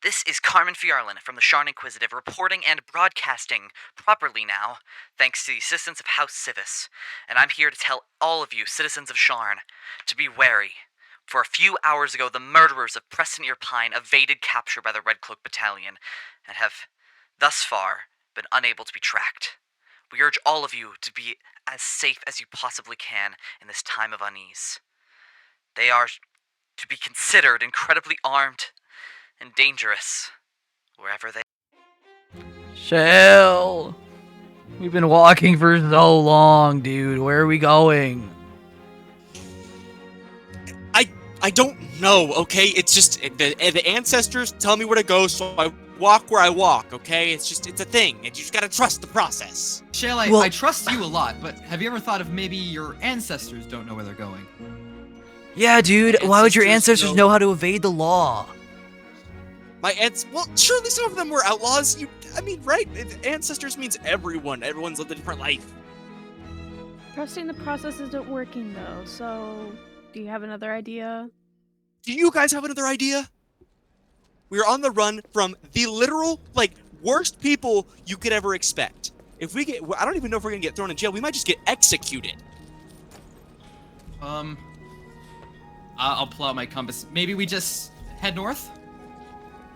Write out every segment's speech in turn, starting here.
This is Carmen Fiarlin from the Sharn Inquisitive, reporting and broadcasting properly now, thanks to the assistance of House Civis. And I'm here to tell all of you, citizens of Sharn, to be wary. For a few hours ago, the murderers of Preston Pine evaded capture by the Red Cloak Battalion, and have, thus far, been unable to be tracked. We urge all of you to be as safe as you possibly can in this time of unease. They are to be considered incredibly armed and dangerous wherever they. Shell! We've been walking for so long, dude. Where are we going? I don't know, okay? It's just, the ancestors tell me where to go, so I walk where I walk, okay? It's a thing, and you just gotta trust the process. Shale, I trust you a lot, but have you ever thought of maybe your ancestors don't know where they're going? Yeah, dude. Why would your ancestors know how to evade the law? Well, surely some of them were outlaws. Right? Ancestors means everyone. Everyone's lived a different life. Trusting the process isn't working, though, so do you have another idea? Do you guys have another idea? We're on the run from the literal, worst people you could ever expect. If we get, I don't even know if we're gonna get thrown in jail. We might just get executed. I'll pull out my compass. Maybe we just head north?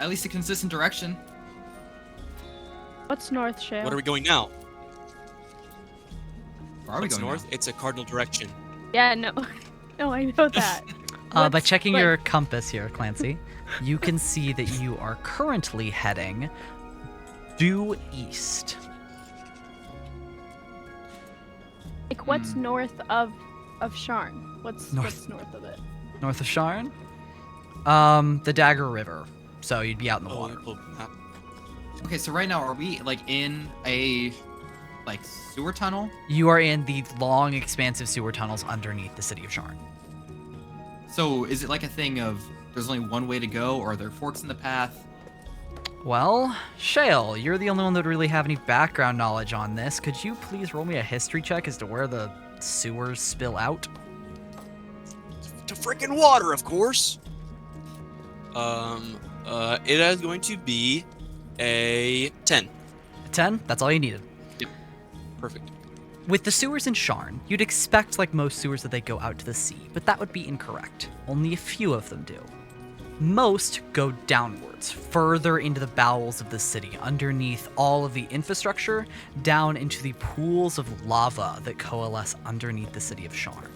At least a consistent direction. What's north, Shale? What are we going now? Where are we What's going north? now? It's a cardinal direction. Yeah, no. No, I know that. By checking your compass here, Clancy, you can see that you are currently heading due east. What's north of Sharn? What's north of it? North of Sharn? The Dagger River. So you'd be out in the water. Okay, so right now, are we, in a, sewer tunnel? You are in the long, expansive sewer tunnels underneath the city of Sharn. So is it like a thing of there's only one way to go, or are there forks in the path? Well, Shale, you're the only one that would really have any background knowledge on this. Could you please roll me a history check as to where the sewers spill out? To frickin' water, of course. It is going to be a 10. A 10? That's all you needed. Yep. Perfect. With the sewers in Sharn, you'd expect, like most sewers, that they go out to the sea, but that would be incorrect. Only a few of them do. Most go downwards, further into the bowels of the city, underneath all of the infrastructure, down into the pools of lava that coalesce underneath the city of Sharn.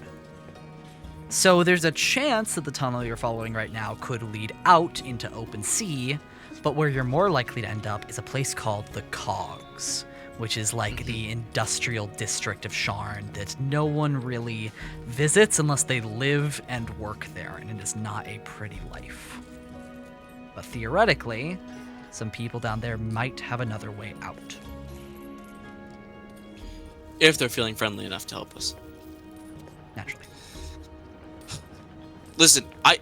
So there's a chance that the tunnel you're following right now could lead out into open sea, but where you're more likely to end up is a place called the Cogs, which is like the industrial district of Sharn that no one really visits unless they live and work there, and it is not a pretty life. But theoretically, some people down there might have another way out. If they're feeling friendly enough to help us. Naturally. Listen, I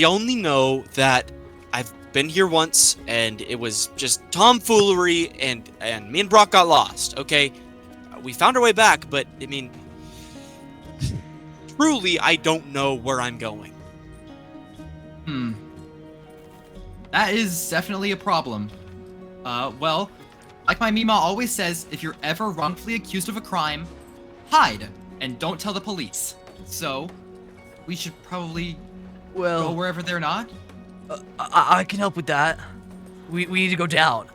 only know that I've been here once, and it was just tomfoolery, and me and Brock got lost, okay? We found our way back, but, truly, I don't know where I'm going. That is definitely a problem. Well, like my Mima always says, if you're ever wrongfully accused of a crime, hide, and don't tell the police. So, we should probably go wherever they're not? I can help with that. We need to go down.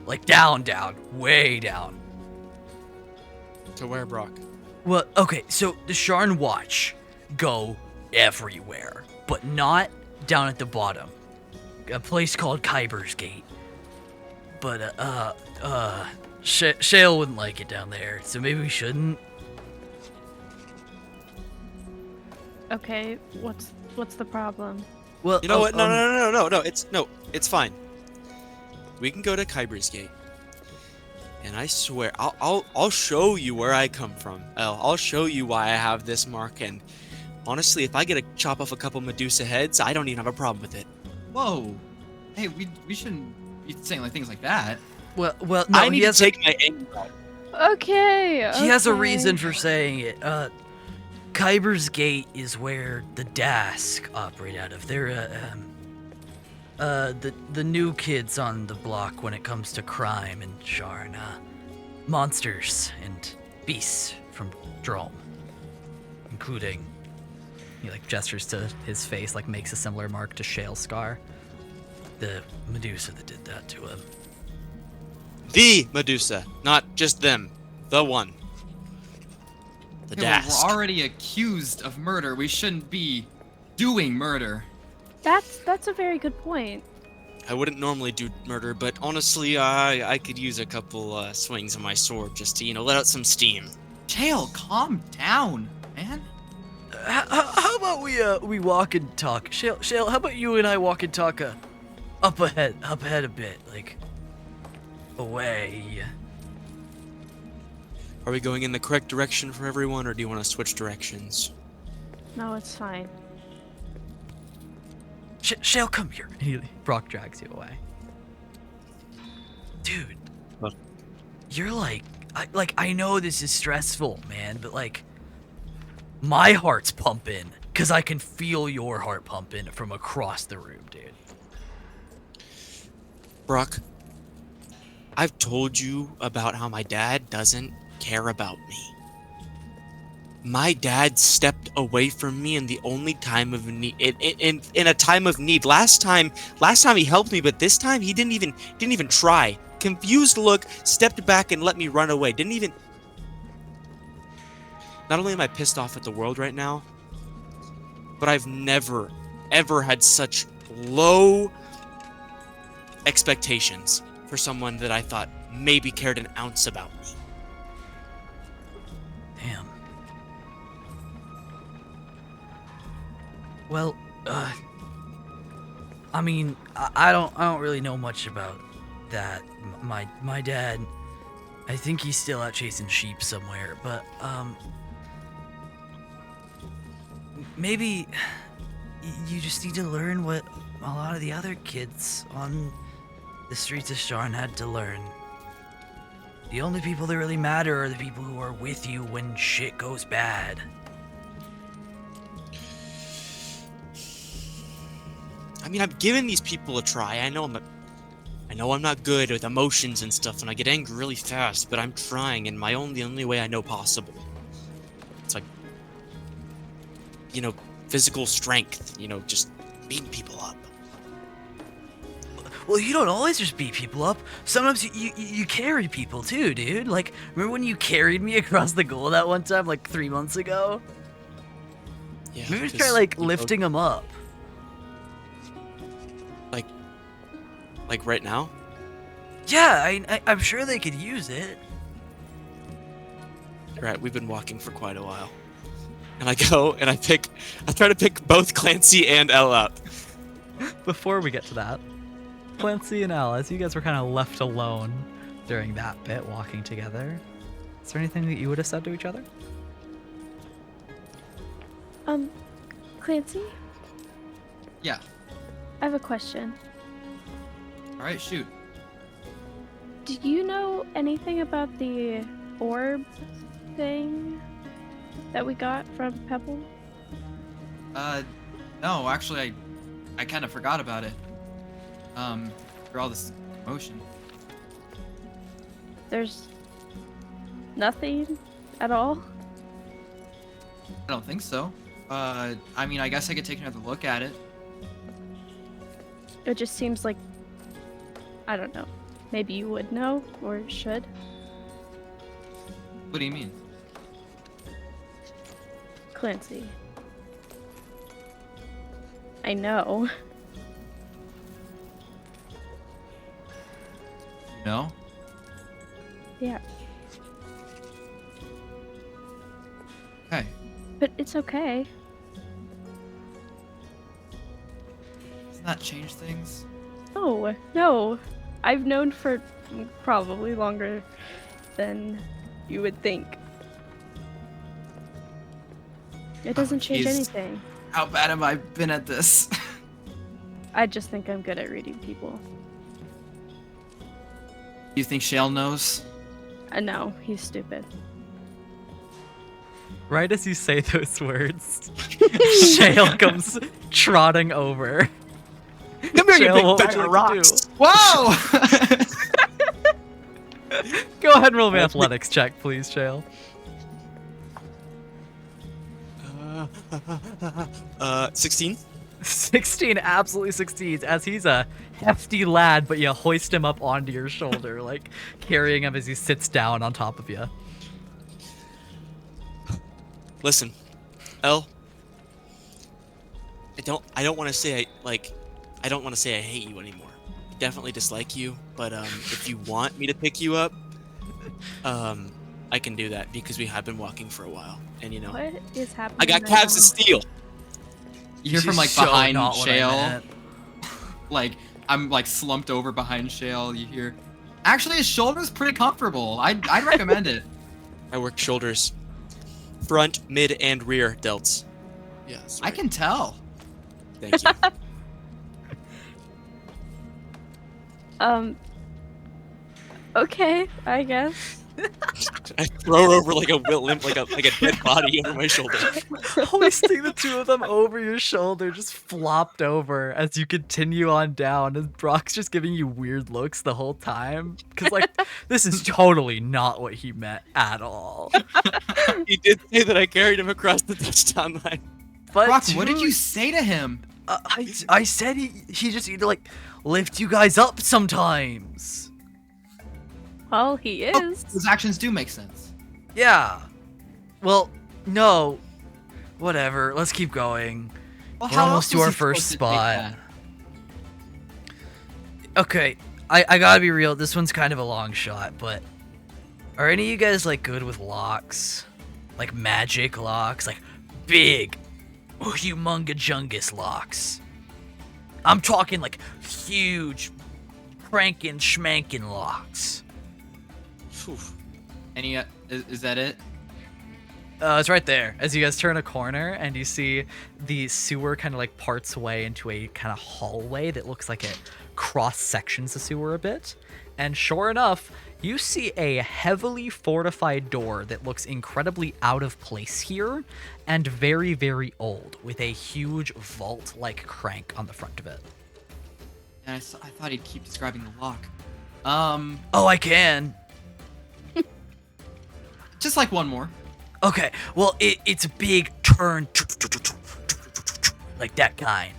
Like down, way down. To where, Brock? Well, okay, so the Sharn Watch go everywhere, but not down at the bottom. A place called Kyber's Gate. But, Shale wouldn't like it down there, so maybe we shouldn't. Okay, what's the problem? Well, You know what? No. It's fine. We can go to Kyber's Gate, and I swear, I'll show you where I come from. I'll show you why I have this mark. And honestly, if I get to chop off a couple Medusa heads, I don't even have a problem with it. Whoa. Hey, we shouldn't be saying things like that. Well, no, I need to take my anger out. Okay. He has a reason for saying it. Kyber's Gate is where the Dask operate out of. They're the new kids on the block when it comes to crime and Sharn, monsters and beasts from Drome, including, he like gestures to his face, like makes a similar mark to Shale's scar. The Medusa that did that to him. The Medusa, not just them. The one. The Yeah, well, Dask. we're already accused of murder. We shouldn't be doing murder. That's a very good point. I wouldn't normally do murder, but honestly, I could use a couple swings of my sword just to, let out some steam. Shale, calm down, man. How about we walk and talk? Shale, how about you and I walk and talk up ahead a bit, like away. Are we going in the correct direction for everyone, or do you want to switch directions? No, it's fine. Shale, come here. Brock drags you away. Dude, What? You're I know this is stressful, man, but like, my heart's pumping, cause I can feel your heart pumping from across the room, dude. Brock, I've told you about how my dad doesn't care about me. My dad stepped away from me in the only time of need, in a time of need. Last time he helped me, but this time he didn't even try. Confused look, stepped back and let me run away. Didn't even. Not only am I pissed off at the world right now, but I've never, ever had such low expectations for someone that I thought maybe cared an ounce about me. Damn. Well, I mean, I don't really know much about that. My dad, I think he's still out chasing sheep somewhere, but maybe you just need to learn what a lot of the other kids on the streets of Sharn had to learn. The only people that really matter are the people who are with you when shit goes bad. I mean, I've given these people a try. I know I'm not good with emotions and stuff, and I get angry really fast, but I'm trying in the only way I know possible. It's like, physical strength, just beating people up. Well, you don't always just beat people up. Sometimes you carry people too, dude. Like, remember when you carried me across the goal that one time, like 3 months ago? Yeah. Maybe just try, like, lifting them up. Like right now? Yeah, I'm sure they could use it. Right, we've been walking for quite a while. And I go and I try to pick both Clancy and Elle up. Before we get to that, Clancy and Elle, as you guys were kind of left alone during that bit, walking together, is there anything that you would have said to each other? Clancy, Yeah. I have a question. All right, shoot. Do you know anything about the orb thing that we got from Pebble? No, actually, I kind of forgot about it. For all this commotion. There's nothing at all? I don't think so. I mean, I guess I could take another look at it. It just seems like, I don't know. Maybe you would know, or should. What do you mean? Clancy. I know. No? Yeah, Okay. but it's okay. Doesn't that change things? No. I've known for probably longer than you would think. It doesn't change jeez. anything. How bad have I been at this? I just think I'm good at reading people. You think Shale knows? No, he's stupid. Right as you say those words, Shale comes trotting over. Come Shale, what would you like to do? Whoa! Go ahead and roll me an athletics check, please, Shale. 16. 16 absolutely succeeds as he's a hefty lad, but you hoist him up onto your shoulder, like carrying him as he sits down on top of you. Listen, Elle. I don't want to say I don't want to say I hate you anymore. I definitely dislike you, but if you want me to pick you up, I can do that because we have been walking for a while, and you know. What is happening? I got right calves to now? steal. You hear from like So behind not what I Shale. meant. Like I'm like slumped over behind Shale. You hear, actually his shoulder's pretty comfortable. I'd recommend it. I work shoulders, front, mid, and rear delts. Yes. I can tell. Thank you. Okay, I guess. I throw her over like a limp, like a dead body over my shoulder. Hoisting the two of them over your shoulder, just flopped over as you continue on down. And Brock's just giving you weird looks the whole time. Because, like, this is totally not what he meant at all. He did say that I carried him across the touchdown line. But Brock, what did dude, you say to him? I said he just need to, like, lift you guys up sometimes. Well, he Oh, is. his actions do make sense. Yeah. Well, no. Whatever. Let's keep going. Well, We're how almost else to was our he first supposed to take spot. that? Okay, I gotta be real. This one's kind of a long shot, but are any of you guys like good with locks? Like magic locks? Like big, humongous locks? I'm talking like huge, crankin' schmankin' locks. Phew. Any? Is that it? It's right there. As you guys turn a corner and you see the sewer kind of like parts away into a kind of hallway that looks like it cross sections the sewer a bit. And sure enough, you see a heavily fortified door that looks incredibly out of place here and very, very old with a huge vault-like crank on the front of it. And I thought he'd keep describing the lock. Oh, I can. Just like one more. Okay, well, it's a big turn, like that kind.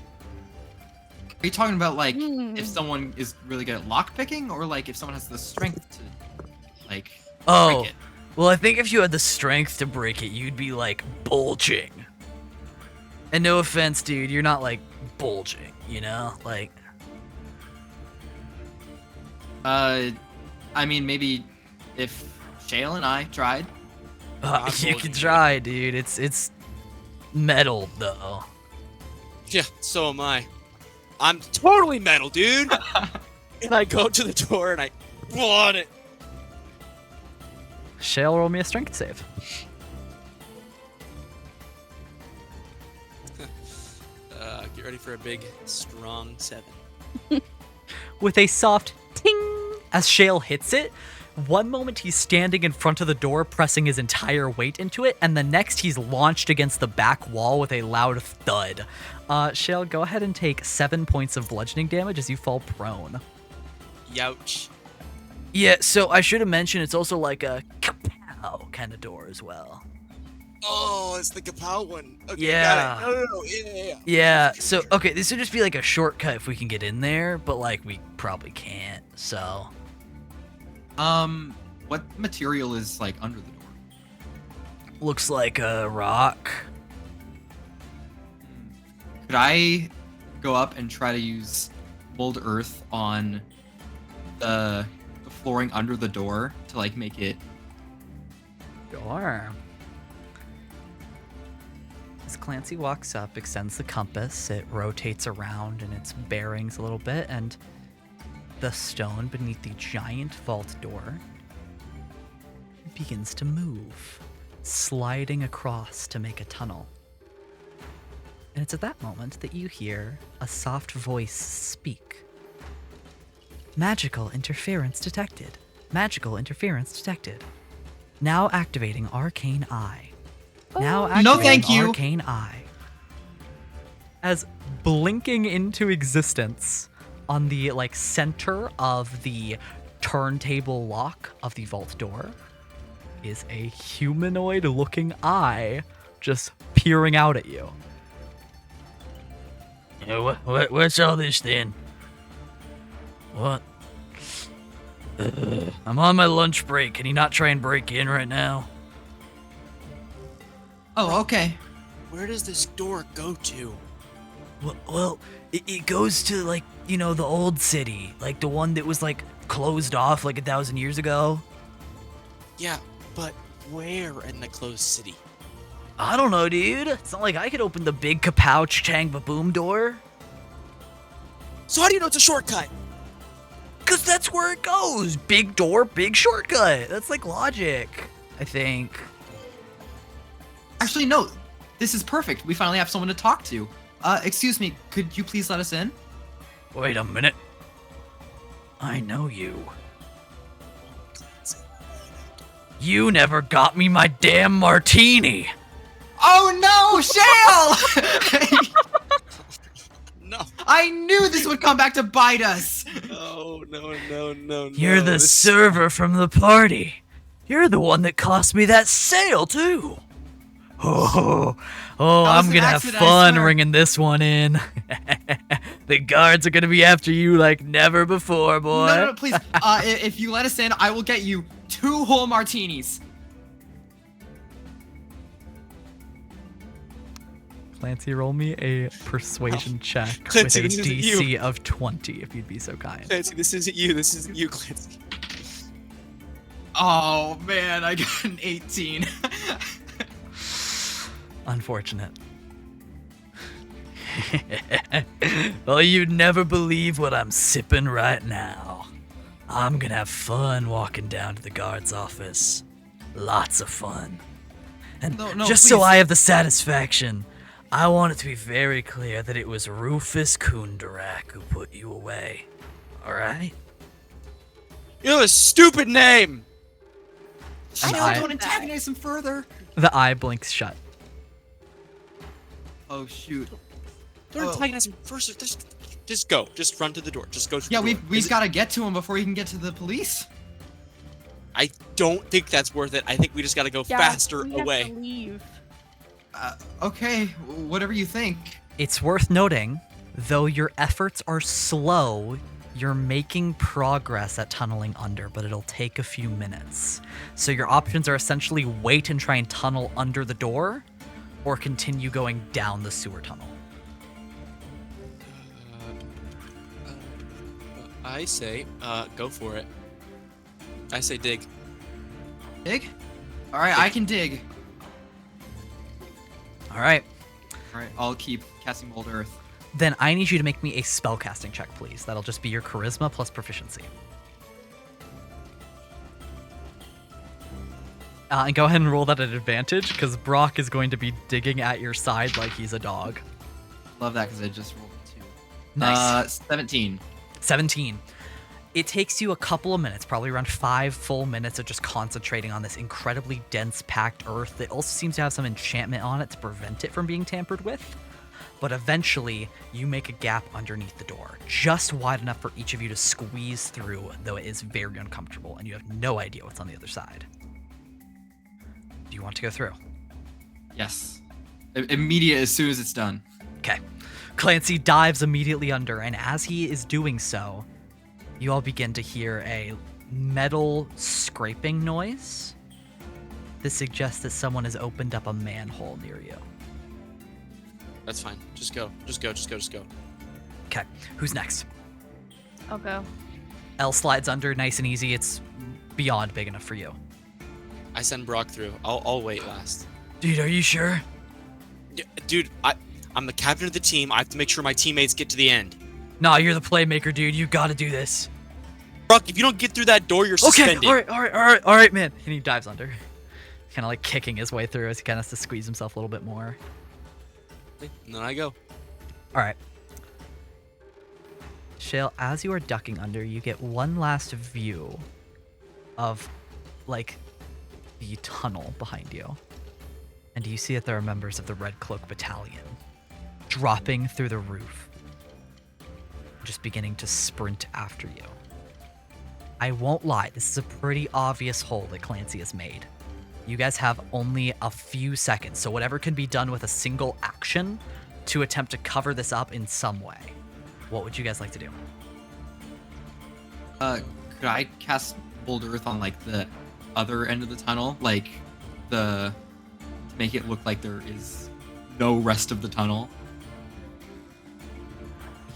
Are you talking about like Hmm. if someone is really good at lock picking, or like if someone has the strength to like Oh, break it? well, I think if you had the strength to break it, you'd be like bulging. And no offense, dude, you're not like bulging, you know? Like, I mean maybe if Shale and I tried. you can try, dude. It's metal though. Yeah, so am I. I'm totally metal, dude. And I go to the door and I pull on it. Shale, roll me a strength save. Get ready for a big, strong 7. With a soft ting as Shale hits it. One moment he's standing in front of the door, pressing his entire weight into it, and the next he's launched against the back wall with a loud thud. Shale, go ahead and take 7 points of bludgeoning damage as you fall prone. Youch. Yeah, so I should have mentioned it's also like a kapow kind of door as well. Oh, it's the Kapow one. Okay, Yeah. got it. No. Yeah. Yeah, so, okay, this would just be like a shortcut if we can get in there, but like we probably can't, so. What material is like under the door? Looks like a rock. Could I go up and try to use mold earth on the flooring under the door to like make it? Sure. As Clancy walks up, extends the compass, it rotates around in its bearings a little bit, and the stone beneath the giant vault door begins to move, sliding across to make a tunnel. And it's at that moment that you hear a soft voice speak. Magical interference detected. Magical interference detected. Now activating Arcane Eye. Now activating No, thank you. Arcane Eye. As blinking into existence, On the like center of the turntable lock of the vault door is a humanoid-looking eye just peering out at you. Yeah, what's all this then? What? I'm on my lunch break. Can you not try and break in right now? Oh, okay. Where does this door go to? Well, it goes to, like, you know, the old city. Like, the one that was, like, closed off, like, 1,000 years ago. Yeah, but where in the closed city? I don't know, dude. It's not like I could open the big kapow chang ba-boom door. So how do you know it's a shortcut? Because that's where it goes. Big door, big shortcut. That's, like, logic, I think. Actually, no. This is perfect. We finally have someone to talk to. Excuse me. Could you please let us in? Wait a minute. I know you. You never got me my damn martini. Oh no, Shale! No. I knew this would come back to bite us. No. You're the server from the party. You're the one that cost me that sale, too. Oh, I'm an gonna have accident, I fun swear. ringing this one in. The guards are gonna be after you like never before, boy. No, please. If you let us in, I will get you 2 whole martinis. Clancy, roll me a persuasion check Clancy, with a this isn't you. DC of 20, if you'd be so kind. Clancy, this isn't you, Clancy. Oh man, I got an 18. Unfortunate. Well, you'd never believe what I'm sipping right now. I'm gonna have fun walking down to the guard's office. Lots of fun. And No, just so please. I have the satisfaction, I want it to be very clear that it was Rufus Kundarak who put you away. Alright? You have a stupid name! An Shale, eye- don't antagonize him further. The eye blinks shut. Oh shoot. Don't Oh. antagonize him first. Just go. Just run to the door. Just go to the Yeah, door. we've got to get to him before he can get to the police. I don't think that's worth it. I think we just gotta go Yeah, faster we have away. to leave. Okay, whatever you think. It's worth noting, though your efforts are slow, you're making progress at tunneling under, but it'll take a few minutes. So your options are essentially wait and try and tunnel under the door, or continue going down the sewer tunnel. I say, go for it. I say dig. Dig? Alright, I can dig. Alright, Alright, I'll keep casting Mold Earth. then I need you to make me a spellcasting check, please. That'll just be your charisma plus proficiency. And go ahead and roll that at advantage, because Brock is going to be digging at your side like he's a dog. Love that because I just rolled a 2. Nice. 17. 17. It takes you a couple of minutes, probably around 5 full minutes of just concentrating on this incredibly dense packed earth that also seems to have some enchantment on it to prevent it from being tampered with. But eventually, you make a gap underneath the door, just wide enough for each of you to squeeze through, though it is very uncomfortable, and you have no idea what's on the other side. Do you want to go through? Yes. Immediate as soon as it's done. Okay. Clancy dives immediately under, and as he is doing so, you all begin to hear a metal scraping noise. This suggests that someone has opened up a manhole near you. That's fine. Just go. Just go. Okay, who's next? I'll go. Oh. Slides under nice and easy. It's beyond big enough for you. I send Brock through. I'll wait last. Dude, are you sure? Yeah, dude, I'm the captain of the team. I have to make sure my teammates get to the end. Nah, you're the playmaker, dude. You gotta do this. Brock, if you don't get through that door, you're Okay, suspended. all right, man. And he dives under. Kind of like kicking his way through as he kind of has to squeeze himself a little bit more. And then I go. All right. Shale, as you are ducking under, you get one last view of, like, the tunnel behind you. And you see that there are members of the Red Cloak Battalion dropping through the roof. just beginning to sprint after you. I won't lie, this is a pretty obvious hole that Clancy has made. You guys have only a few seconds, so whatever can be done with a single action to attempt to cover this up in some way. What would you guys like to do? Could I cast Bold Earth on like the other end of the tunnel, like to make it look like there is no rest of the tunnel?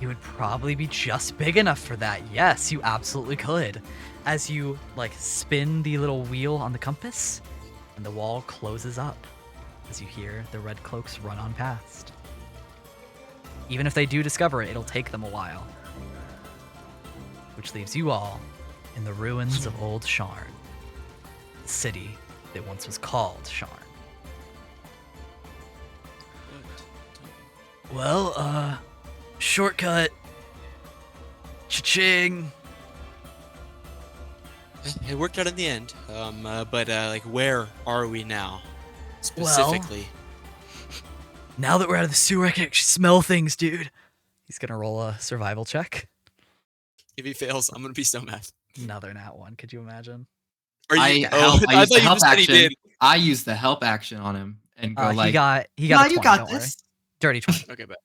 You would probably be just big enough for that. Yes, you absolutely could. As you like spin the little wheel on the compass, and the wall closes up as you hear the red cloaks run on past. Even if they do discover it, it'll take them a while. Which leaves you all in the ruins of old Sharn, the city that once was called Sharn. Well, shortcut. Cha-ching. It worked out in the end. But like, where are we now? Specifically. Now that we're out of the sewer, I can actually smell things, dude. He's gonna roll a survival check. If he fails, I'm gonna be so mad. Another nat one. Could you imagine? Are I you? use the help just said he action. did. I use the help action on him and go like, he got "No, a 20, you got don't worry. this." Dirty 20. Okay, but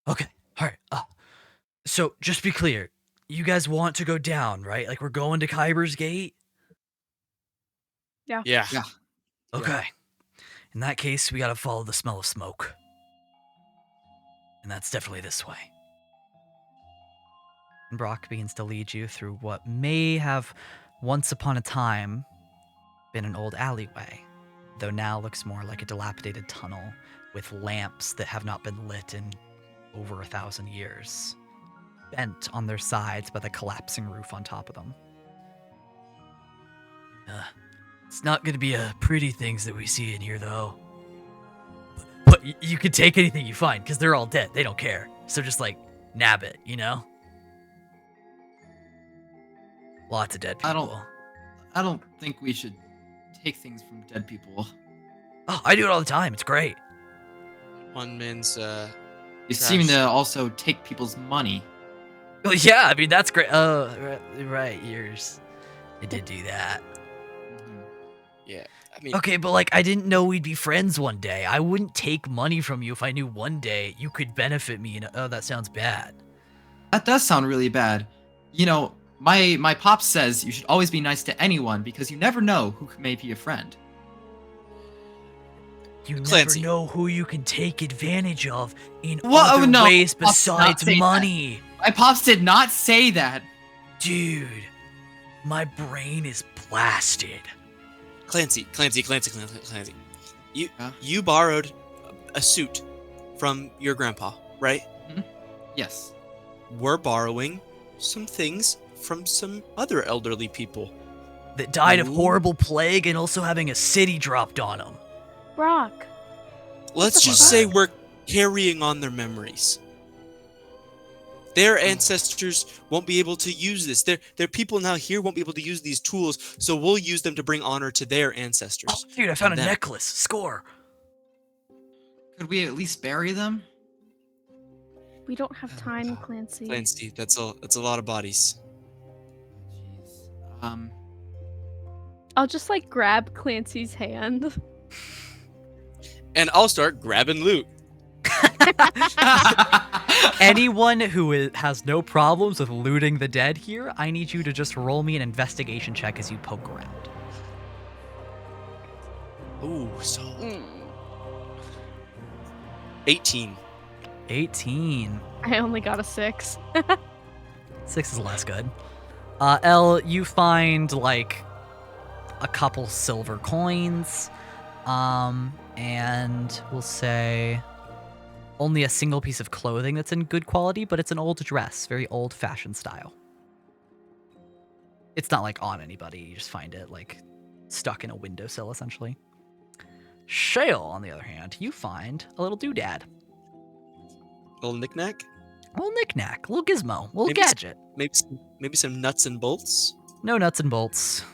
Okay, all right. So just be clear, you guys want to go down, right? Like we're going to Kyber's Gate. yeah. Yeah. Okay. In that case, we gotta follow the smell of smoke, and that's definitely this way. And Brock begins to lead you through what may have once upon a time been an old alleyway, though now looks more like a dilapidated tunnel with lamps that have not been lit in over 1,000 years, bent on their sides by the collapsing roof on top of them. It's not gonna be pretty things that we see in here, though. But you can take anything you find, because they're all dead. They don't care. So just, like, nab it, you know? Lots of dead people. I don't think we should take things from dead people. Oh, I do it all the time. It's great. One man's You seem to also take people's money. Well, yeah, I mean, that's great. Oh, right, yours. I did do that. yeah. I mean, Okay, but, like, I didn't know we'd be friends one day. I wouldn't take money from you if I knew one day you could benefit me. And, oh, that sounds bad. That does sound really bad. You know, my pops says you should always be nice to anyone because you never know who may be a friend. You Clancy. never know who you can take advantage of in Whoa, other no, ways Pops did not besides say that. money. My pops did not say that. Dude, my brain is blasted. Clancy. Huh? You borrowed a suit from your grandpa, right? Yes. We're borrowing some things from some other elderly people. That died of Ooh. horrible plague and also having a city dropped on them. Brock. Let's the just fuck? say we're carrying on their memories. Their ancestors won't be able to use this. Their people now here won't be able to use these tools, so we'll use them to bring honor to their ancestors. Oh, dude, I found a Them. necklace. Score. Could we at least bury them? We don't have time, Clancy. Clancy, that's a lot of bodies. Jeez. I'll just like grab Clancy's hand. And I'll start grabbing loot. Anyone who has no problems with looting the dead here, I need you to just roll me an investigation check as you poke around. Ooh, solid. 18. 18. I only got a 6. 6 is less good. Elle, you find like a couple silver coins, and we'll say only a single piece of clothing that's in good quality, but it's an old dress, very old-fashioned style. It's not like on anybody, you just find it like stuck in a windowsill essentially. Shale, on the other hand, you find a little doodad. Little knickknack. A little knickknack, a little gizmo, a little Maybe gadget. Maybe some nuts and bolts. No nuts and bolts.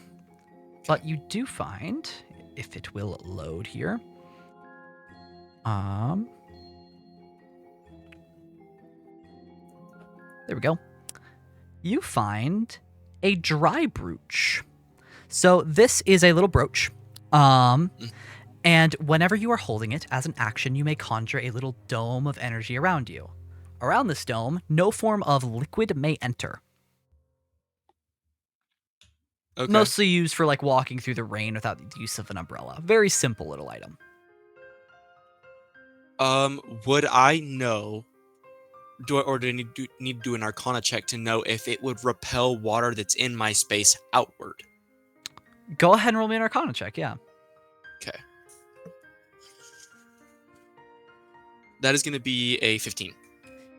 But you do find, if it will load here, There we go. You find a dry brooch. So this is a little brooch. And whenever you are holding it as an action, you may conjure a little dome of energy around you. Around this dome, no form of liquid may enter. Okay. Mostly used for like walking through the rain without the use of an umbrella. Very simple little item. Would I know? Do I need to do an Arcana check to know if it would repel water that's in my space outward? Go ahead and roll me an Arcana check, yeah. Okay. That is going to be a 15.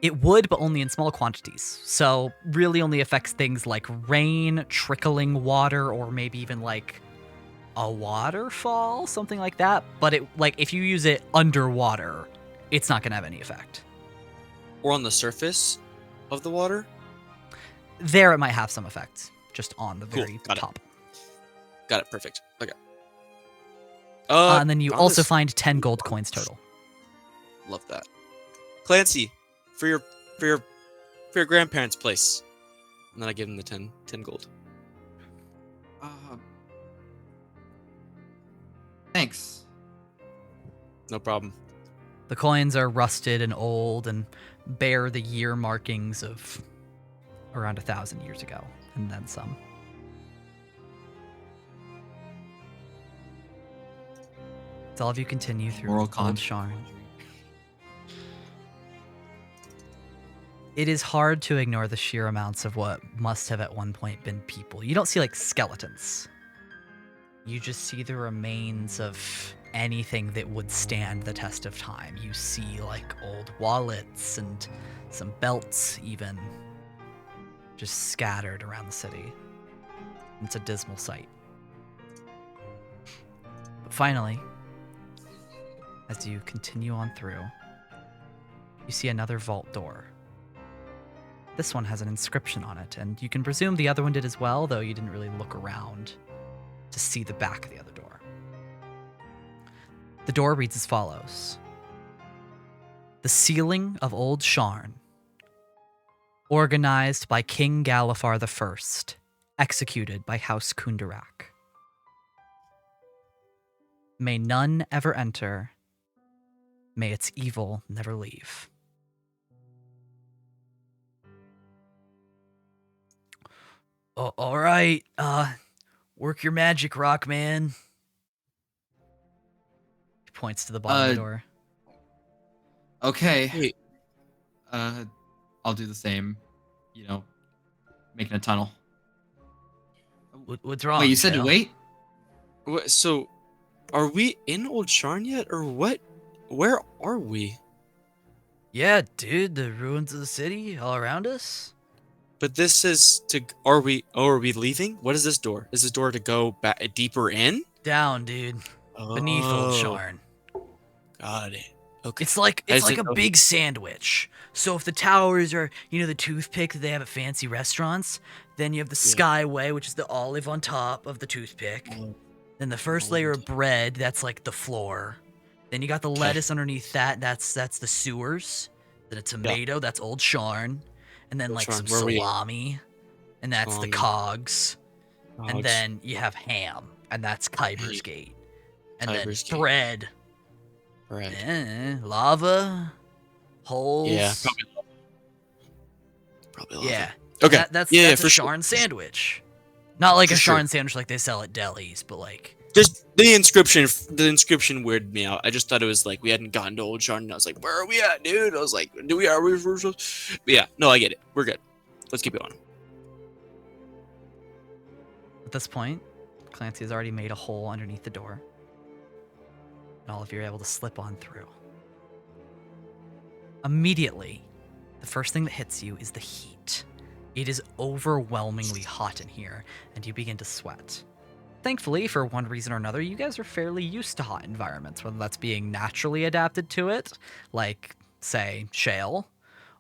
It would, but only in small quantities. So really only affects things like rain, trickling water, or maybe even like a waterfall, something like that. But it like if you use it underwater, it's not gonna have any effect. Or on the surface of the water? There it might have some effect, just on the very Got it. top. Got it. Perfect. Okay. And then you on also this- find 10 gold coins total. Love that. Clancy, for your grandparents' place. And then I give him the 10 gold. Thanks. No problem. The coins are rusted and old and bear the year markings of around 1,000 years ago, and then some. As all of you continue through Moral Old con. Sharn. It is hard to ignore the sheer amounts of what must have at one point been people. You don't see like skeletons. You just see the remains of anything that would stand the test of time. You see like old wallets and some belts even just scattered around the city. It's a dismal sight. But finally, as you continue on through, you see another vault door. This one has an inscription on it, and you can presume the other one did as well, though you didn't really look around to see the back of the other door. The door reads as follows. The Sealing of Old Sharn, organized by King Galifar I, executed by House Kundarak. May none ever enter, may its evil never leave. All right, work your magic, Rockman. He points to the bottom of the door. Okay. Wait. I'll do the same. You know, making a tunnel. What's wrong? Wait, you said to Shale? wait? What, so, are we in Old Sharn yet, or what? Where are we? Yeah, dude, the ruins of the city all around us. But this is to. Are we leaving? What is this door? Is this door to go back deeper in? Down, dude, beneath Old Oh, Sharn. Got it. Okay. It's like I just a didn't know- big sandwich. So if the towers are, the toothpick that they have at fancy restaurants, then you have the skyway, which is the olive on top of the toothpick. Then the first layer of bread, that's like the floor. Then you got the lettuce underneath that. That's the sewers. Then a tomato, that's Old Sharn. And then Old like Sharn, some where we- salami, and that's the Salami. Cogs. And Cogs. then you have ham, and that's Kyber's Gate. And then Kyber's Gate. bread, Bread. lava, holes. Yeah, probably lava. Yeah. Okay. That's yeah, a for sure. Sharn sandwich. Not like For a sure. Sharn sandwich like they sell at delis, but like Just the inscription. The inscription weirded me out. I just thought it was like we hadn't gotten to Old Sharn, and I was like, "Where are we at, dude?" I was like, "Do we are we?" But yeah, no, I get it. We're good. Let's keep going. At this point, Clancy has already made a hole underneath the door, and all of you are able to slip on through. Immediately, the first thing that hits you is the heat. It is overwhelmingly hot in here, and you begin to sweat. Thankfully, for one reason or another, you guys are fairly used to hot environments, whether that's being naturally adapted to it, like, say, Shale,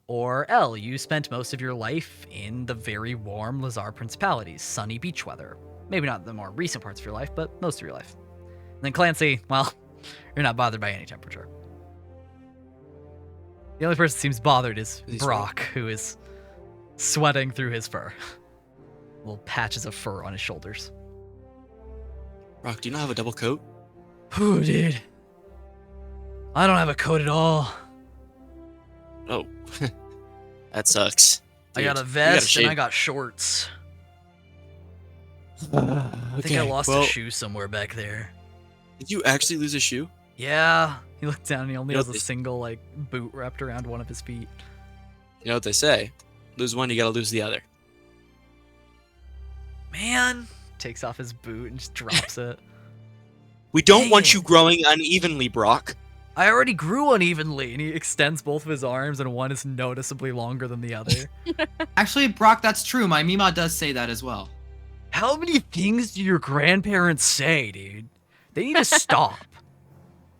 or L, you spent most of your life in the very warm Lazar Principalities, sunny beach weather. Maybe not the more recent parts of your life, but most of your life. And then Clancy, well, you're not bothered by any temperature. The only person who seems bothered is He's Brock, who is sweating through his fur. Little patches of fur on his shoulders. Rock, do you not have a double coat? Whew, dude. I don't have a coat at all. Oh, that sucks. I got a Dude, you vest and I shave. got shorts. I think I lost a shoe somewhere back there. Did you actually lose a shoe? Yeah. He looked down and he only You know has a this- single like boot wrapped around one of his feet. You know what they say? Lose one, you gotta lose the other. Man. Takes off his boot and just drops it. We don't Dang want it. you growing unevenly, Brock. I already grew unevenly, and he extends both of his arms, and one is noticeably longer than the other. Actually, Brock, that's true. My Mima does say that as well. How many things do your grandparents say, dude? They need to stop.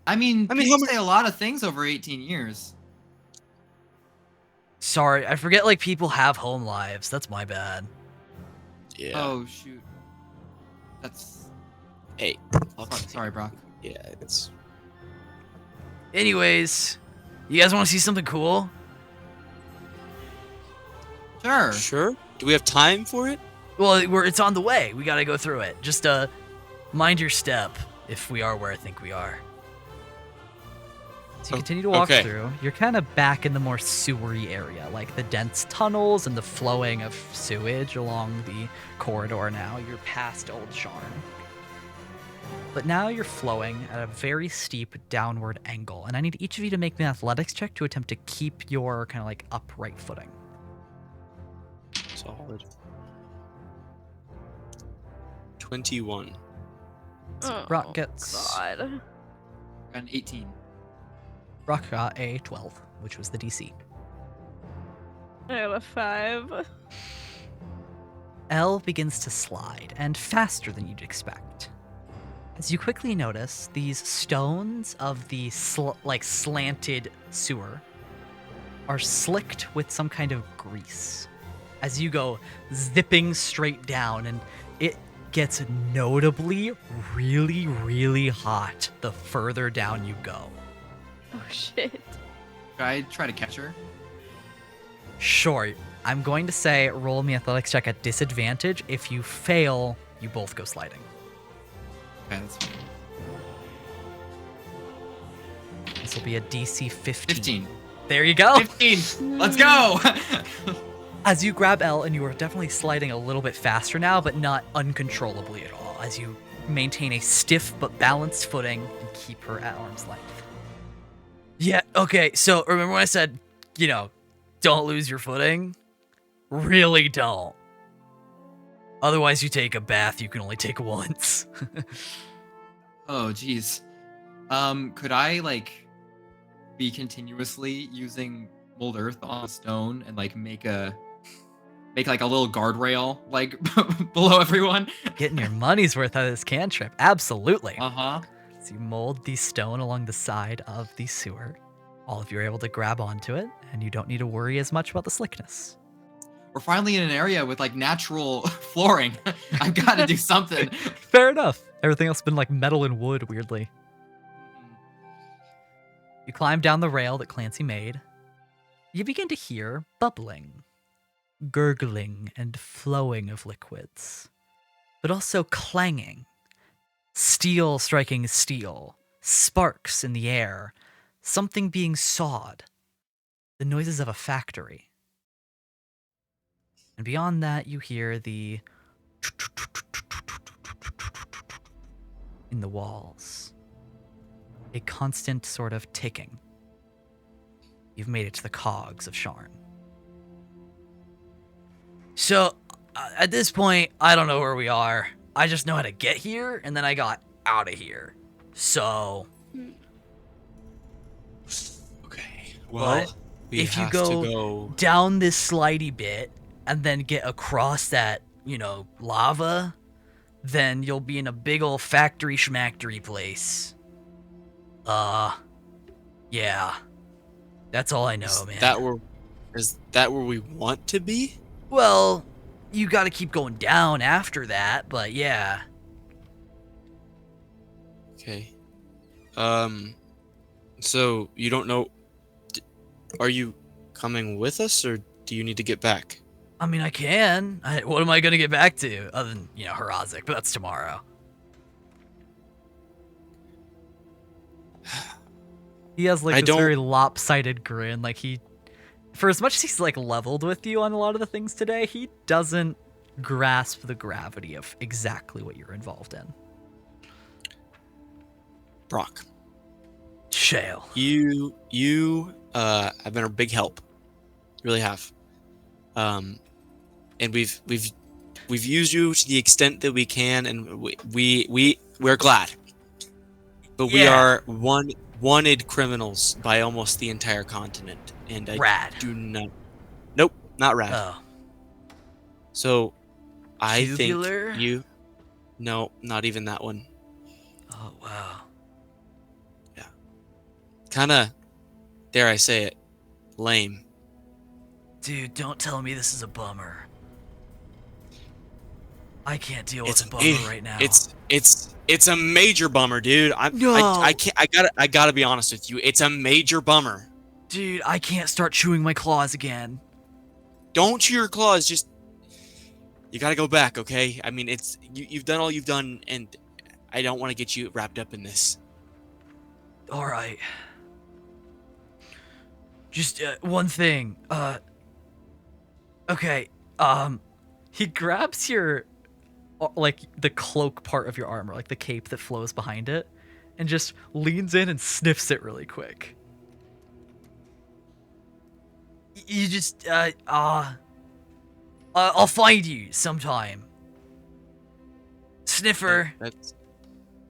I mean, how people many- say a lot of things over 18 years. Sorry, I forget, like, people have home lives. That's my bad. Yeah. Oh, shoot. That's... Hey. Sorry, Brock. Yeah, it's... Anyways, you guys want to see something cool? Sure. Sure. Do we have time for it? Well, it's on the way. We gotta go through it. Just, mind your step, if we are where I think we are. So you continue to walk okay. through. You're kind of back in the more sewery area, like the dense tunnels and the flowing of sewage along the corridor now. You're past Old Sharn. But now you're flowing at a very steep downward angle, and I need each of you to make an athletics check to attempt to keep your kind of like upright footing. Solid. 21. Oh, Brock gets God. Got an 18. Brock got a 12, which was the DC. I got a 5. L begins to slide, and faster than you'd expect. As you quickly notice, these stones of the slanted sewer are slicked with some kind of grease. As you go zipping straight down, and it gets notably really, really hot the further down you go. Oh, shit. Should I try to catch her? Sure, I'm going to say roll me athletics check at disadvantage. If you fail, you both go sliding. Okay, that's fine. This will be a DC 15. 15. There you go. 15! Let's go! As you grab L, and you are definitely sliding a little bit faster now, but not uncontrollably at all, as you maintain a stiff but balanced footing and keep her at arm's length. Yeah, okay, so remember when I said, don't lose your footing? Really don't. Otherwise, you take a bath you can only take once. Oh, jeez. Could I, be continuously using mold earth on stone and, make a little guardrail, below everyone? Getting your money's worth out of this cantrip. Absolutely. Uh-huh. So you mold the stone along the side of the sewer. All of you are able to grab onto it, and you don't need to worry as much about the slickness. We're finally in an area with, natural flooring. I've got to do something. Fair enough. Everything else has been like metal and wood, weirdly. You climb down the rail that Clancy made. You begin to hear bubbling, gurgling, and flowing of liquids, but also clanging. Steel striking steel, sparks in the air, something being sawed, the noises of a factory. And beyond that, you hear the in the walls. A constant sort of ticking. You've made it to the Cogs of Sharn. So, at this point, I don't know where we are. I just know how to get here, and then I got out of here. So, Okay. Well, But we if you have go to go. down this slidey bit, and then get across that, lava, then you'll be in a big old factory schmactory place. Yeah. That's all I know, man. Is that where we want to be? Well, you gotta keep going down after that, but yeah. Okay. So you don't know. Are you coming with us, or do you need to get back? I mean, I can. What am I gonna get back to? Other than, Harazik, but that's tomorrow. He has like I this don't- very lopsided grin. Like for as much as he's like leveled with you on a lot of the things today, he doesn't grasp the gravity of exactly what you're involved in. Brock, Shale. you have been a big help. You really have. And we've used you to the extent that we can, and we're glad. But we Yeah. are wanted criminals by almost the entire continent, and I Rad. do not. Nope, not rad. Oh. So, I Tubular? think you. No, not even that one. Oh, wow. Kinda, dare I say it, lame. Dude, don't tell me this is a bummer. I can't deal It's with a a bummer right now. It's a major bummer, dude. No. I can't. I gotta be honest with you. It's a major bummer. Dude, I can't start chewing my claws again. Don't chew your claws. Just you gotta go back, okay? I mean, you've done all you've done, and I don't want to get you wrapped up in this. All right. Just one thing. Okay. He grabs your like the cloak part of your armor, like the cape that flows behind it, and just leans in and sniffs it really quick. You just I'll find you sometime. Sniffer.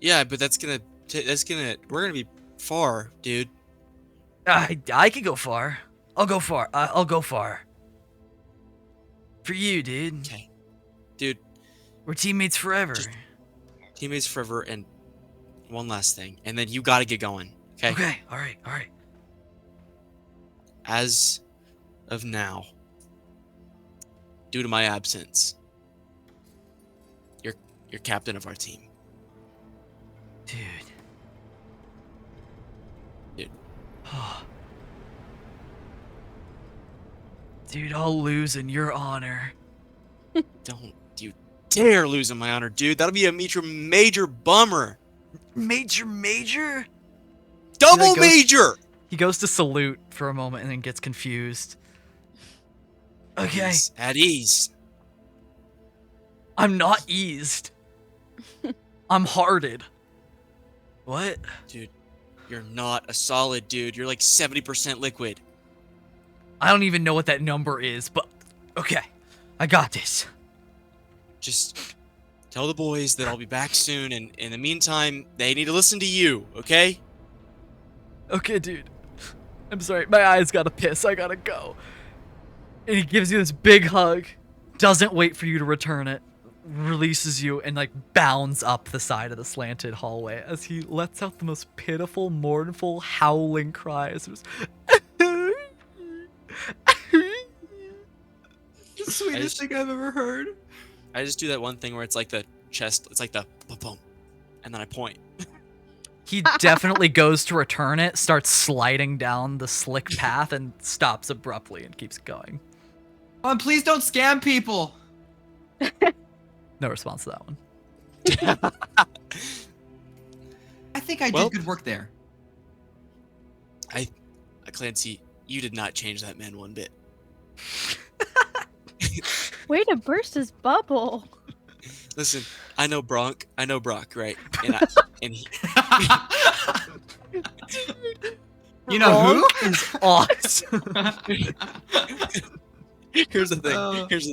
Yeah, but that's gonna we're gonna be far, dude. I could go far. I'll go far. I'll go far. For you, dude. Okay, dude. We're teammates forever. Teammates forever, and one last thing, and then you gotta get going. Okay. Okay. All right. All right. As of now, due to my absence, you're captain of our team. Dude. Dude. Dude, I'll lose in your honor. Don't you dare lose in my honor, dude. That'll be a major bummer. Major? Double goes- major! He goes to salute for a moment and then gets confused. Okay. He's at ease. I'm not eased. I'm hearted. What? Dude, you're not a solid, dude. You're like 70% liquid. I don't even know what that number is, but okay. I got this. Just tell the boys that I'll be back soon, and in the meantime, they need to listen to you, okay? Okay, dude. I'm sorry. My eyes gotta piss. I gotta go. And he gives you this big hug, doesn't wait for you to return it, releases you, and like bounds up the side of the slanted hallway as he lets out the most pitiful, mournful, howling cries. Just The sweetest thing I've ever heard. I just do that one thing where it's like the chest, it's like the boom, and then I point. He definitely goes to return it, starts sliding down the slick path, and stops abruptly and keeps going. Please don't scam people. No response to that one. I think I Well- did good work there. Clancy, you did not change that man one bit. Way to burst his bubble. Listen, I know Brock, right? And he, You know who? Is awesome. here's the thing. Oh. Here's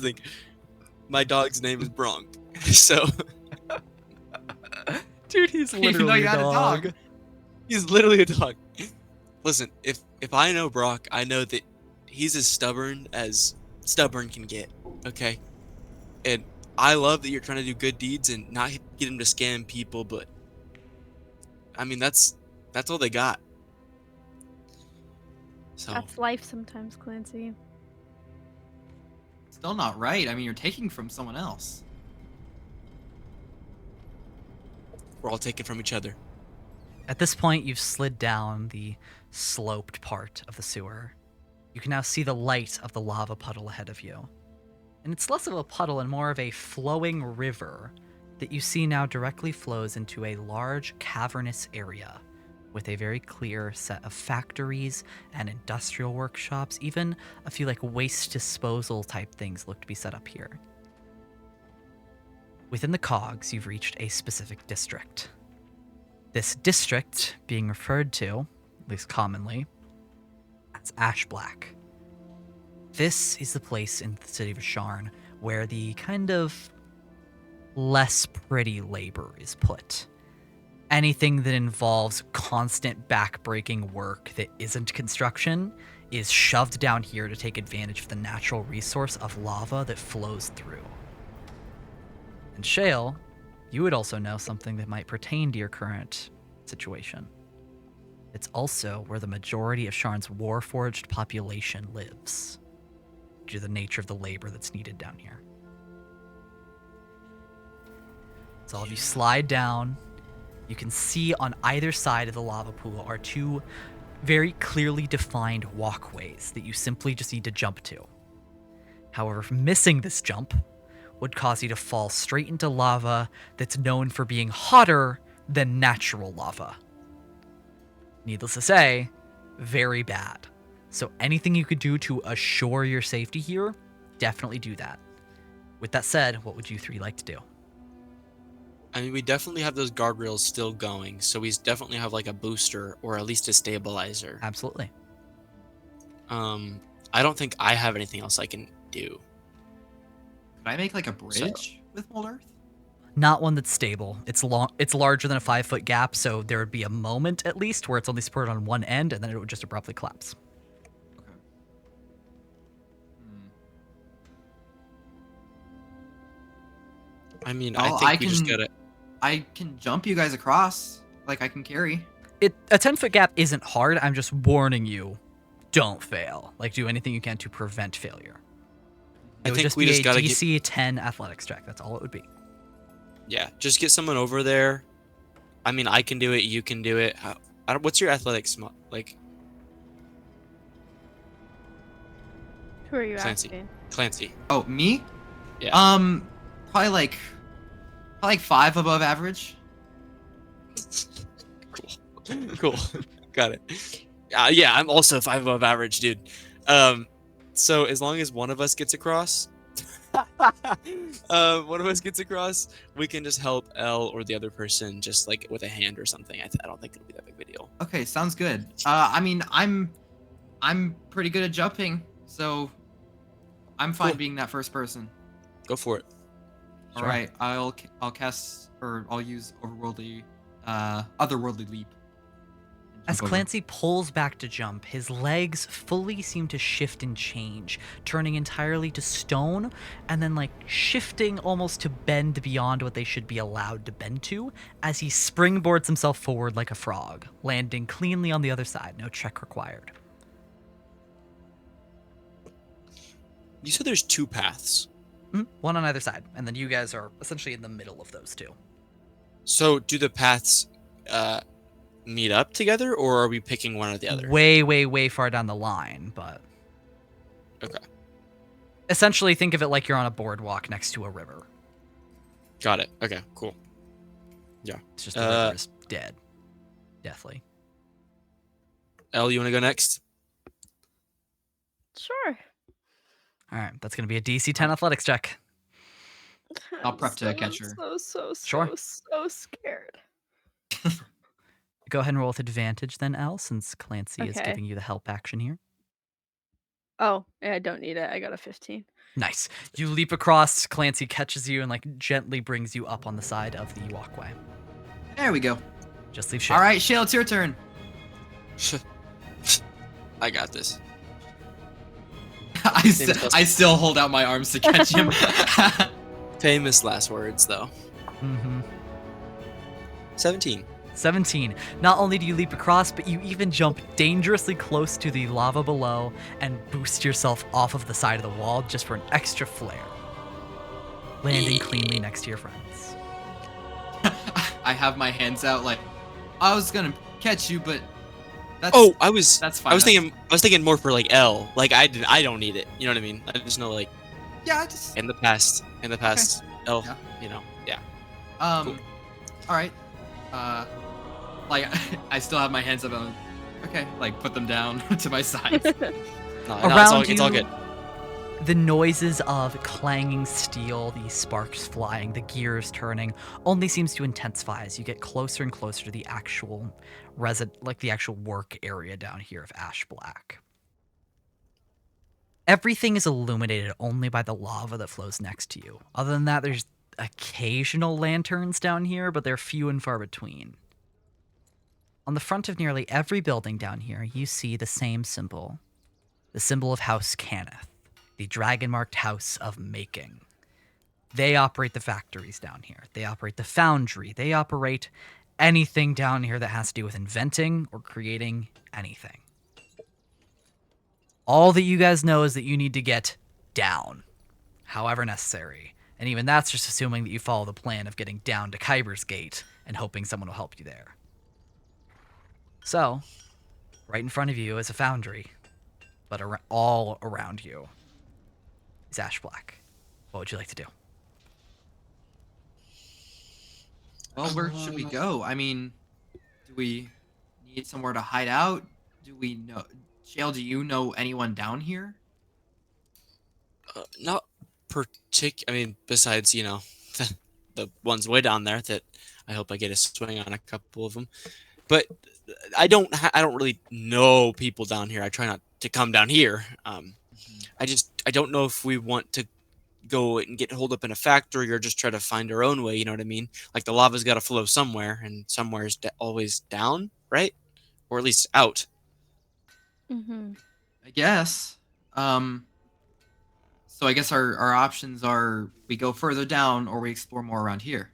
the thing. My dog's name is Bronk. So Dude, he's Even though literally you a had a dog. dog. he's literally a dog. Listen, if I know Brock, I know that he's as stubborn can get. Okay, and I love that you're trying to do good deeds and not get him to scam people, but I mean that's all they got. So That's life sometimes, Clancy. Still not right. I mean, you're taking from someone else. we're all taken from each other. At this point, you've slid down the sloped part of the sewer, You can now see the light of the lava puddle ahead of you. And it's less of a puddle and more of a flowing river that you see now directly flows into a large cavernous area with a very clear set of factories and industrial workshops. Even a few like waste disposal type things look to be set up here. Within the Cogs, you've reached a specific district. This district being referred to, at least commonly, as Ash Black. This is the place in the city of Sharn where the kind of less pretty labor is put. Anything that involves constant back-breaking work that isn't construction is shoved down here to take advantage of the natural resource of lava that flows through. And Shale, you would also know something that might pertain to your current situation. It's also where the majority of Sharn's warforged population lives, due to the nature of the labor that's needed down here. So all of you slide down. You can see on either side of the lava pool are two very clearly defined walkways that you simply just need to jump to. However, missing this jump would cause you to fall straight into lava that's known for being hotter than natural lava. Needless to say, very bad. So anything you could do to assure your safety here, definitely do that. With that said, what would you three like to do? I mean, we definitely have those guardrails still going, so we definitely have like a booster or at least a stabilizer. Absolutely. I don't think I have anything else I can do. Could I make like a bridge with Mold Earth? Not one that's stable. It's long. It's larger than a 5-foot gap, so there would be a moment at least where it's only supported on one end, and then it would just abruptly collapse. Okay. I mean, Well, I think we just gotta. I can jump you guys across. Like, I can carry. A 10-foot gap isn't hard. I'm just warning you, don't fail. Like, do anything you can to prevent failure. It I would think just we be just a gotta DC 10 athletics check. That's all it would be. Yeah, just get someone over there. I mean, I can do it. You can do it. What's your athletics like? Who are you Clancy. asking? Clancy. Oh, me? Yeah. Probably like 5 above average. Cool. Got it. Yeah, I'm also 5 above average, dude. So as long as one of us gets across, we can just help L or the other person just like with a hand or something. I don't think it'll be that big of a deal. Okay, sounds good. I mean, I'm pretty good at jumping, so I'm fine Cool. being that first person. Go for it. All right, I'll cast, or I'll use otherworldly leap. As Jump over. Clancy pulls back to jump, his legs fully seem to shift and change, turning entirely to stone, and then like shifting almost to bend beyond what they should be allowed to bend to, as he springboards himself forward like a frog, landing cleanly on the other side, no check required. You said there's 2 paths. One on either side, and then you guys are essentially in the middle of those two. So do the paths meet up together, or are we picking one or the other? Way, way, way far down the line, but... Okay. Essentially, think of it like you're on a boardwalk next to a river. Got it. Okay, cool. Yeah. It's just the river is dead. Deathly. L, you want to go next? Sure. Alright, that's going to be a DC 10 athletics check. I'll prep to catch her. So Sure. scared. Go ahead and roll with advantage then, L, since Clancy is Okay. giving you the help action here. Oh, yeah, I don't need it. I got a 15. Nice. You leap across, Clancy catches you and like gently brings you up on the side of the walkway. There we go. Just leave shit. All right, Shale, it's your turn. I got this. I still hold out my arms to catch him. Famous last words, though. Mm-hmm. 17. 17. Not only do you leap across, but you even jump dangerously close to the lava below and boost yourself off of the side of the wall just for an extra flare. Landing cleanly next to your friends. I have my hands out like, I was gonna catch you, but That's Oh, that's fine. I was thinking more for like L. Like I don't need it. You know what I mean? I just know like yeah, just in the past, L. Yeah. You know, yeah. um. Cool. All right. Like I still have my hands up on. Okay, like put them down to my sides. No, Around it's all you, good. the noises of clanging steel, the sparks flying, the gears turning, only seems to intensify as you get closer and closer to the actual the actual work area down here of Ash Black. Everything is illuminated only by the lava that flows next to you. Other than that, there's occasional lanterns down here, but they're few and far between. On the front of nearly every building down here, you see the same symbol. The symbol of House Cannith, the dragon-marked House of Making. They operate the factories down here. They operate the foundry. They operate anything down here that has to do with inventing or creating anything. All that you guys know is that you need to get down, however necessary. And even that's just assuming that you follow the plan of getting down to Kyber's Gate and hoping someone will help you there. So, right in front of you is a foundry, but all around you is Ash Black. What would you like to do? Well, where should we go? I mean, do we need somewhere to hide out? Do we know? Shale, do you know anyone down here? Not I mean, besides the ones way down there that I hope I get a swing on a couple of them. But I don't really know people down here. I try not to come down here. I don't know if we want to go and get holed up in a factory or just try to find our own way. You know what I mean? Like the lava's got to flow somewhere, and somewhere is always down, right? Or at least out. Mm-hmm. I guess. So I guess our options are we go further down or we explore more around here.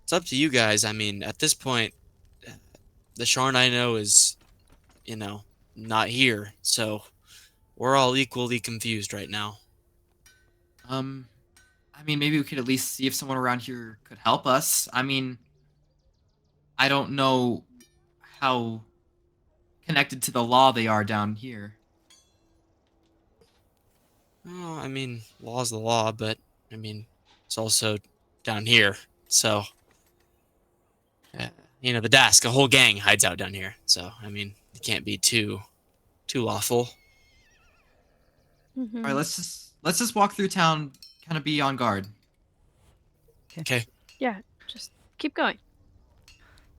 It's up to you guys. I mean, at this point, the Sharn I know is, not here. So we're all equally confused right now. I mean, maybe we could at least see if someone around here could help us. I mean, I don't know how connected to the law they are down here. Oh, I mean, law's the law, but I mean, it's also down here. So, the desk, a whole gang hides out down here. So, I mean, it can't be too lawful. Mm-hmm. All right, let's just walk through town, kind of be on guard. Okay. Yeah, just keep going.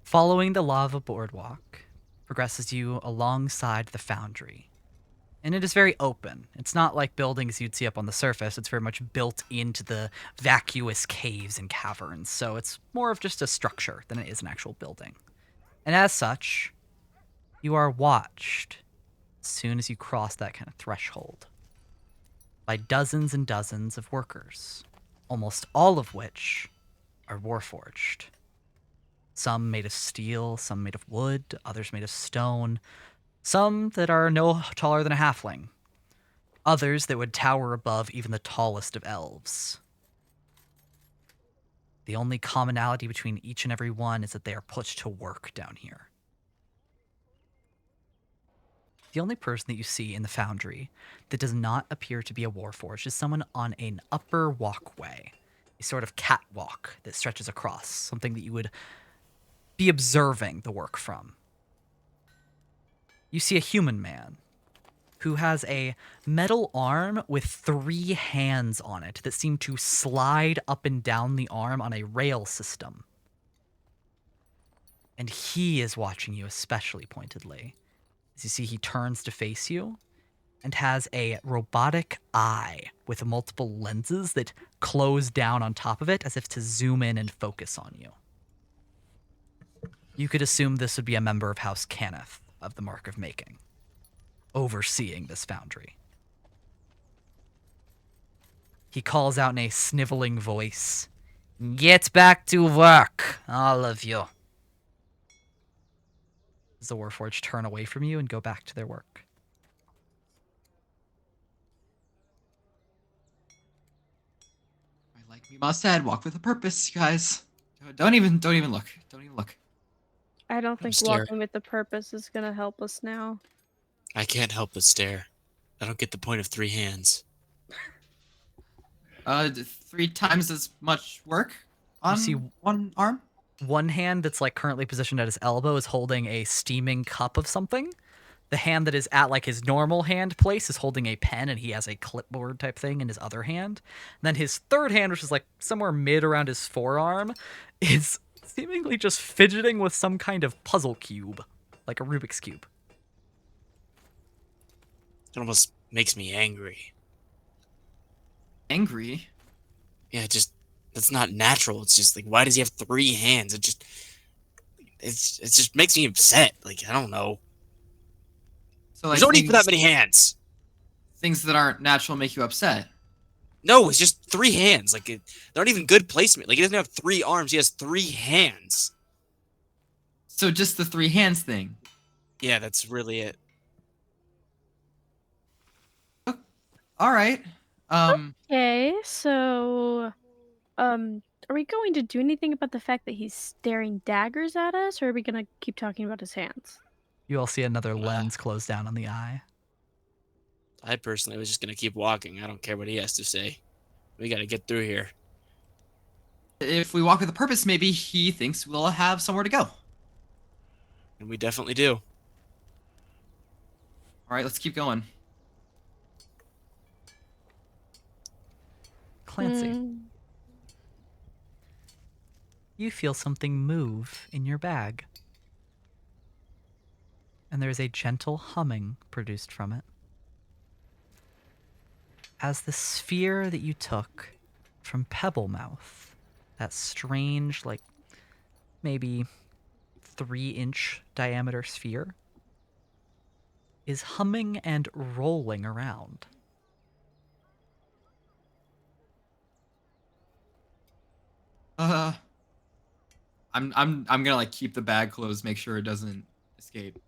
Following the lava boardwalk progresses you alongside the foundry. And it is very open. It's not like buildings you'd see up on the surface. It's very much built into the vacuous caves and caverns. So it's more of just a structure than it is an actual building. And as such, you are watched as soon as you cross that kind of threshold by dozens and dozens of workers, almost all of which are warforged. Some made of steel, some made of wood, others made of stone, some that are no taller than a halfling, others that would tower above even the tallest of elves. The only commonality between each and every one is that they are put to work down here. The only person that you see in the foundry that does not appear to be a warforged is someone on an upper walkway, a sort of catwalk that stretches across, something that you would be observing the work from. You see a human man who has a metal arm with 3 hands on it that seem to slide up and down the arm on a rail system. And he is watching you especially pointedly. As you see, he turns to face you and has a robotic eye with multiple lenses that close down on top of it as if to zoom in and focus on you. You could assume this would be a member of House Cannith of the Mark of Making, overseeing this foundry. He calls out in a sniveling voice, "Get back to work, all of you." Does the Warforged turn away from you and go back to their work? Like Mima said, walk with a purpose, you guys. Don't even look. Don't even look. I don't think Stare. walking with the purpose is gonna help us now. I can't help but stare. I don't get the point of 3 hands. 3 times as much work on see- one arm. One hand that's like currently positioned at his elbow is holding a steaming cup of something. The hand that is at like his normal hand place is holding a pen, and he has a clipboard type thing in his other hand. And then his third hand, which is like somewhere mid around his forearm, is seemingly just fidgeting with some kind of puzzle cube, like a Rubik's Cube. It almost makes me angry. Angry. Yeah, that's not natural. It's just like, why does he have 3 hands? It just makes me upset. Like, I don't know. So like There's no need for that many hands. things that aren't natural make you upset. No, it's just 3 hands. Like, they're not even good placement. Like, he doesn't have 3 arms. He has 3 hands. So just the 3 hands thing. Yeah, that's really it. All right. Okay, so, are we going to do anything about the fact that he's staring daggers at us, or are we gonna keep talking about his hands? You all see another lens close down on the eye. I personally was just going to keep walking. I don't care what he has to say. We got to get through here. If we walk with a purpose, maybe he thinks we'll have somewhere to go. All And we definitely do. right, let's keep going. Clancy, Hmm. you feel something move in your bag. And there is a gentle humming produced from it. As the sphere that you took from Pebblmouth, that strange, like, maybe 3-inch diameter sphere, is humming and rolling around. I'm gonna like keep the bag closed, make sure it doesn't escape.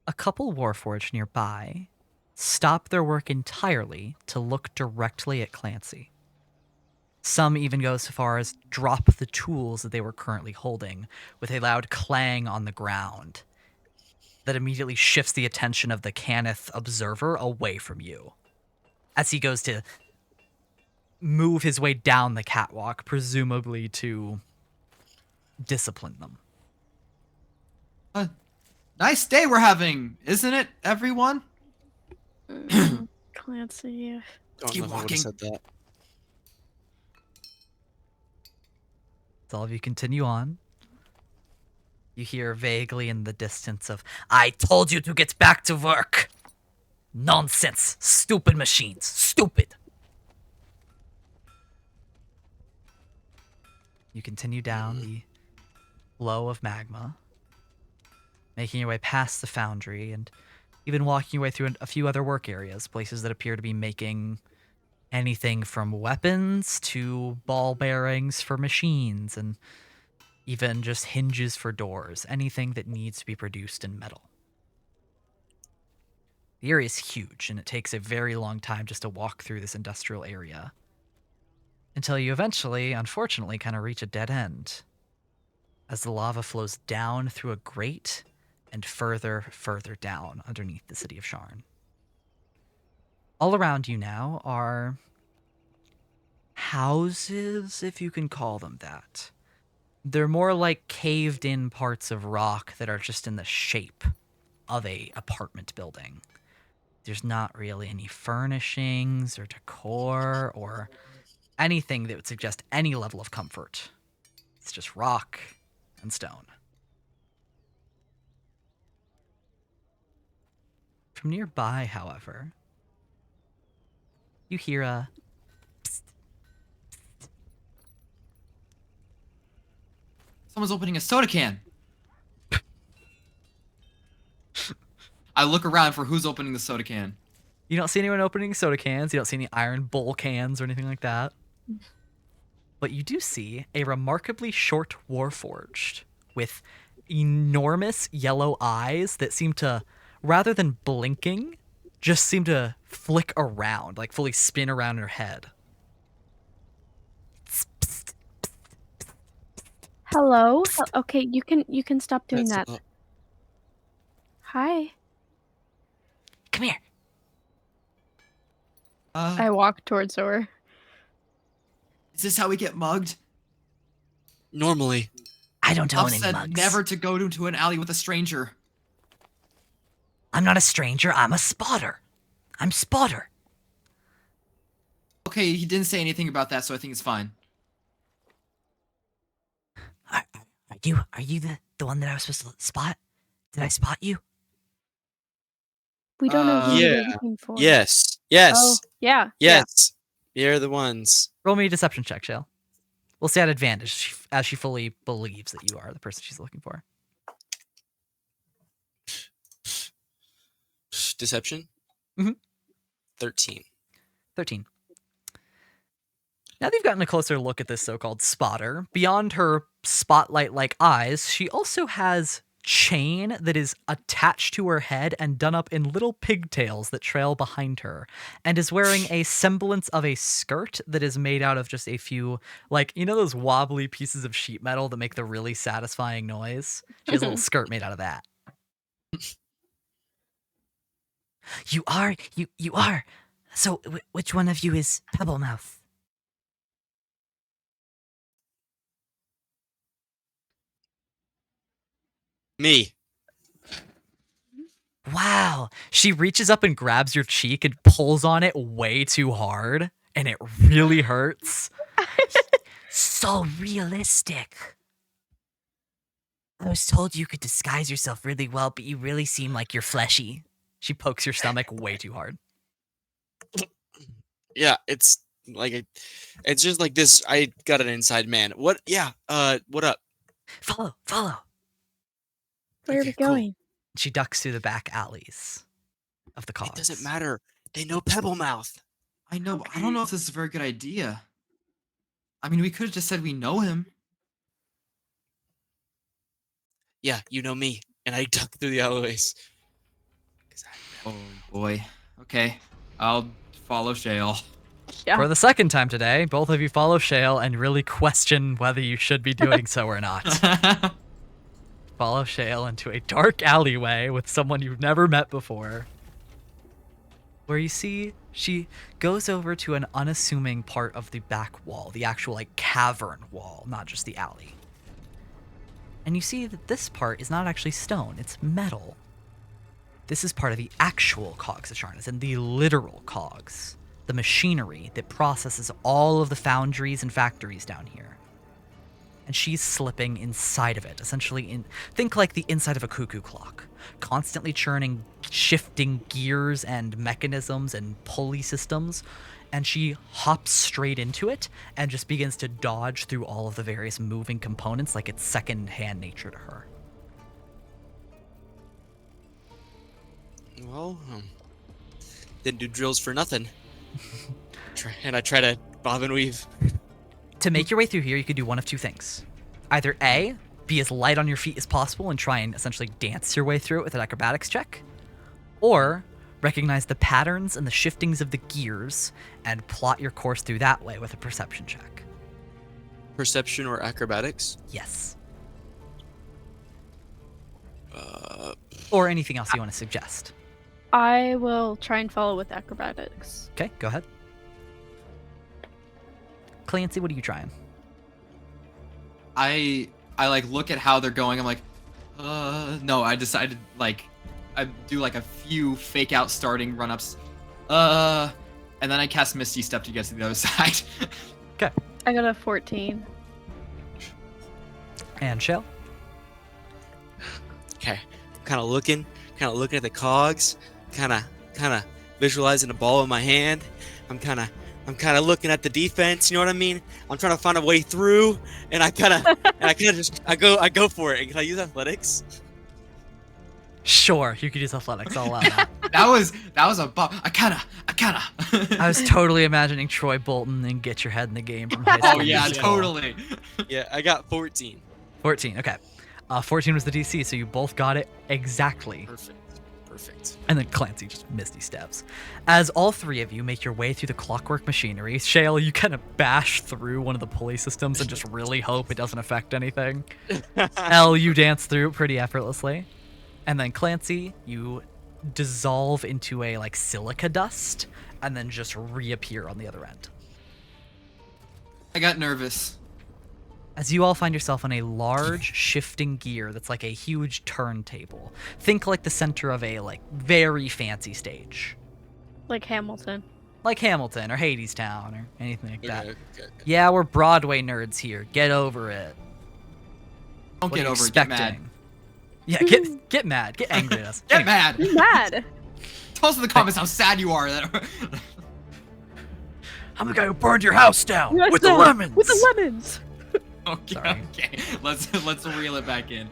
A couple Warforged nearby stop their work entirely to look directly at Clancy. Some even go so far as drop the tools that they were currently holding with a loud clang on the ground that immediately shifts the attention of the Cannith observer away from you as he goes to move his way down the catwalk, presumably to discipline them. Nice day we're having, isn't it, everyone? Clancy. Don't Keep know if I would walking. have said that. As all of you continue on, you hear vaguely in the distance of, "I told you to get back to work! Nonsense! Stupid machines! Stupid!" You continue down the flow of magma, making your way past the foundry and even walking your way through a few other work areas, places that appear to be making anything from weapons to ball bearings for machines and even just hinges for doors, anything that needs to be produced in metal. The area is huge, and it takes a very long time just to walk through this industrial area until you eventually, unfortunately, kind of reach a dead end as the lava flows down through a grate and further down underneath the city of Sharn. All around you now are houses, if you can call them that. They're more like caved-in parts of rock that are just in the shape of a apartment building. There's not really any furnishings or decor or anything that would suggest any level of comfort. It's just rock and stone. From nearby, however, you hear a Someone's opening a soda can. I look around for who's opening the soda can. You don't see anyone opening soda cans. You don't see any iron bowl cans or anything like that. But you do see a remarkably short Warforged with enormous yellow eyes that seem to, rather than blinking, just seem to flick around, like fully spin around her head. Hello? Okay, you can stop doing that. That's- Hi. Come here. I walk towards her. Is this how we get mugged? normally. I don't I've own any said mugs. never to go into an alley with a stranger. I'm not a stranger. I'm a spotter. I'm Spotter. Okay, he didn't say anything about that, so I think it's fine. Are you the one that I was supposed to spot? Did I spot you? We don't know who Yeah. you're looking for. Yes. Oh, Yes. yeah. Yes. You're the ones. Roll me a deception check, Shale. We'll say at advantage, as she fully believes that you are the person she's looking for. Deception? Mhm. 13. 13. Now that you've gotten a closer look at this so-called spotter, beyond her spotlight-like eyes, she also has chain that is attached to her head and done up in little pigtails that trail behind her, and is wearing a semblance of a skirt that is made out of just a few, like, you know those wobbly pieces of sheet metal that make the really satisfying noise? She has a little skirt made out of that. You are. So, which one of you is Pebblemouth? Me. Wow. She reaches up and grabs your cheek and pulls on it way too hard, and it really hurts. So realistic. I was told you could disguise yourself really well, but you really seem like you're fleshy. She pokes your stomach way too hard. Yeah, it's like it's just like this. I got an inside man. What? Yeah. What up? Follow. Where are Okay, we cool. going? She ducks through the back alleys of the Cogs. It doesn't matter. They know Pebblemouth. I know, but I don't know if this is a very good idea. I mean, we could have just said we know him. Yeah, you know me, and I duck through the alleyways. Oh boy. Okay, I'll follow Shale. Yeah. For the second time today, both of you follow Shale and really question whether you should be doing so or not. Follow Shale into a dark alleyway with someone you've never met before, where you see she goes over to an unassuming part of the back wall, the actual like cavern wall, not just the alley. And you see that this part is not actually stone, it's metal. This is part of the actual Cogs of Sharn, as in the literal Cogs, the machinery that processes all of the foundries and factories down here. And she's slipping inside of it, essentially think like the inside of a cuckoo clock, constantly churning, shifting gears and mechanisms and pulley systems, and she hops straight into it and just begins to dodge through all of the various moving components like it's second-hand nature to her. Well, didn't do drills for nothing. And I try to bob and weave. To make your way through here, you could do one of two things. Either A, be as light on your feet as possible and try and essentially dance your way through it with an acrobatics check, or recognize the patterns and the shiftings of the gears and plot your course through that way with a perception check. Perception or acrobatics? Yes. Or Or anything else you want to suggest. I will try and follow with acrobatics. Okay, go ahead. Clancy, what are you trying? I like look at how they're going. I'm like, no. I decided like I do like a few fake out starting run ups, and then I cast Misty Step to get to the other side. Okay. I got a 14. And Shale? Okay. Kind of looking at the cogs, kind of visualizing a ball in my hand. I'm kind of looking at the defense. You know what I mean? I'm trying to find a way through, and I go for it. Can I use athletics? Sure, you could use athletics. I'll allow that. that was a bump. I kinda. I was totally imagining Troy Bolton and Get Your Head in the Game from high school. Oh yeah, Musical. totally. Yeah, I got 14. 14, okay. 14 was the DC, so you both got it exactly. Perfect. Perfect. And then Clancy just misty steps. As all three of you make your way through the clockwork machinery, Shale, you kind of bash through one of the pulley systems and just really hope it doesn't affect anything. Elle, you dance through pretty effortlessly. And then Clancy, you dissolve into a like silica dust and then just reappear on the other end. I got nervous. As you all find yourself on a large shifting gear that's like a huge turntable. Think like the center of a like very fancy stage. Like Hamilton. Like Hamilton or Hadestown or anything like that. Okay. Yeah, we're Broadway nerds here. Get over it. Don't What get are you over it. Get mad. expecting? Yeah, get mad. Get angry at us. Get Anyway, mad. I'm mad. Tell us in the comments how sad you are. That I'm the guy who burned your house down Yes, with the sir. lemons. With the lemons. okay, Sorry. okay. Let's reel it back in.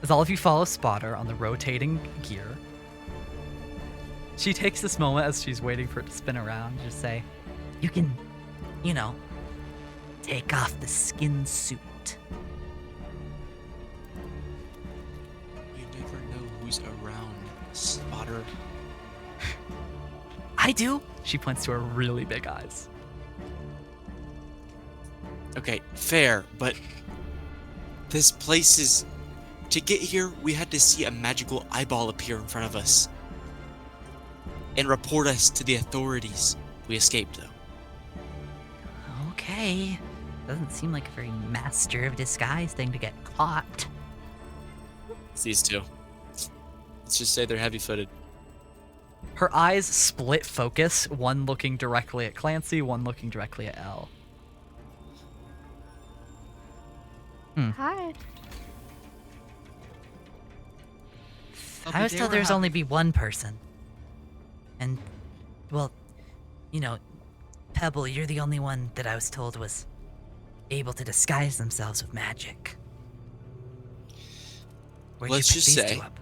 As all of you follow Spotter on the rotating gear, she takes this moment as she's waiting for it to spin around to just say, "You can, take off the skin suit." You never know who's around, Spotter. I do. She points to her really big eyes. Okay, fair, but this place is... To get here, we had to see a magical eyeball appear in front of us and report us to the authorities. We escaped, though. Okay. Doesn't seem like a very master of disguise thing to get caught. It's these two. Let's just say they're heavy-footed. Her eyes split focus, one looking directly at Clancy, one looking directly at Elle. Hi. I was told there's only be one person. And, well, Pebble, you're the only one that I was told was able to disguise themselves with magic. Where'd Let's you pick just these say- two up?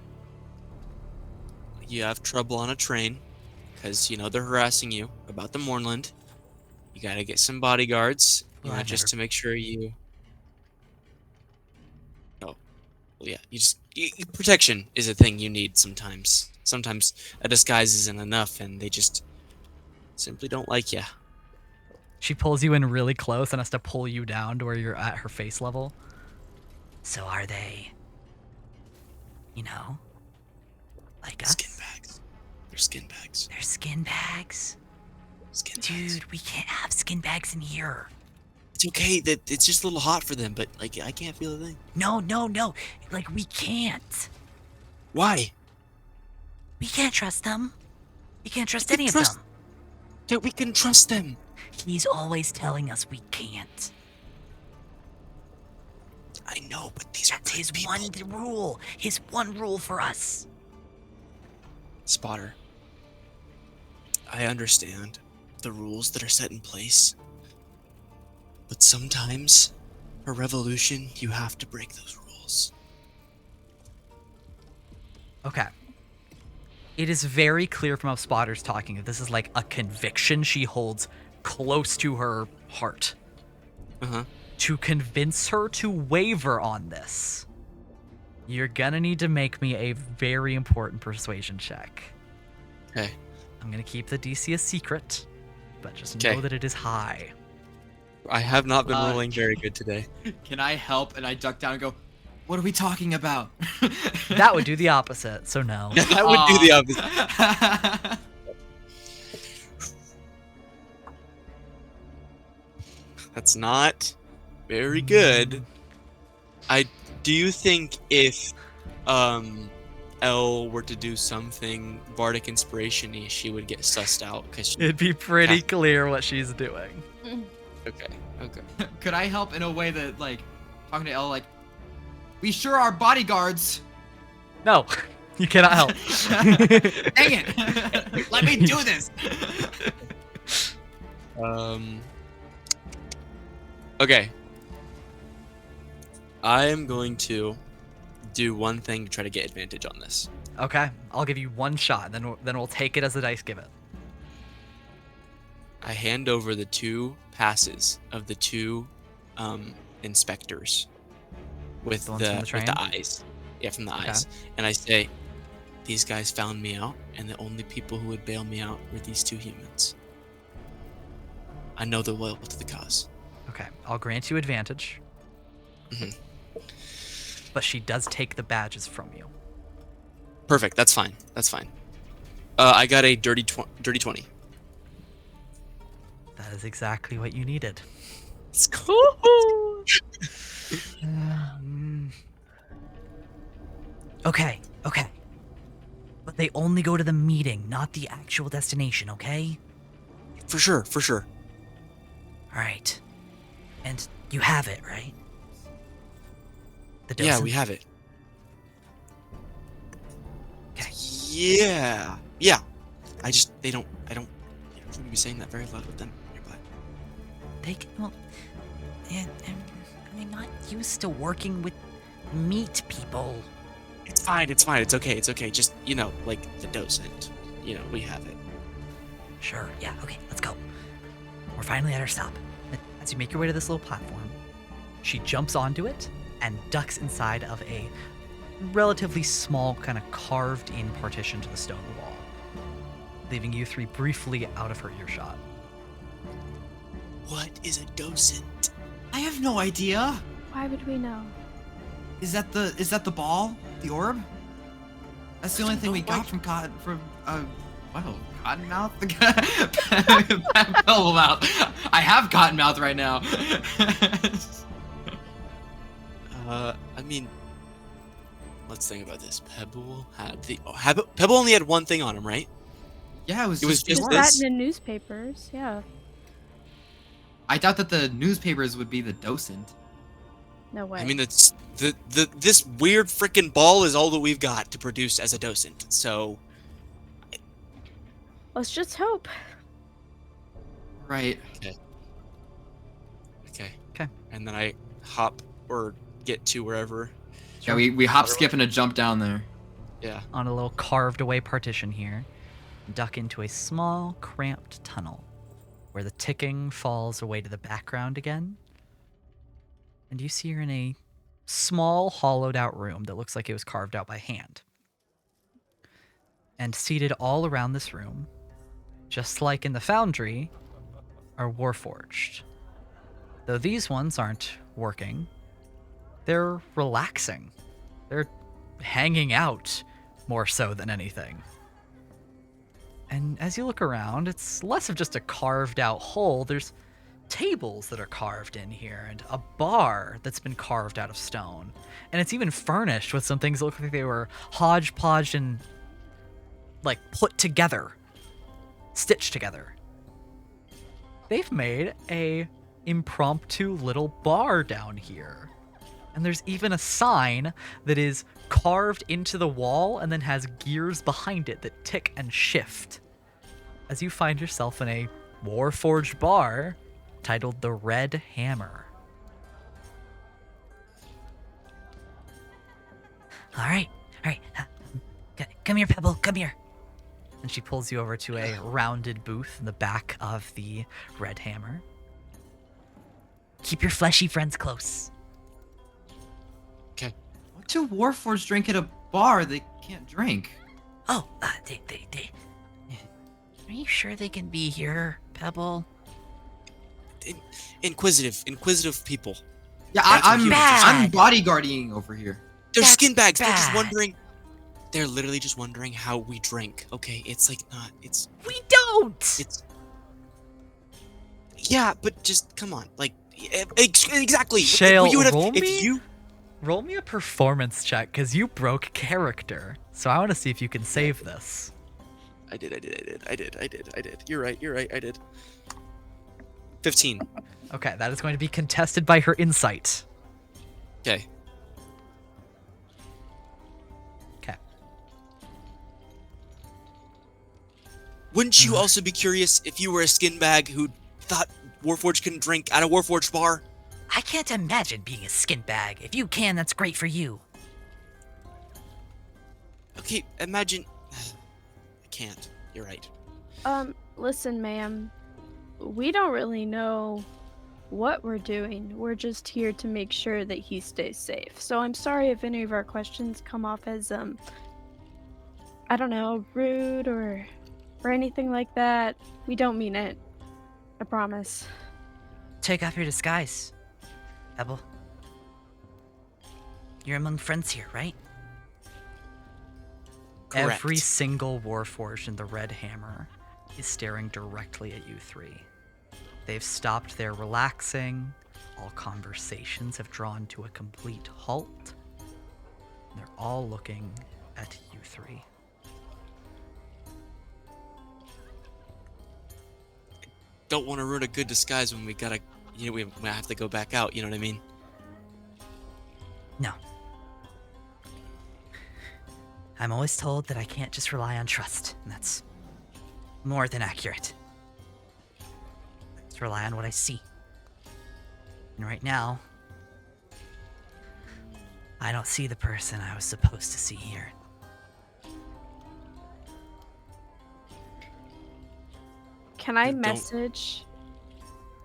You have trouble on a train, because, they're harassing you about the Mournland. You gotta get some bodyguards, Well, I've just never- to make sure you... Oh. Well, yeah, protection is a thing you need sometimes. Sometimes a disguise isn't enough, and they just simply don't like you. She pulls you in really close and has to pull you down to where you're at her face level. So are they, like us? Skin bags. They're skin bags. They're skin bags? Skin bags. Dude, we can't have skin bags in here. It's okay. That it's just a little hot for them, but I can't feel a thing. No. Like, we can't. Why? We can't trust them. We can't trust We any trust- of them. Dude, we can trust them. He's always telling us we can't. I know, but these are That's good his people. one rule. His one rule for us. Spotter, I understand the rules that are set in place, but sometimes, for revolution, you have to break those rules. Okay. It is very clear from how Spotter's talking that this is like a conviction she holds close to her heart. Uh-huh. To convince her to waver on this, you're gonna need to make me a very important persuasion check. Okay. I'm gonna keep the DC a secret, but just Okay. know that it is high. I have not been Uh, rolling very good today. Can I help? And I duck down and go, what are we talking about? That would do the opposite, so no. That would do the opposite. That's not very good. Do you think if Elle were to do something bardic inspiration-y, she would get sussed out? It'd be pretty clear what she's doing. Okay. Could I help in a way that, like, talking to Elle, like, we sure are bodyguards. No, you cannot help. Dang it! Let me do this. Okay. I am going to do one thing to try to get advantage on this. Okay, I'll give you one shot, then we'll take it as the dice give it. I hand over the 2 passes of the 2 inspectors with The ones from the with train? the eyes. Yeah, from the Okay. eyes. And I say, these guys found me out, and the only people who would bail me out were these two humans. I know they're loyal to the cause. Okay, I'll grant you advantage. Mhm. But she does take the badges from you. Perfect. That's fine. That's fine. I got a dirty 20. That is exactly what you needed. Let's go. Okay. But they only go to the meeting, not the actual destination, okay? For sure. For sure. Alright. And you have it, right? The Yeah, docent? we have it. Okay. Yeah. Yeah. I don't shouldn't be saying that very loud with them nearby. Well, and I'm not used to working with meat people. It's fine. It's okay. Just, like the docent. We have it. Sure, yeah, okay, let's go. We're finally at our stop. As you make your way to this little platform, she jumps onto it and ducks inside of a relatively small, kind of carved-in partition to the stone wall, leaving you three briefly out of her earshot. What is a docent? I have no idea. Why would we know? Is that the ball? The orb? That's the only thing we got from Cottonmouth. Pebblmouth. I have Cottonmouth right now. I mean, let's think about this. Pebble only had one thing on him, right? Yeah, it was It was just just the orb. this? That in the newspapers, yeah. I doubt that the newspapers would be the docent. No way. I mean, this weird freaking ball is all that we've got to produce as a docent. So, Let's just hope. Right. okay. Okay. And then I hop or get to wherever. Yeah, we hop, skip, and a jump down there. Yeah. On a little carved-away partition here, duck into a small, cramped tunnel where the ticking falls away to the background again. And you see her in a small, hollowed-out room that looks like it was carved out by hand. And seated all around this room, just like in the foundry, are Warforged. Though these ones aren't working, they're relaxing. They're hanging out more so than anything. And as you look around, it's less of just a carved out hole. There's tables that are carved in here and a bar that's been carved out of stone. And it's even furnished with some things that look like they were hodgepodged and like put together, stitched together. They've made a impromptu little bar down here. And there's even a sign that is carved into the wall and then has gears behind it that tick and shift. As you find yourself in a Warforged bar titled the Red Hammer. All right. Come here, Pebble, come here. And she pulls you over to a rounded booth in the back of the Red Hammer. Keep your fleshy friends close. Okay. What do Warforged drink at a bar they can't drink? Oh, they. Are you sure they can be here, Pebble? Inquisitive people. Yeah, That's what I'm humans are. bodyguarding over here. They're That's skin bags. They're just bad. wondering. They're literally just wondering how we drink. Okay, it's like not. We don't. It's. Yeah, but just come on, like exactly. Shale, You would have roll if me? you. Roll me a performance check, because you broke character. So I want to see if you can save this. I did. You're right. I did. 15. Okay, that is going to be contested by her insight. Okay. Okay. Wouldn't you also be curious if you were a skin bag who thought Warforged couldn't drink at a Warforged bar? I can't imagine being a skin bag. If you can, that's great for you. Okay, imagine. I can't. You're right. Listen, ma'am. We don't really know what we're doing. We're just here to make sure that he stays safe. So I'm sorry if any of our questions come off as I don't know, rude or anything like that. We don't mean it. I promise. Take off your disguise, Ebel. You're among friends here, right? Correct. Every single Warforged in the Red Hammer is staring directly at you three. They've stopped their relaxing. All conversations have drawn to a complete halt. And they're all looking at you three. Don't want to ruin a good disguise when we gotta, we have to go back out. You know what I mean? No. I'm always told that I can't just rely on trust, and that's more than accurate. Just rely on what I see. And right now, I don't see the person I was supposed to see here. Can I Then don't- message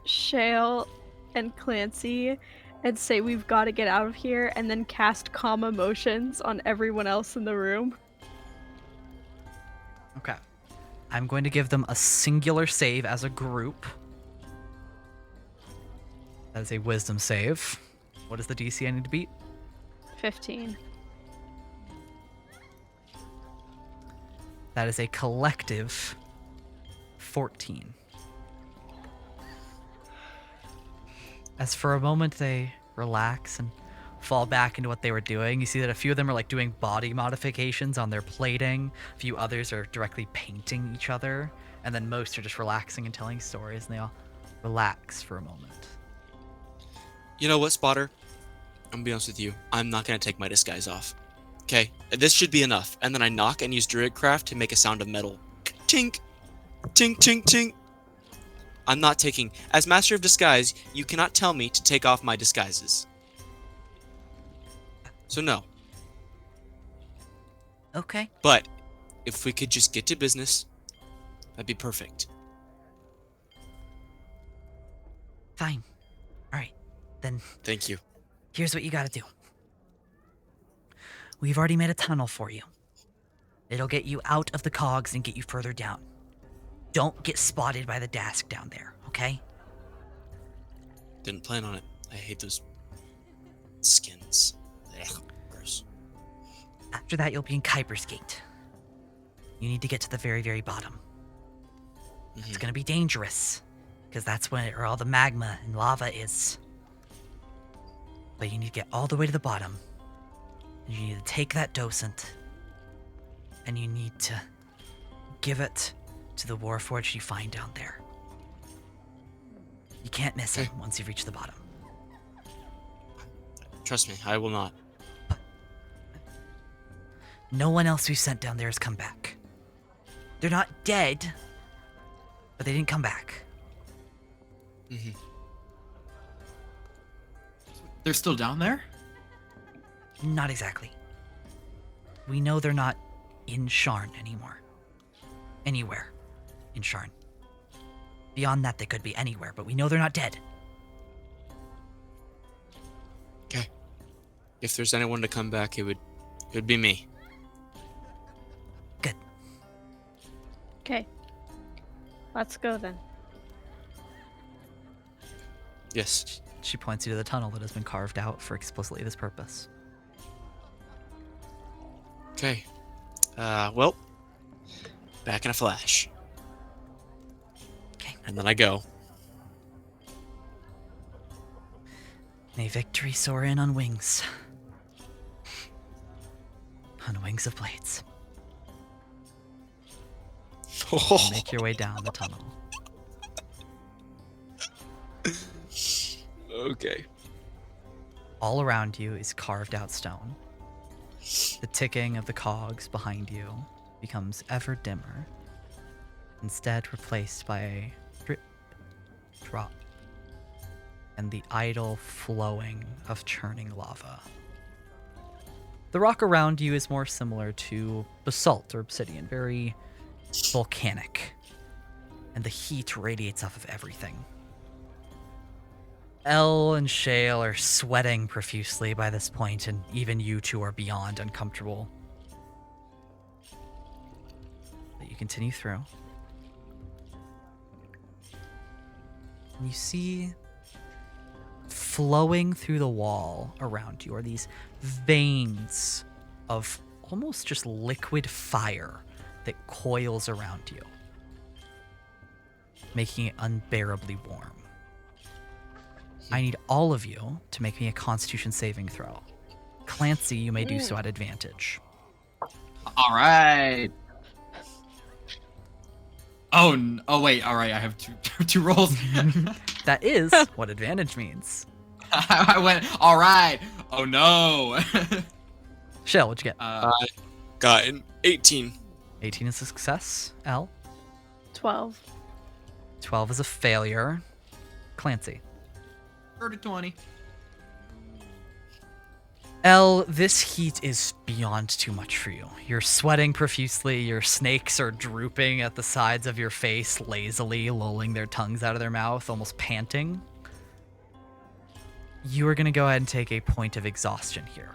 Shale and Clancy and say we've got to get out of here and then cast calm emotions on everyone else in the room? Okay. I'm going to give them a singular save as a group. That is a wisdom save. What is the DC I need to beat? 15. That is a collective 14. As for a moment they relax and fall back into what they were doing, you see that a few of them are like doing body modifications on their plating, a few others are directly painting each other, and then most are just relaxing and telling stories, and they all relax for a moment. You know what, Spotter? I'm gonna be honest with you. I'm not gonna take my disguise off. Okay, this should be enough. And then I knock and use Druidcraft to make a sound of metal. Tink, tink, tink, tink. I'm not taking. As Master of Disguise, you cannot tell me to take off my disguises. So no. Okay. But if we could just get to business, that'd be perfect. Fine. Alright. Then Thank you. here's what you gotta do. We've already made a tunnel for you. It'll get you out of the cogs and get you further down. Don't get spotted by the Dask down there, okay? Didn't plan on it. I hate those skins. Ugh, gross. After that, you'll be in Kuiper's Gate. You need to get to the very, very bottom. It's gonna be dangerous, because that's where all the magma and lava is. But you need to get all the way to the bottom. And you need to take that docent, and you need to give it to the Warforged you find down there. You can't miss him once you reach the bottom. Trust me, I will not. No one else we've sent down there has come back. They're not dead, but they didn't come back. They're still down there? Not exactly. We know they're not in Sharn anymore. Anywhere in Sharn. Beyond that, they could be anywhere, but we know they're not dead. Okay. If there's anyone to come back, it would be me. Good. Okay. Let's go then. Yes. She points you to the tunnel that has been carved out for explicitly this purpose. Okay. Well, back in a flash. Okay. And then I go. May victory soar in on wings. On wings of blades. You make your way down the tunnel. Okay. All around you is carved out stone. The ticking of the cogs behind you becomes ever dimmer, instead replaced by a drip, drop, and the idle flowing of churning lava. The rock around you is more similar to basalt or obsidian, very volcanic, and the heat radiates off of everything. Elle and Shale are sweating profusely by this point, and even you two are beyond uncomfortable. But you continue through. And you see flowing through the wall around you are these veins of almost just liquid fire that coils around you, making it unbearably warm. I need all of you to make me a Constitution saving throw. Clancy, you may do so at advantage. All right. Oh wait. All right. I have two rolls. That is what advantage means. I went. All right. Oh no. Shell, what'd you get? I got an 18. 18 is a success. L. 12. 12 is a failure. Clancy. 30-20. L, this heat is beyond too much for you. You're sweating profusely, your snakes are drooping at the sides of your face, lazily lolling their tongues out of their mouth, almost panting. You are going to go ahead and take a point of exhaustion here.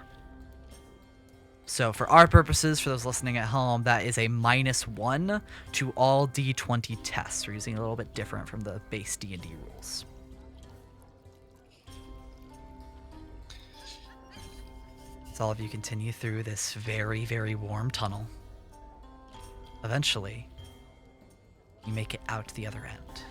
So for our purposes, for those listening at home, that is a -1 to all D20 tests. We're using a little bit different from the base D&D rules. As all of you continue through this very, very warm tunnel, eventually, you make it out the other end,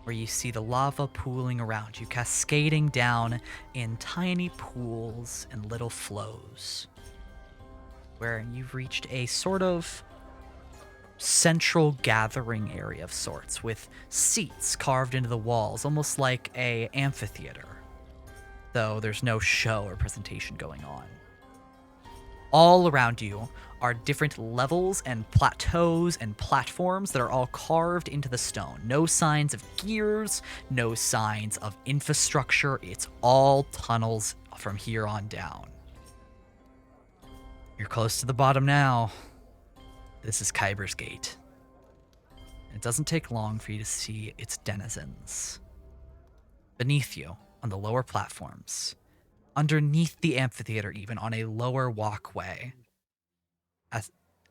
where you see the lava pooling around you, cascading down in tiny pools and little flows, where you've reached a sort of central gathering area of sorts, with seats carved into the walls, almost like a amphitheater, though there's no show or presentation going on. All around you are different levels and plateaus and platforms that are all carved into the stone. No signs of gears, no signs of infrastructure. It's all tunnels from here on down. You're close to the bottom now. This is Kyber's Gate. It doesn't take long for you to see its denizens. Beneath you, on the lower platforms, underneath the amphitheater even, on a lower walkway,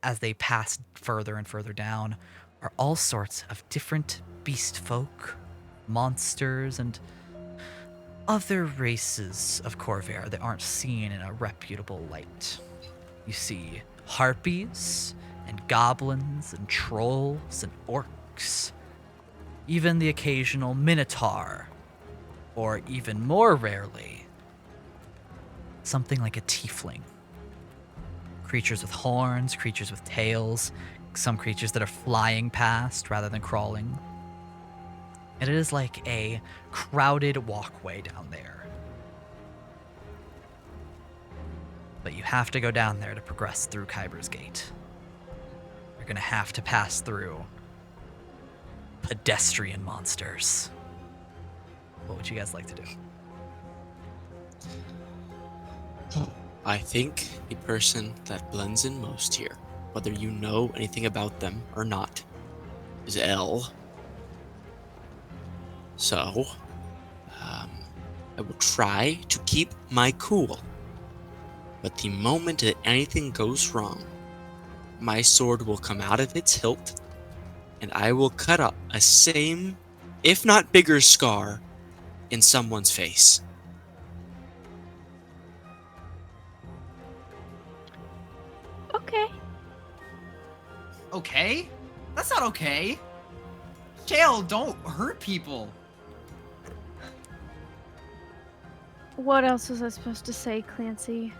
as they pass further and further down, are all sorts of different beast folk, monsters, and other races of Corvair that aren't seen in a reputable light. You see harpies, and goblins, and trolls, and orcs, even the occasional minotaur, or even more rarely, something like a tiefling. Creatures with horns, creatures with tails, some creatures that are flying past rather than crawling. And it is like a crowded walkway down there. But you have to go down there to progress through Kyber's Gate. You're gonna have to pass through pedestrian monsters. What would you guys like to do? I think the person that blends in most here, whether you know anything about them or not, is L. So, I will try to keep my cool. But the moment that anything goes wrong, my sword will come out of its hilt, and I will cut up a same, if not bigger, scar in someone's face. Okay. Okay? That's not okay. Shale, don't hurt people. What else was I supposed to say, Clancy?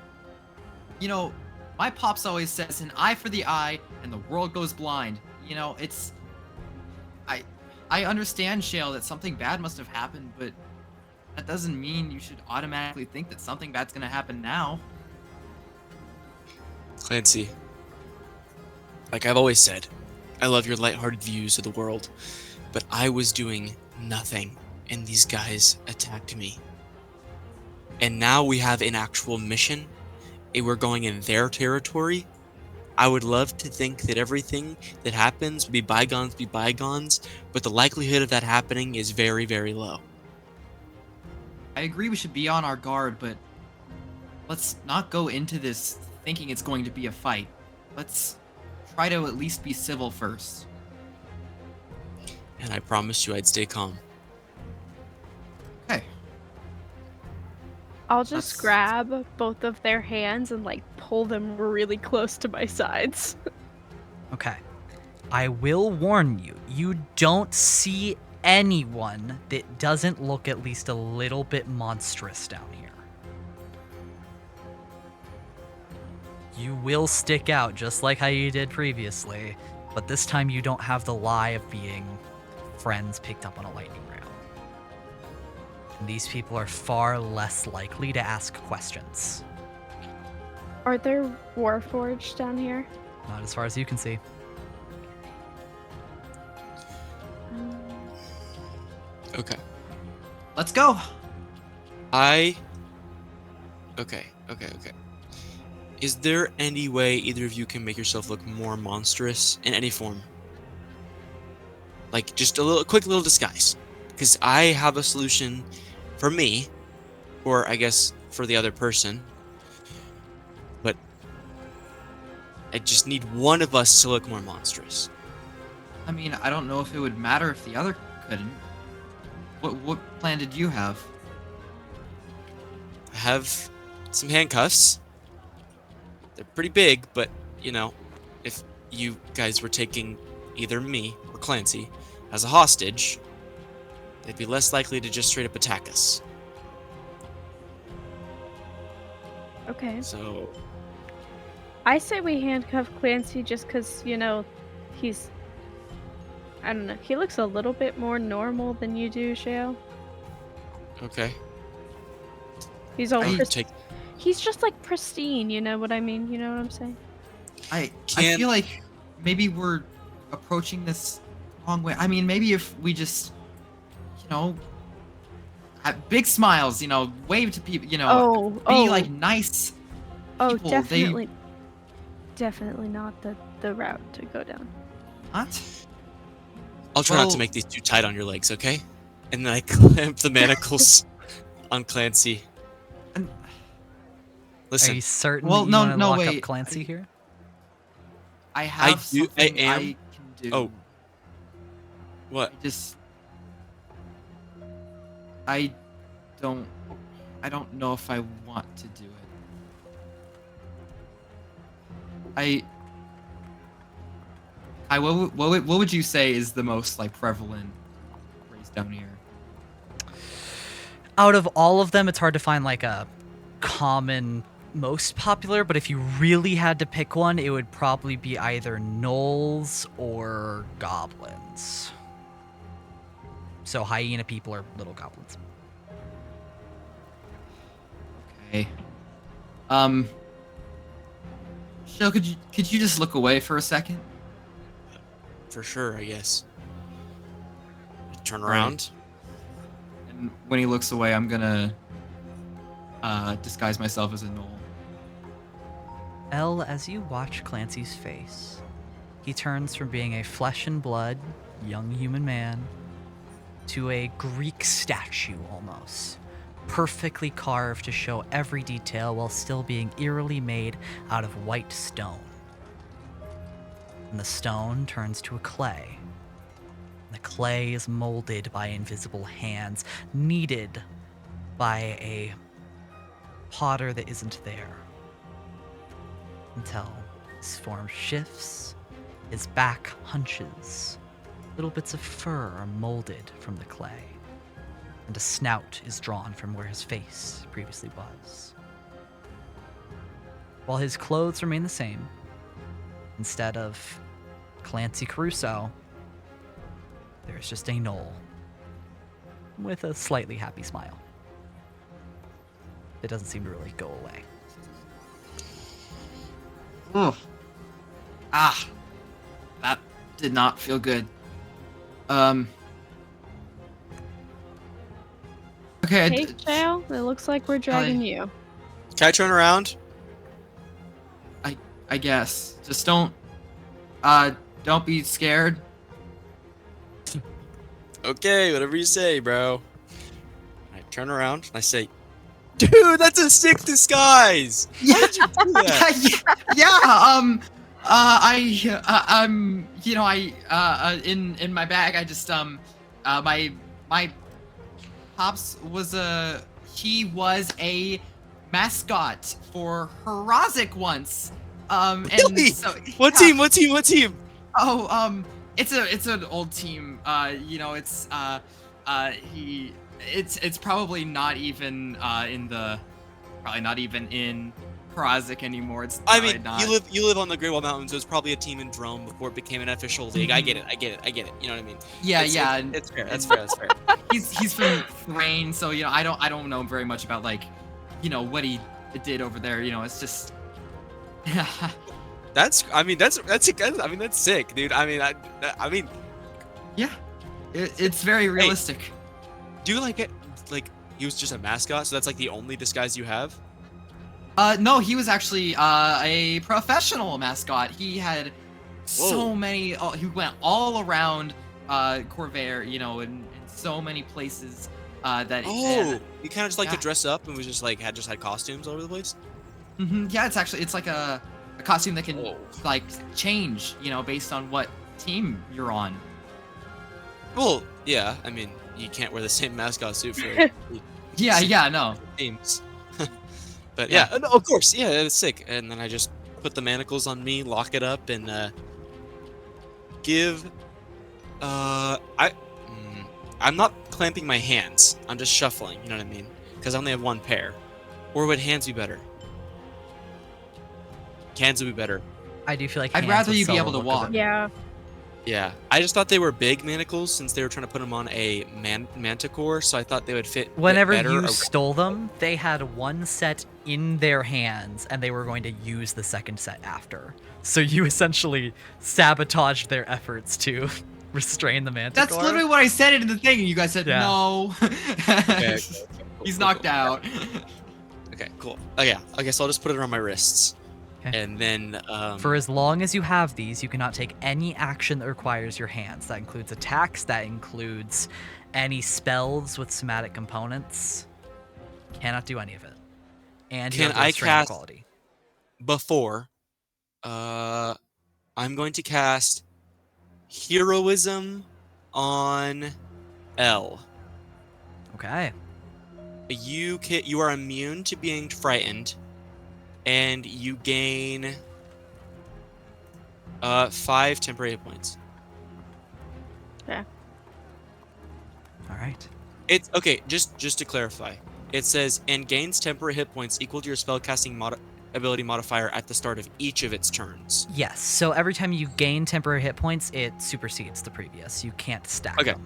You know, my pops always says an eye for the eye and the world goes blind. You know, it's... I understand, Shale, that something bad must have happened, but that doesn't mean you should automatically think that something bad's gonna happen now. Clancy, like I've always said, I love your lighthearted views of the world, but I was doing nothing, and these guys attacked me. And now we have an actual mission, and we're going in their territory. I would love to think that everything that happens be bygones, but the likelihood of that happening is very, very low. I agree we should be on our guard, but let's not go into this thinking it's going to be a fight. Let's try to at least be civil first. And I promised you I'd stay calm. Okay. I'll just That's- grab both of their hands and like pull them really close to my sides. Okay. I will warn you, you don't see anyone that doesn't look at least a little bit monstrous down here. You will stick out just like how you did previously, but this time you don't have the lie of being friends picked up on a lightning rail. And these people are far less likely to ask questions. Are there warforged down here? Not as far as you can see. Okay. Let's go. Okay. Is there any way either of you can make yourself look more monstrous in any form? Like, just a quick little disguise. Because I have a solution for me, or I guess for the other person. But I just need one of us to look more monstrous. I mean, I don't know if it would matter if the other couldn't. What plan did you have? I have some handcuffs. They're pretty big, but, you know, if you guys were taking either me or Clancy as a hostage, they'd be less likely to just straight up attack us. Okay. So, I say we handcuff Clancy just because, he's... I don't know. He looks a little bit more normal than you do, Shale. okay. He's all I pris- take He's just like pristine, you know what I mean? You know what I'm saying? I Can- feel like maybe we're approaching this wrong way. I mean, maybe if we just, have big smiles, wave to people, be like nice. Oh, people, definitely not the route to go down. What? I'll try not Well- to make these too tight on your legs, okay? And then I clamp the manacles on Clancy. And- Are Listen, you certain Well, that you no, want to no, lock wait. up Clancy here? I have do- I something am- I can do. Oh. what? I don't know if I want to do it. What would you say is the most like prevalent race down here? Out of all of them, it's hard to find like a common most popular, but if you really had to pick one, it would probably be either gnolls or goblins. So hyena people are little goblins. Okay. Shell, could you just look away for a second? For sure, I guess. Turn Right. around. And when he looks away, I'm gonna disguise myself as a gnoll. Elle, as you watch Clancy's face, he turns from being a flesh and blood young human man to a Greek statue almost, perfectly carved to show every detail while still being eerily made out of white stone. And the stone turns to a clay. The clay is molded by invisible hands, kneaded by a potter that isn't there. Until his form shifts, his back hunches, little bits of fur are molded from the clay, and a snout is drawn from where his face previously was. While his clothes remain the same, instead of Clancy Caruso, there's just a gnoll with a slightly happy smile. It doesn't seem to really go away. Ugh. That did not feel good. Okay. Hey, Shale, it looks like we're dragging you. Can I turn around? I guess. Just don't be scared. Okay, whatever you say, bro. I turn around and I say, "Dude, that's a sick disguise! Yeah. How'd you do that?" Yeah. In my bag, I just my pops was he was a mascot for Harazic once. And Really? so What yeah. team? What team? What team? Oh, it's an old team. It's probably not even in Harazic anymore. It's I probably mean, not. you live on the Great Wall Mountains. It was probably a team in Drone before it became an official league. I get it. I get it. I get it. You know what I mean? Yeah, It's- yeah. It's fair. That's fair. That's fair. He's from Thrain, so I don't know very much about what he did over there. It's just That's sick, dude. I mean, yeah, it's very realistic. do you like it? Like he was just a mascot, so that's like the only disguise you have. No, he was actually a professional mascot. He had so many. He went all around Corvair, in so many places that. You kind of just like to dress up and was just had costumes all over the place. Yeah, it's like a costume that can like change, based on what team you're on. Well, yeah. I mean, you can't wear the same mascot suit for. No. Teams. But yeah, no, of course, yeah, it's sick. And then I just put the manacles on me, lock it up, and give. I'm not clamping my hands. I'm just shuffling. You know what I mean? Because I only have one pair. Or would hands be better? Hands would be better. I do feel like I'd hands rather would you be sell able the to look of walk. it. Yeah. Yeah, I just thought they were big manacles since they were trying to put them on a manticore, so I thought they would fit. Whenever better you around- stole them, they had one set in their hands, and they were going to use the second set after. So you essentially sabotaged their efforts to restrain the manticore. That's literally what I said in the thing, and you guys said Yeah. no. Okay, He's knocked out. Okay, cool. Oh yeah, I guess I'll just put it on my wrists, Okay. and then For as long as you have these, you cannot take any action that requires your hands. That includes attacks, that includes any spells with somatic components. Cannot do any of it. And you Can have the I restraint cast- quality. before, I'm going to cast Heroism on L. Okay. You are immune to being frightened, and you gain 5 temporary hit points. Yeah. All right. It's okay. Just to clarify, it says and gains temporary hit points equal to your spellcasting ability modifier at the start of each of its turns. Yes. So every time you gain temporary hit points, it supersedes the previous. You can't stack Okay. them.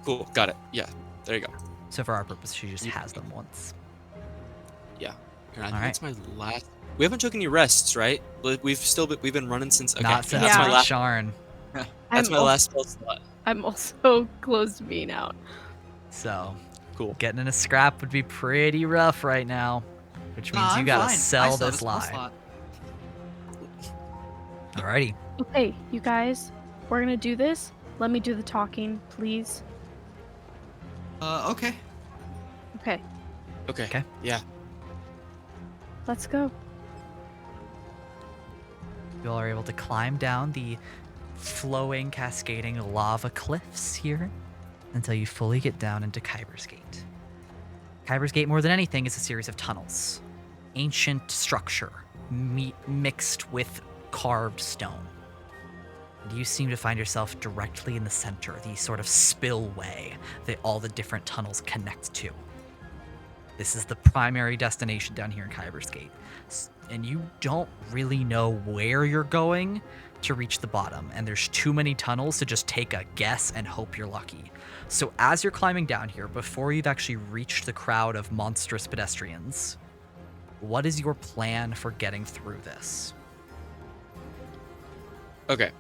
Cool. Got it. Yeah. There you go. So for our purpose, she just has them once. Yeah. And I think All that's my last. We haven't took any rests, right? We've been running since. Okay. Not since That's my Yeah. last. Sharn. That's my last spell slot. I'm also close to being out. So Cool. getting in a scrap would be pretty rough right now, which means you I'm gotta fine. I sell still have this a spell lie. slot. Alrighty. Okay, you guys, we're gonna do this. Let me do the talking, please. Okay. Okay, Okay. Okay. Yeah. let's go. You all are able to climb down the flowing, cascading lava cliffs here until you fully get down into Kyber's Gate. Kyber's Gate, more than anything, is a series of tunnels. Ancient structure, mixed with carved stone. And you seem to find yourself directly in the center, the sort of spillway that all the different tunnels connect to. This is the primary destination down here in Kyber's Gate. And you don't really know where you're going to reach the bottom, and there's too many tunnels to just take a guess and hope you're lucky. So as you're climbing down here, before you've actually reached the crowd of monstrous pedestrians, what is your plan for getting through this? Okay.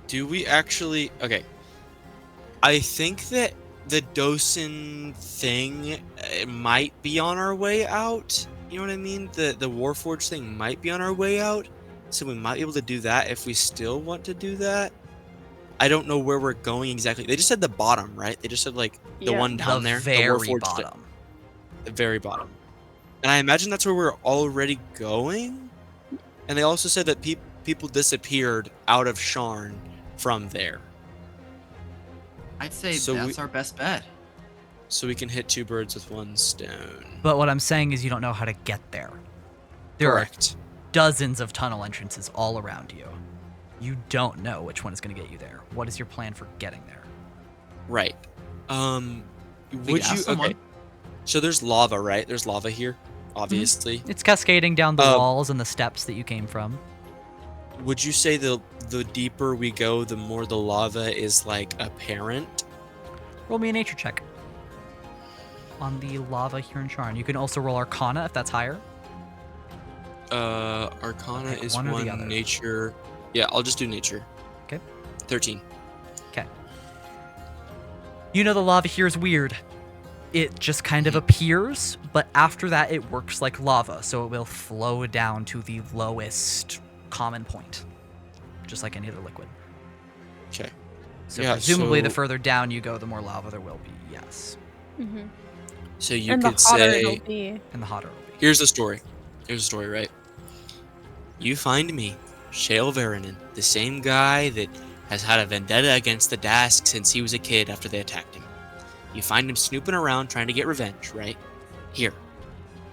Do we actually? Okay. I think that the Dosen thing might be on our way out. You know what I mean? The Warforged thing might be on our way out, so we might be able to do that if we still want to do that. I don't know where we're going exactly. They just said the bottom, right? They just said like the Yeah. one down the there, very the Warforged bottom. the very bottom. And I imagine that's where we're already going. And they also said that people disappeared out of Sharn from there. I'd say So that's our best bet. So we can hit two birds with one stone. But what I'm saying is you don't know how to get there. There Correct. are dozens of tunnel entrances all around you. You don't know which one is going to get you there. What is your plan for getting there? Right. We Would could you? ask someone. Okay. So there's lava, right? There's lava here, obviously. It's cascading down the Uh, walls and the steps that you came from. Would you say the deeper we go, the more the lava is like apparent? Roll me a nature check on the lava here in Sharn. You can also roll Arcana if that's higher. Arcana Okay, is one or the other. one, nature. Yeah, I'll just do nature. Okay. 13. Okay. You know the lava here is weird. It just kind of appears, but after that it works like lava, so it will flow down to the lowest common point, just like any other liquid. Okay. So Yeah, presumably the so- further down you go, the more lava there will be, yes. Mm-hmm. So you And could the hotter say, it'll be. And the hotter it will be. here's the story. Here's the story, right? You find me, Shale Varanen, the same guy that has had a vendetta against the Dask since he was a kid after they attacked him. You find him snooping around trying to get revenge, right? Here.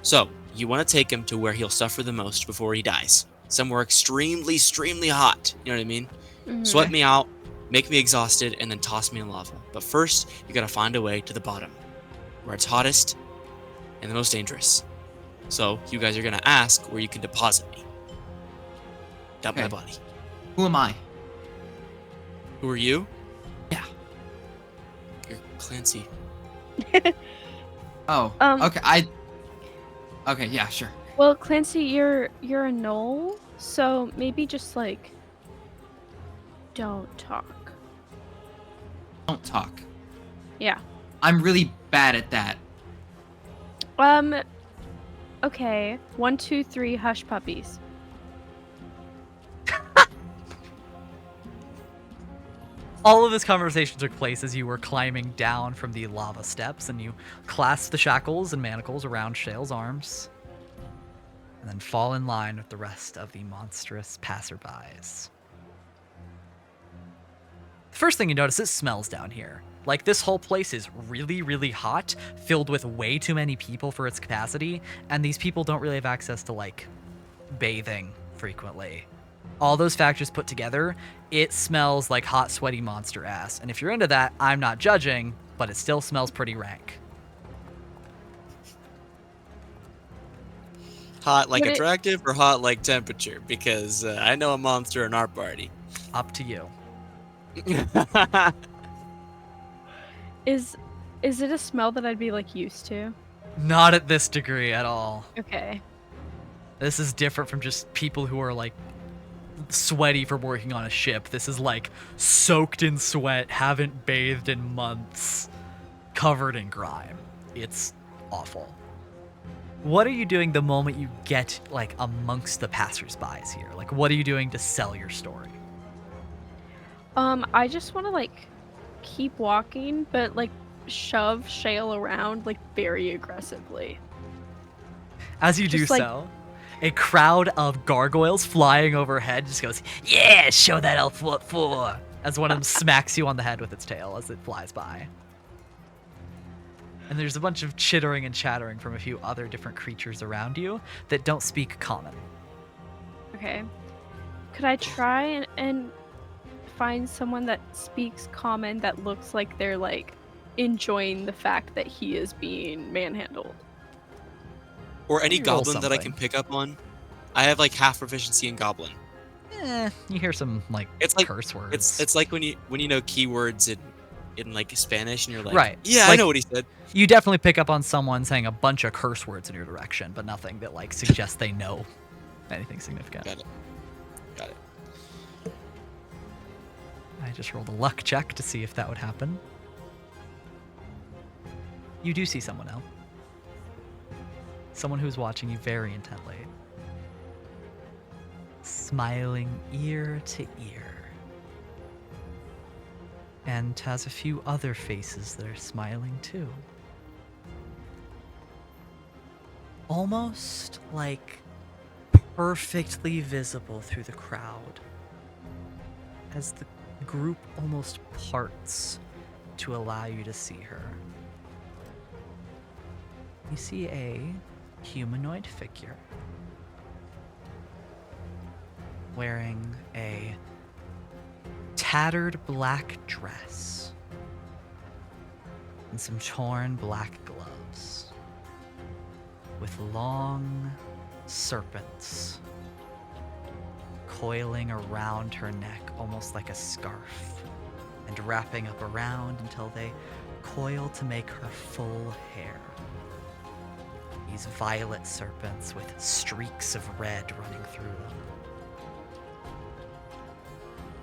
So, you want to take him to where he'll suffer the most before he dies. Somewhere extremely, extremely hot. You know what I mean? Mhm. Sweat me out, make me exhausted, and then toss me in lava. But first, you gotta find a way to the bottom, where it's hottest and the most dangerous. So, you guys are gonna ask where you can deposit me. Dump my Okay. body. Who am I? Who are you? Yeah. You're Clancy. Oh, Um, okay. Okay, yeah, sure. Well, Clancy, you're a knoll, so maybe just like don't talk. Don't talk. Yeah. I'm really bad at that. Okay. 1, 2, 3. Hush puppies. All of this conversation took place as you were climbing down from the lava steps, and you clasp the shackles and manacles around Shale's arms, and then fall in line with the rest of the monstrous passerbys. The first thing you notice is smells down here. Like, this whole place is really, really hot, filled with way too many people for its capacity, and these people don't really have access to, like, bathing frequently. All those factors put together, it smells like hot, sweaty monster ass. And if you're into that, I'm not judging, but it still smells pretty rank. Hot like Would it- attractive or hot like temperature? Because I know a monster in our party. Up to you. Is it a smell that I'd be like used to? Not at this degree at all. Okay. This is different from just people who are like sweaty from working on a ship. This is like soaked in sweat, haven't bathed in months, covered in grime. It's awful. What are you doing the moment you get like amongst the passersby here? Like, what are you doing to sell your story? I just want to like keep walking, but like shove Shale around like very aggressively. As you do Just, like- so, a crowd of gargoyles flying overhead just goes, "Yeah, show that elf what for!" As one of them smacks you on the head with its tail as it flies by. And there's a bunch of chittering and chattering from a few other different creatures around you that don't speak common. Okay. Could I try and find someone that speaks common that looks like they're like enjoying the fact that he is being manhandled? Or any Roll goblin that I something. can pick up on. I have like half proficiency in goblin. You hear some like It's like curse words. it's like when you know keywords in like Spanish and you're like, Right. yeah, I Like- know what he said. You definitely pick up on someone saying a bunch of curse words in your direction, but nothing that like suggests they know anything significant. Got it. Got it. I just rolled a luck check to see if that would happen. You do see someone else. Someone who's watching you very intently. Smiling ear to ear. And has a few other faces that are smiling too. Almost like perfectly visible through the crowd as the group almost parts to allow you to see her. You see a humanoid figure wearing a tattered black dress and some torn black gloves with long serpents coiling around her neck almost like a scarf and wrapping up around until they coil to make her full hair. These violet serpents with streaks of red running through them.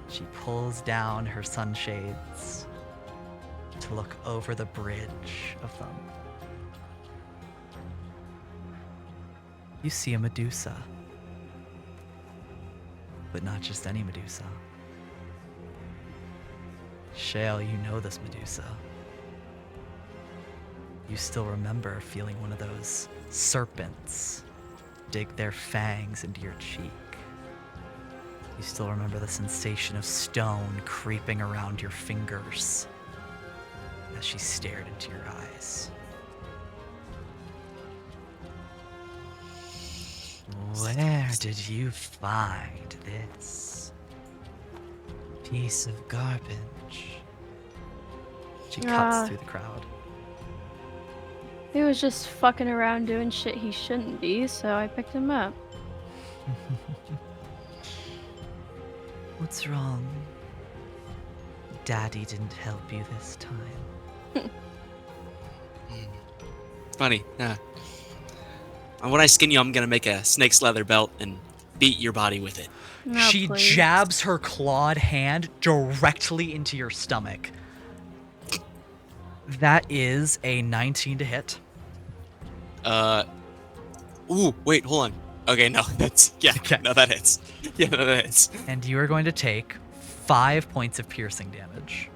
She pulls down her sunshades to look over the bridge of them. You see a Medusa. But not just any Medusa. Shale, you know this Medusa. You still remember feeling one of those serpents dig their fangs into your cheek. You still remember the sensation of stone creeping around your fingers as she stared into your eyes. Where did you find this piece of garbage? She cuts through the crowd. He was just fucking around doing shit he shouldn't be, so I picked him up. What's wrong? Daddy didn't help you this time. Funny, yeah. And when I skin you, I'm gonna make a snake's leather belt and beat your body with it. No, She please. jabs her clawed hand directly into your stomach. That is a 19 to hit. Ooh, wait, hold on. Okay, no, that's, yeah, Okay. no, that hits. Yeah, no, that hits. And you are going to take 5 points of piercing damage.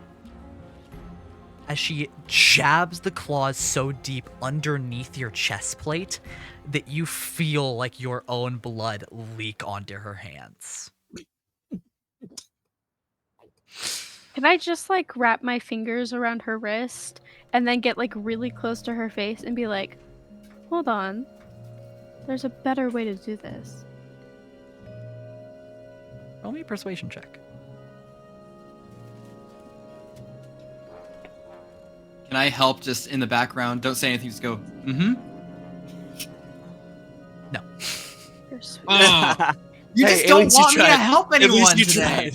As she jabs the claws so deep underneath your chest plate that you feel like your own blood leak onto her hands. Can I just like wrap my fingers around her wrist and then get like really close to her face and be like, hold on, there's a better way to do this. Roll me a persuasion check. Can I help just in the background? Don't say anything, just go, mm-hmm. No. You're sweet. Oh, you Hey, just at don't least you want me to tried. help At least anyone you today.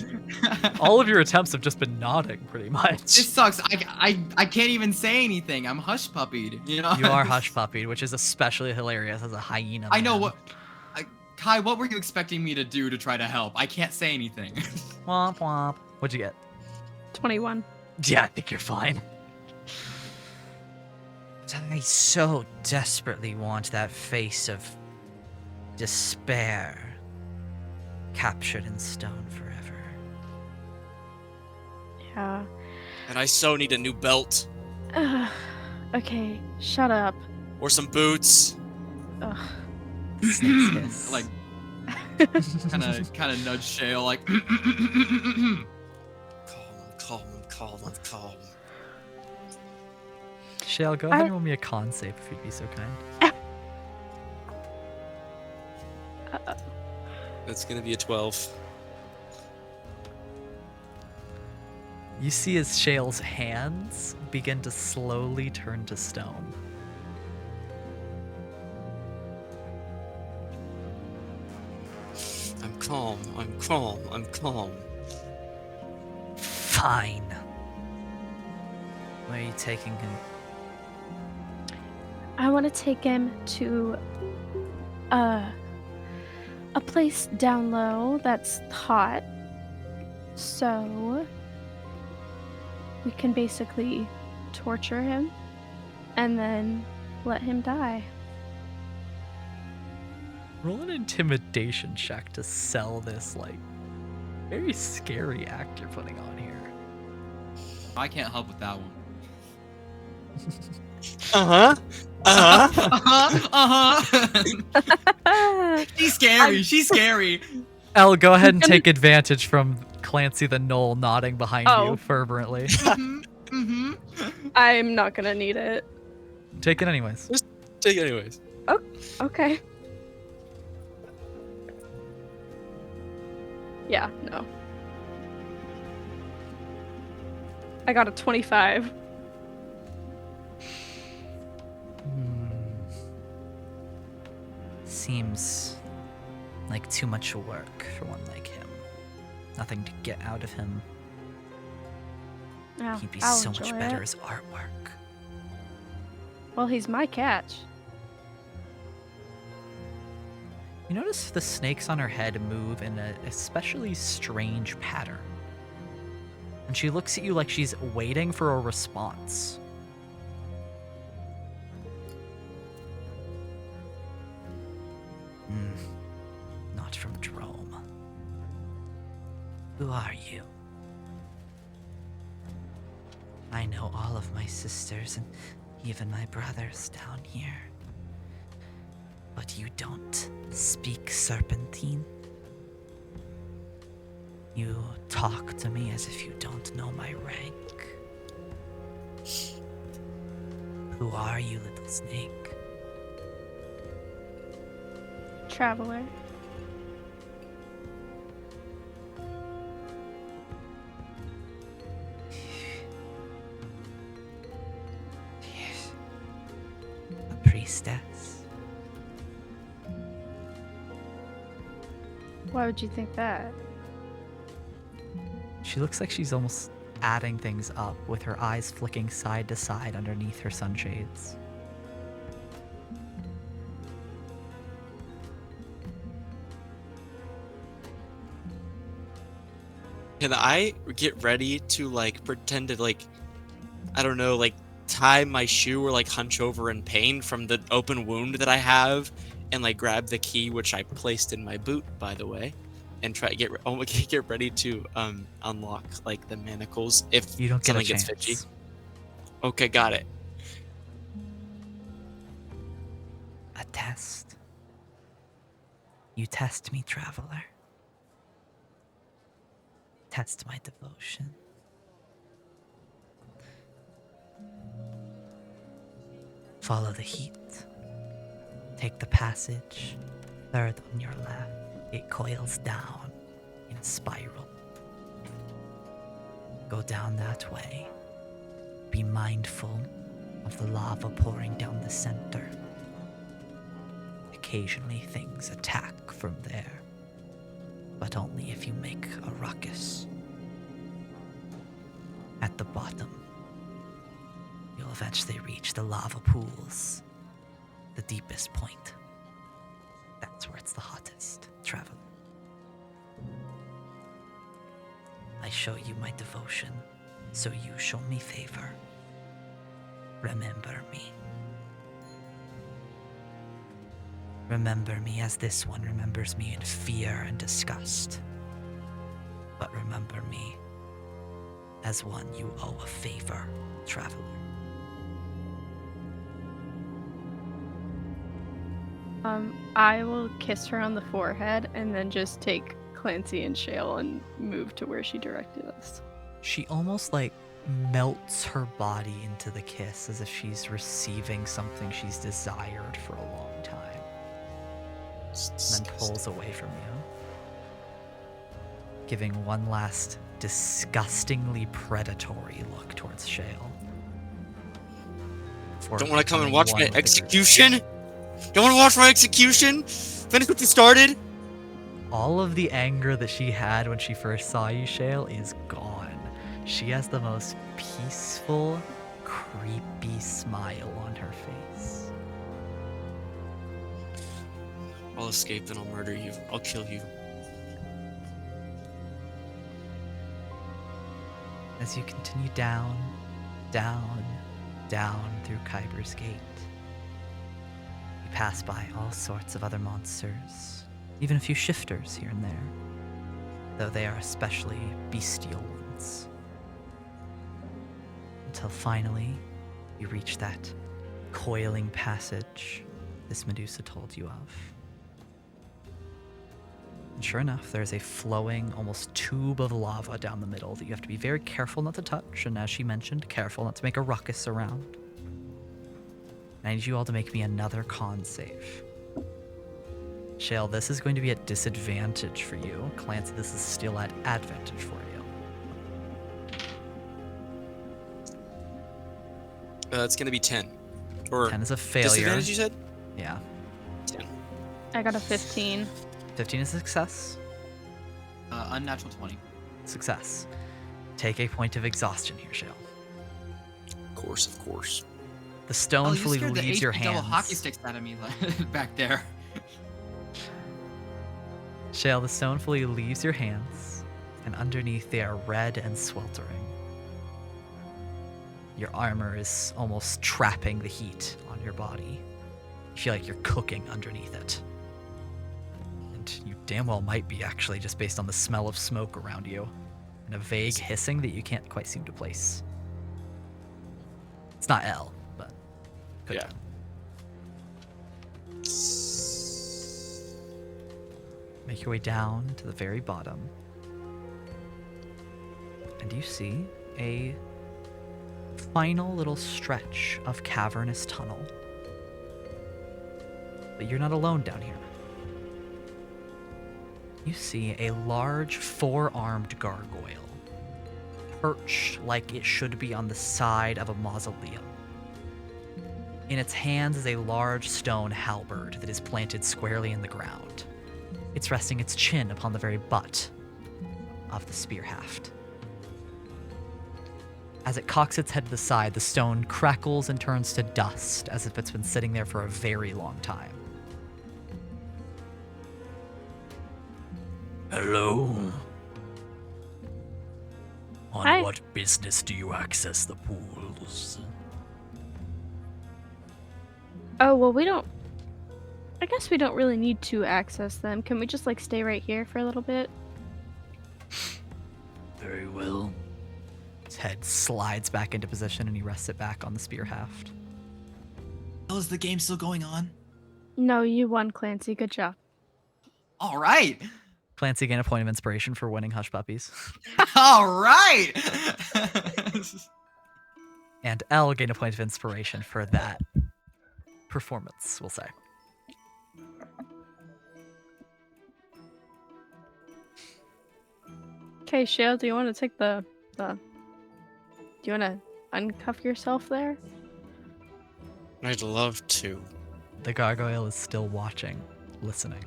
All of your attempts have just been nodding, pretty much. This sucks. I can't even say anything. I'm hush puppied. You know. You are hush puppied, which is especially hilarious as a hyena. I know man. what. Kai, what were you expecting me to do to try to help? I can't say anything. Womp womp. What'd you get? 21. Yeah, I think you're fine. I so desperately want that face of despair captured in stone forever. Yeah. And I so need a new belt. Okay, shut up. Or some boots. Ugh. Snake's hiss. Like, kind of nudge Shale, like. Calm. Shale, go ahead and roll me a con save if you'd be so kind. That's gonna be a 12. You see as Shale's hands begin to slowly turn to stone. I'm calm. Fine. Where are you taking him? I want to take him to a place down low that's hot. So we can basically torture him and then let him die. Roll an intimidation check to sell this, like, very scary act you're putting on here. I can't help with that one. Uh-huh. She's scary. She's scary. Elle, go ahead and take advantage from Clancy the Knoll nodding behind Oh. you fervently. Mm-hmm. I'm not gonna need it. Take it anyways. Take it anyways. Okay. Yeah, no. I got a 25. Seems like too much work for one like him. Nothing to get out of him. Oh, He'd be I'll so much enjoy better it. as artwork. Well, he's my catch. You notice the snakes on her head move in an especially strange pattern. And she looks at you like she's waiting for a response. Not from Drome. Who are you? I know all of my sisters and even my brothers down here. But you don't speak Serpentine. You talk to me as if you don't know my rank. Who are you, little snake? Traveler. A priestess? Why would you think that? She looks like she's almost adding things up, with her eyes flicking side to side underneath her sunshades. Can I get ready to like pretend to like, I don't know, like tie my shoe or like hunch over in pain from the open wound that I have, and like grab the key which I placed in my boot, by the way, and try to get ready to unlock like the manacles if You don't get a something gets chance. fishy. Okay, got it. A test. You test me, traveler. Test my devotion. Follow the heat. Take the passage, third on your left. It coils down in spiral. Go down that way. Be mindful of the lava pouring down the center. Occasionally things attack from there, but only if you make a ruckus. At the bottom, you'll eventually reach the lava pools, the deepest point. That's where it's the hottest, traveler. I show you my devotion, so you show me favor. Remember me. Remember me as this one remembers me in fear and disgust. But remember me as one you owe a favor, traveler. I will kiss her on the forehead and then just take Clancy and Shale and move to where she directed us. She almost like melts her body into the kiss as if she's receiving something she's desired for a long time. And then pulls away from you, giving one last disgustingly predatory look towards Shale. Don't want to come and becoming watch one my with the group. execution? Don't want to watch my execution? Finish what you started? All of the anger that she had when she first saw you, Shale, is gone. She has the most peaceful, creepy smile on her face. I'll escape and I'll murder you. I'll kill you. As you continue down, down, down through Kyber's Gate, you pass by all sorts of other monsters, even a few shifters here and there, though they are especially bestial ones. Until finally, You reach that coiling passage this Medusa told you of. And sure enough, there's a flowing, almost tube of lava down the middle that you have to be very careful not to touch, and as she mentioned, careful not to make a ruckus around. I need you all to make me another con save. Shale, this is going to be at disadvantage for you. Clancy, this is still at advantage for you. It's gonna be 10. Or 10 is a failure. disadvantage, you said? Yeah. 10. I got a 15. 15 is a success. Unnatural 20. Success. Take a point of exhaustion here, Shale. Of course. The stone You fully scared the leaves your HP double hockey hands. sticks out of me back there. Shale, the stone fully leaves your hands, and underneath they are red and sweltering. Your armor is almost trapping the heat on your body. You feel like you're cooking underneath it. And you damn well might be, actually, just based on the smell of smoke around you, and a vague hissing that you can't quite seem to place. It's not L, but could Yeah. be. Make your way down to the very bottom. And you see a final little stretch of cavernous tunnel. But you're not alone down here. You see a large four-armed gargoyle, perched like it should be on the side of a mausoleum. In its hands is a large stone halberd that is planted squarely in the ground. It's resting its chin upon the very butt of the spear haft. As it cocks its head to the side, the stone crackles and turns to dust as if it's been sitting there for a very long time. Hello? On Hi. what business do you access the pools? Oh, well, I guess we don't really need to access them. Can we just, like, stay right here for a little bit? Very well. His head slides back into position and he rests it back on the spear haft. Oh, is the game still going on? No, you won, Clancy. Good job. All right. Clancy gained a point of inspiration for winning Hush Puppies. All right. And L gained a point of inspiration for that performance, we'll say. Okay, Shale, do you want to take do you want to uncuff yourself there? I'd love to. The gargoyle is still watching, listening.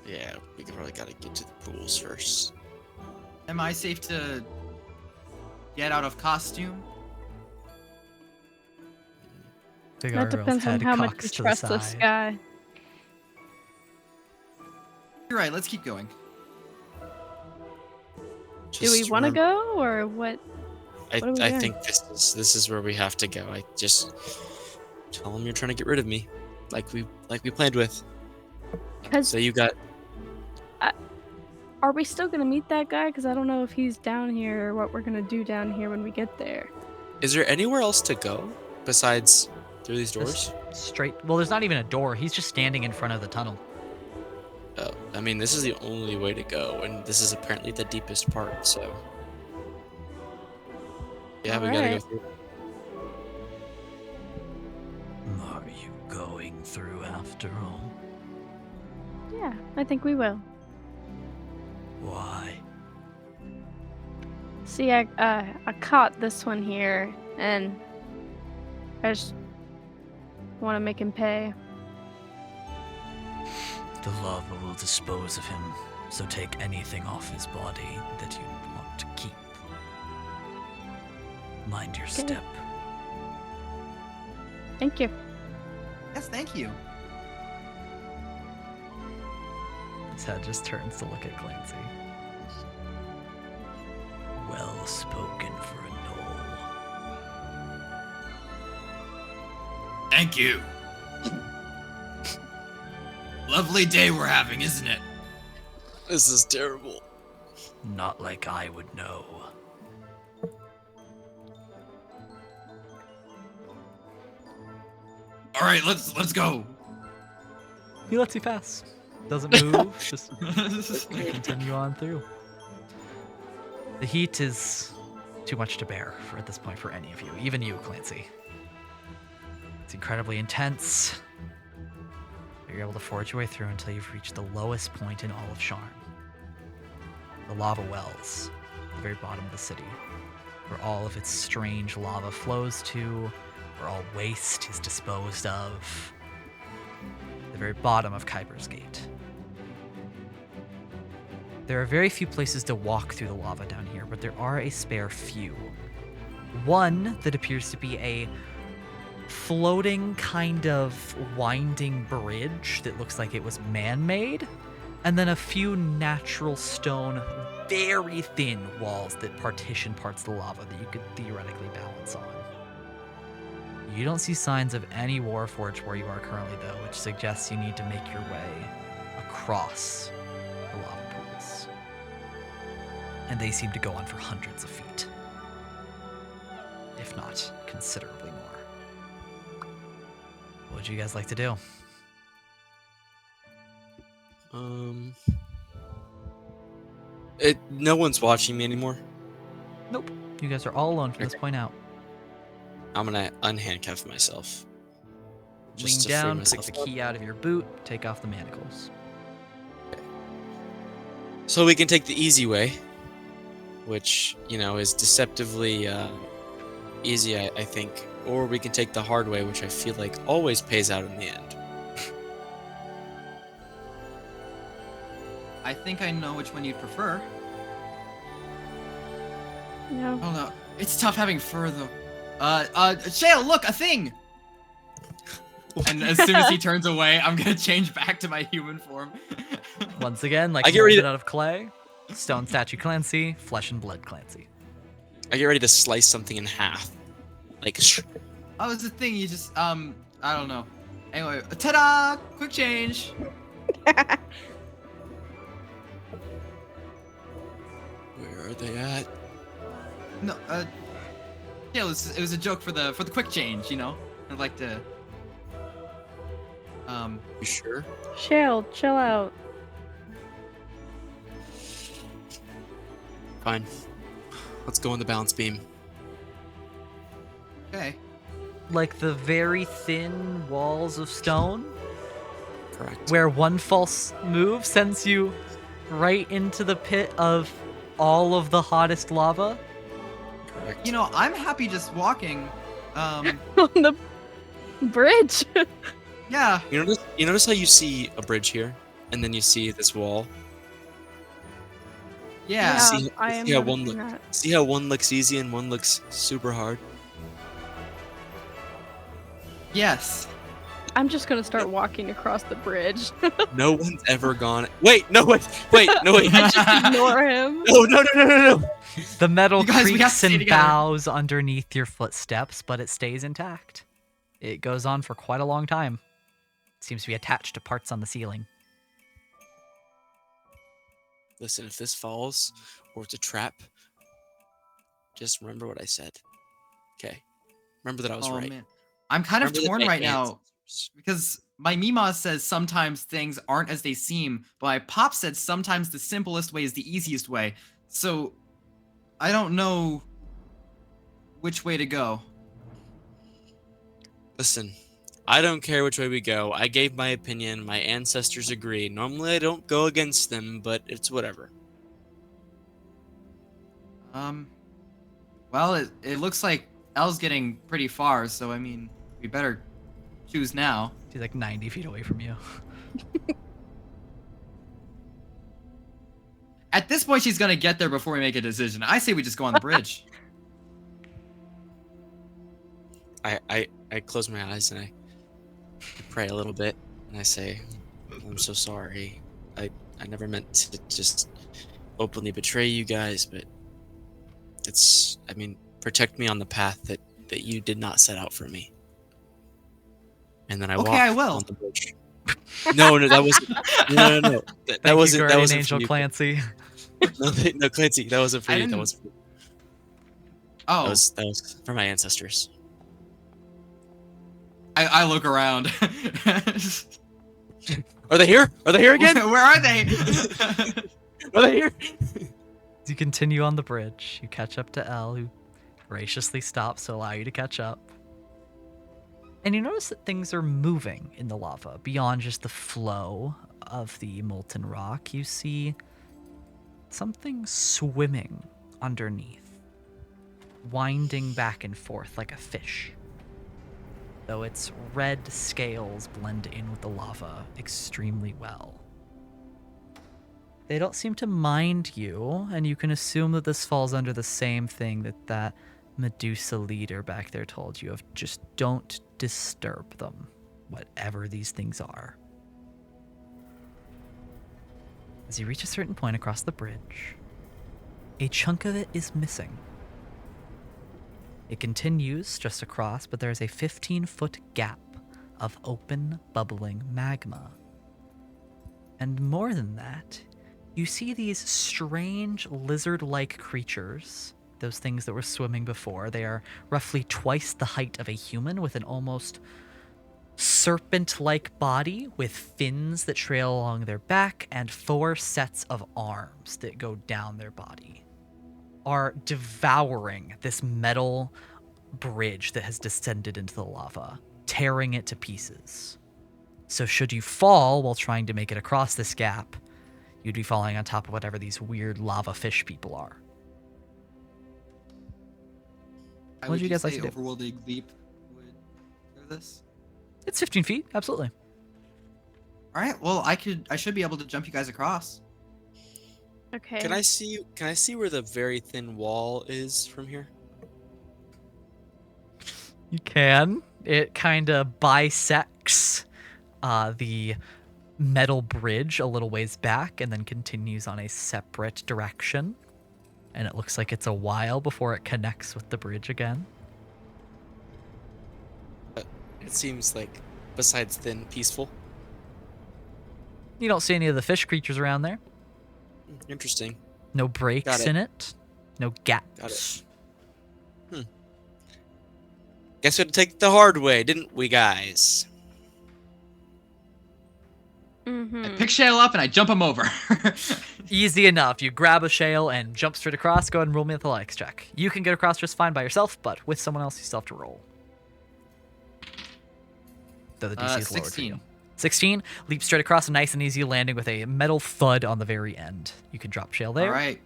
Yeah, we probably gotta get to the pools first. Am I safe to get out of costume? The That gargoyle's depends on head how much cocks you to the trust this side. guy. You're right. Let's keep going. Do we Just want to remem- go, or what? I what are we doing? think this is where we have to go. I just tell them you're trying to get rid of me, like we planned with. Because So you got are we still gonna meet that guy? Because I don't know if he's down here or what we're gonna do down here when we get there. Is there anywhere else to go besides through these doors? Just straight. Well, there's not even a door. He's just standing in front of the tunnel. Oh, I mean, this is the only way to go, and this is apparently the deepest part, so. Yeah, we gotta go Alright. through. Are you going through after all? Yeah, I think we will. Why? See, I caught this one here, and I just want to make him pay. The lava will dispose of him, so take anything off his body that you want to keep. Mind your Okay. step. Thank you. Yes, thank you. His head just turns to look at Clancy. Well spoken for a gnoll. Thank you. Lovely day we're having, isn't it? This is terrible. Not like I would know. All right, let's go. He lets you pass. Doesn't move. Just continue on through. The heat is too much to bear at this point for any of you, even you, Clancy. It's incredibly intense. You're able to forge your way through until you've reached the lowest point in all of Sharn. The lava wells at the very bottom of the city, where all of its strange lava flows to, where all waste is disposed of. The very bottom of Kyber's Gate. There are very few places to walk through the lava down here, but there are a spare few. One that appears to be a floating kind of winding bridge that looks like it was man-made, and then a few natural stone, very thin walls that partition parts of the lava that you could theoretically balance on. You don't see signs of any warforge where you are currently, though, which suggests you need to make your way across the lava pools. And they seem to go on for hundreds of feet, if not considerably more. What would you guys like to do? No one's watching me anymore. Nope. You guys are all alone from this point out. I'm gonna unhandcuff myself. Lean to free down, myself pull the up. key out of your boot, take off the manacles. So we can take the easy way, which, you know, is deceptively easy, I think. Or we can take the hard way, which I feel like always pays out in the end. I think I know which one you'd prefer. No. Oh no, it's tough having fur though. Shale, look, a thing! And as soon as he turns away, I'm gonna change back to my human form. Once again, like I get ready molded to- out of clay, stone statue Clancy, flesh and blood Clancy. I get ready to slice something in half. Like, Oh, it's a thing, you just, I don't know. Anyway, ta-da! Quick change! where are they at? No, yeah, it was a joke for the quick change, you know? I'd like to, You sure? Shale, chill out. Fine. Let's go on the balance beam. okay. Like the very thin walls of stone, Correct. where one false move sends you right into the pit of all of the hottest lava. Correct. You know, I'm happy just walking, On the bridge. yeah. You notice how you see a bridge here, and then you see this wall. Yeah. See- I am see how one noticing look- that. See how one looks easy and one looks super hard? Yes. I'm just gonna start walking across the bridge. No one's ever gone. Wait, no, wait, no, wait. Just ignore him. No. The metal You guys, we have to creaks stay and together. bows underneath your footsteps, but it stays intact. It goes on for quite a long time. It seems to be attached to parts on the ceiling. Listen, if this falls or it's a trap, just remember what I said. Okay. Remember that I was Oh right. man. I'm kind of Remember that torn my right now ancestors- because my Mima says sometimes things aren't as they seem, but my Pop said sometimes the simplest way is the easiest way. So I don't know which way to go. Listen, I don't care which way we go. I gave my opinion. My ancestors agree. Normally I don't go against them, but it's whatever. Well, it looks like Elle's getting pretty far, so I mean, we better choose now. She's like 90 feet away from you. At this point, she's gonna get there before we make a decision. I say we just go on the bridge. I close my eyes and I pray a little bit and I say, I'm so sorry. I never meant to just openly betray you guys, but protect me on the path that you did not set out for me. And then I Okay, walk I will. on the bridge. No, that wasn't. No. That Thank wasn't. you, That Guardian wasn't Angel for you. Clancy. No, Clancy, that wasn't for I you. That didn't- was Oh, that was for my ancestors. I look around. Are they here? Are they here again? Where are they? Are they here? As you continue on the bridge, you catch up to Elle, who graciously stops to allow you to catch up. And you notice that things are moving in the lava. Beyond just the flow of the molten rock, you see something swimming underneath, winding back and forth like a fish, though its red scales blend in with the lava extremely well. They don't seem to mind you, and you can assume that this falls under the same thing that Medusa leader back there told you of: just don't disturb them, whatever these things are. As you reach a certain point across the bridge, a chunk of it is missing. It continues just across, but there's a 15-foot gap of open, bubbling magma. And more than that, you see these strange lizard-like creatures, those things that were swimming before. They are roughly twice the height of a human, with an almost serpent-like body with fins that trail along their back and 4 sets of arms that go down their body, are devouring this metal bridge that has descended into the lava, tearing it to pieces. So should you fall while trying to make it across this gap, you'd be falling on top of whatever these weird lava fish people are. What did you guys like to do? Overworlding leap would do this? It's 15 feet, absolutely. All right. Well, I should be able to jump you guys across. Okay. Can I see where the very thin wall is from here? You can. It kind of bisects the metal bridge a little ways back and then continues on a separate direction. And it looks like it's a while before it connects with the bridge again. It seems like, besides thin, peaceful. You don't see any of the fish creatures around there. Interesting. No breaks Got it. in it. No gaps. Got it. Guess we had to take the hard way, didn't we, guys? Mm-hmm. I pick Shale up and I jump him over. Easy enough. You grab a shale and jump straight across. Go ahead and roll me an athletics check. You can get across just fine by yourself, but with someone else, you still have to roll. Though the DC is lowered for you. 16. Leap straight across, a nice and easy landing with a metal thud on the very end. You can drop shale there. All right.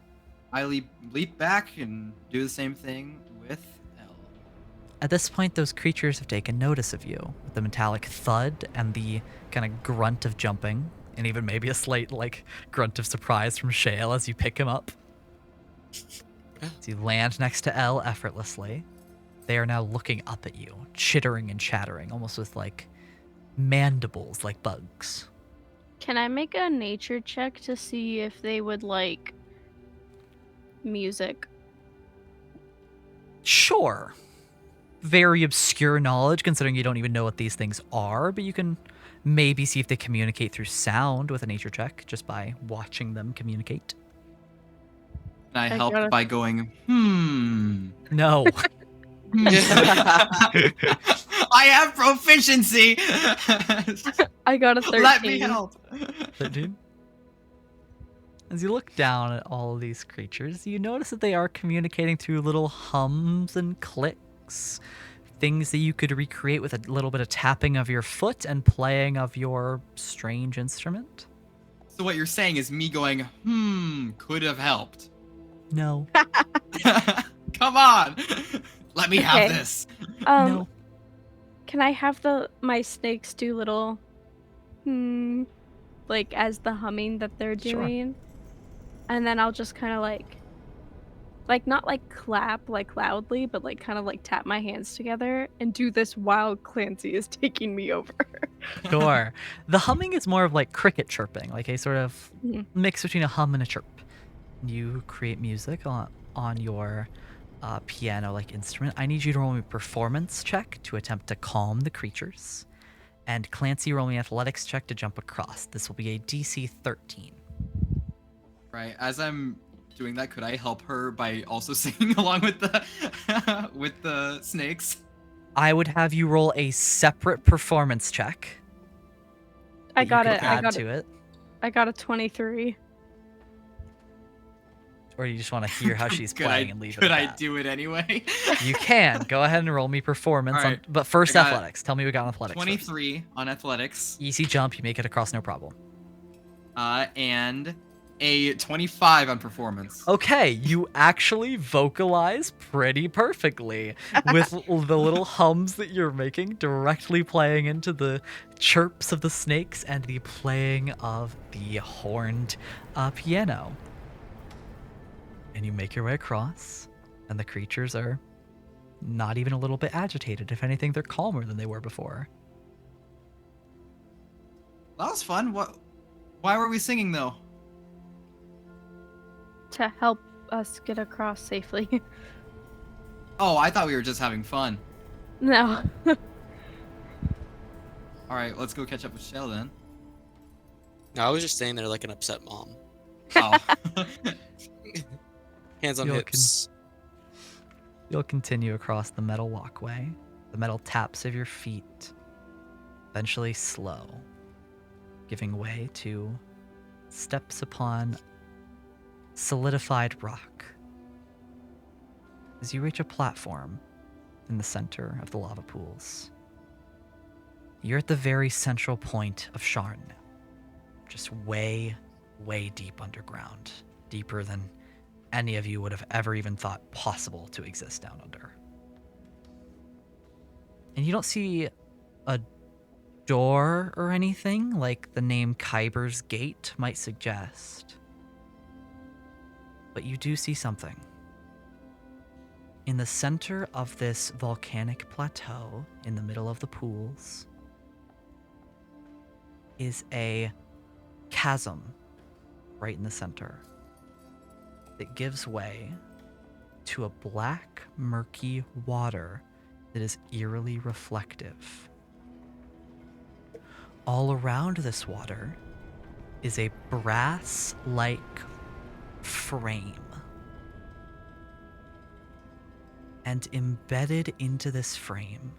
I leap back and do the same thing with L. At this point, those creatures have taken notice of you, with the metallic thud and the kind of grunt of jumping, and even maybe a slight, grunt of surprise from Shale as you pick him up. As you land next to L effortlessly, they are now looking up at you, chittering and chattering, almost with, mandibles like bugs. Can I make a nature check to see if they would like music? Sure. Very obscure knowledge, considering you don't even know what these things are, but you can maybe see if they communicate through sound with a nature check, just by watching them communicate. And I help gotta- by going, No. I have proficiency. I got a 13. Let me help. 13. As you look down at all of these creatures, you notice that they are communicating through little hums and clicks, things that you could recreate with a little bit of tapping of your foot and playing of your strange instrument. So what you're saying is me going, could have helped. No. Come on. Let me have Okay. this. No. Can I have my snakes do little as the humming that they're Sure. doing? And then I'll just kind of not clap loudly, but kind of tap my hands together and do this while Clancy is taking me over. Sure. The humming is more of cricket chirping, like a sort of Mhm. mix between a hum and a chirp. You create music on your piano-like instrument. I need you to roll me a performance check to attempt to calm the creatures. And Clancy, roll me an athletics check to jump across. This will be a DC 13. Right. As I'm doing that, could I help her by also singing along with the with the snakes? I would have you roll a separate performance check. I that got you it. could add to it. I got a 23. Or you just want to hear how she's playing and leave it Could at I that? do it anyway? You can. Go ahead and roll me performance. Alright, But first, I got athletics. Tell me we got on athletics. 23 on athletics. First. Easy jump. You make it across, no problem. And a 25 on performance. Okay, you actually vocalize pretty perfectly with the little hums that you're making directly playing into the chirps of the snakes and the playing of the horned piano. And you make your way across, and the creatures are not even a little bit agitated. If anything, they're calmer than they were before. That was fun. Why were we singing though? To help us get across safely. Oh, I thought we were just having fun. No. All right, let's go catch up with Shell then. No, I was just standing there like an upset mom. Oh. Hands on You'll hips. You'll continue across the metal walkway, the metal taps of your feet, eventually slow, giving way to steps upon solidified rock. As you reach a platform in the center of the lava pools, you're at the very central point of Sharn now, just way, way deep underground, deeper than any of you would have ever even thought possible to exist down under. And you don't see a door or anything like the name Kyber's Gate might suggest. But you do see something. In the center of this volcanic plateau, in the middle of the pools, is a chasm right in the center that gives way to a black, murky water that is eerily reflective. All around this water is a brass-like frame. And embedded into this frame,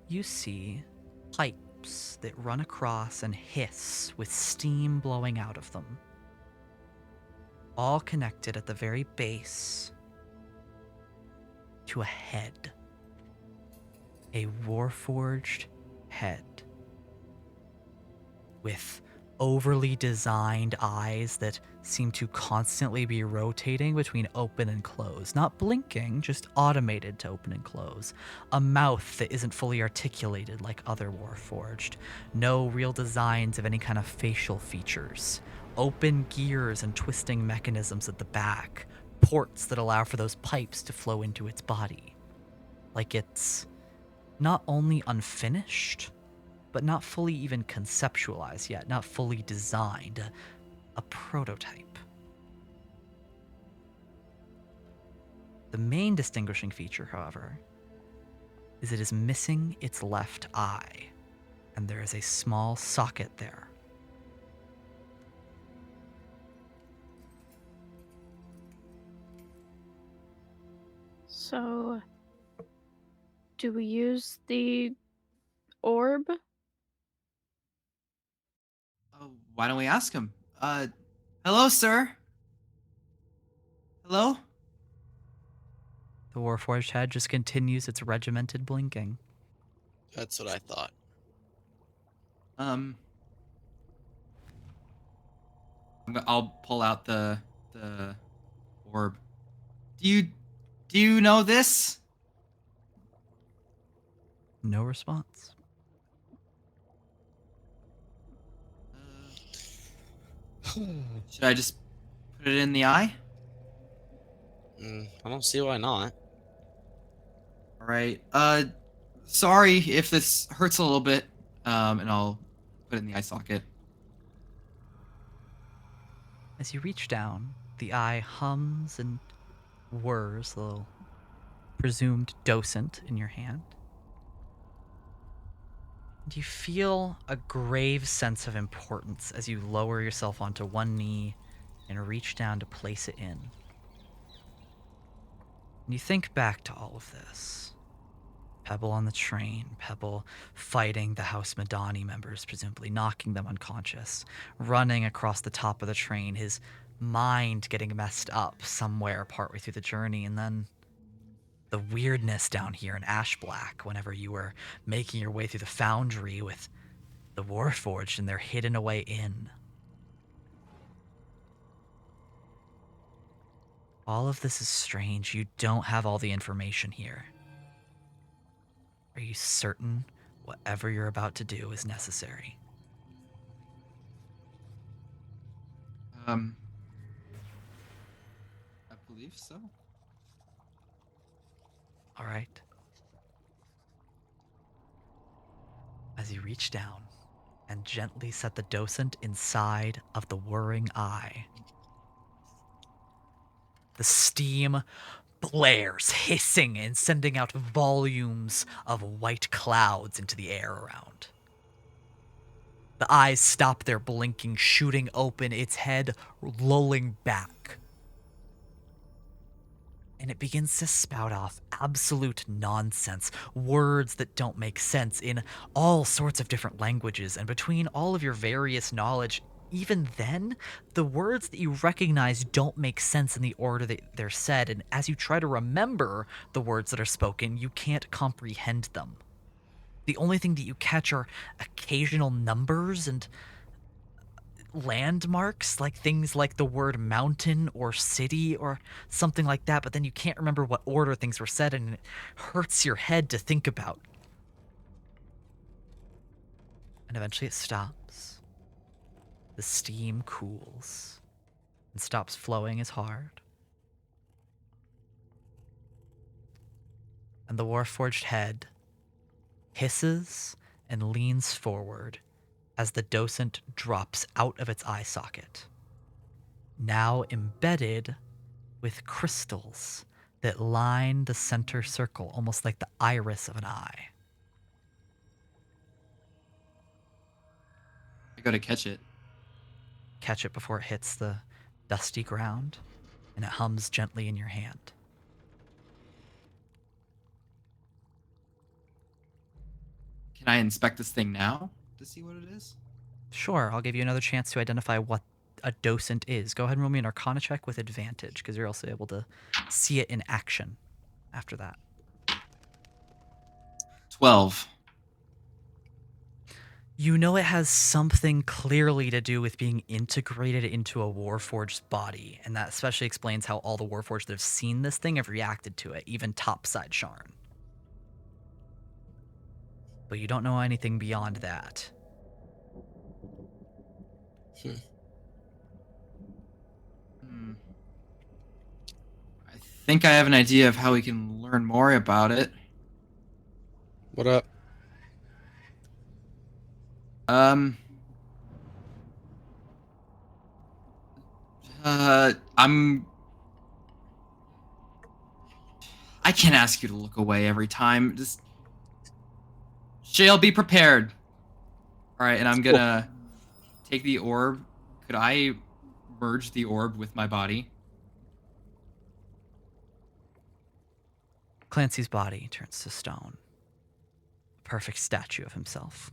you see pipes that run across and hiss with steam blowing out of them, all connected at the very base to a head. A warforged head with overly designed eyes that seem to constantly be rotating between open and close. Not blinking, just automated to open and close. A mouth that isn't fully articulated like other warforged. No real designs of any kind of facial features. Open gears and twisting mechanisms at the back. Ports that allow for those pipes to flow into its body. Like it's not only unfinished, but not fully even conceptualized yet, not fully designed. A prototype. The main distinguishing feature, however, is it is missing its left eye, and there is a small socket there. So, do we use the orb? Why don't we ask him? Hello, sir? Hello? The warforged head just continues its regimented blinking. That's what I thought. I'll pull out the orb. Do you know this? No response. Should I just put it in the eye? I don't see why not. All right. Sorry if this hurts a little bit. And I'll put it in the eye socket. As you reach down, the eye hums and whirs, the little presumed docent in your hand. And you feel a grave sense of importance as you lower yourself onto one knee and reach down to place it in. And you think back to all of this. Pebble on the train, Pebble fighting the House Madani members, presumably knocking them unconscious, running across the top of the train, his mind getting messed up somewhere partway through the journey, and then the weirdness down here in Ash Black whenever you were making your way through the foundry with the Warforged and their hidden away in. All of this is strange. You don't have all the information here. Are you certain whatever you're about to do is necessary? I believe so. All right. As you reach down and gently set the docent inside of the whirring eye, the steam blares, hissing and sending out volumes of white clouds into the air around. The eyes stop their blinking, shooting open, its head lolling back. And it begins to spout off absolute nonsense, words that don't make sense in all sorts of different languages. And between all of your various knowledge, even then, the words that you recognize don't make sense in the order that they're said. And as you try to remember the words that are spoken, you can't comprehend them. The only thing that you catch are occasional numbers and landmarks, like things like the word mountain or city or something like that, but then you can't remember what order things were said, and it hurts your head to think about. And eventually it stops. The steam cools and stops flowing as hard. And the Warforged head hisses and leans forward as the docent drops out of its eye socket, now embedded with crystals that line the center circle, almost like the iris of an eye. I gotta catch it. Catch it before it hits the dusty ground, and it hums gently in your hand. Can I inspect this thing now to see what it is? Sure, I'll give you another chance to identify what a docent is. Go ahead and roll me an Arcana check with advantage, because you're also able to see it in action after that. 12. You know it has something clearly to do with being integrated into a Warforged's body, and that especially explains how all the Warforged that have seen this thing have reacted to it, even topside Sharn. But you don't know anything beyond that. I think I have an idea of how we can learn more about it. What up? I can't ask you to look away every time. Just Shale, be prepared. All right, and I'm gonna take the orb. Could I merge the orb with my body? Clancy's body turns to stone. A perfect statue of himself.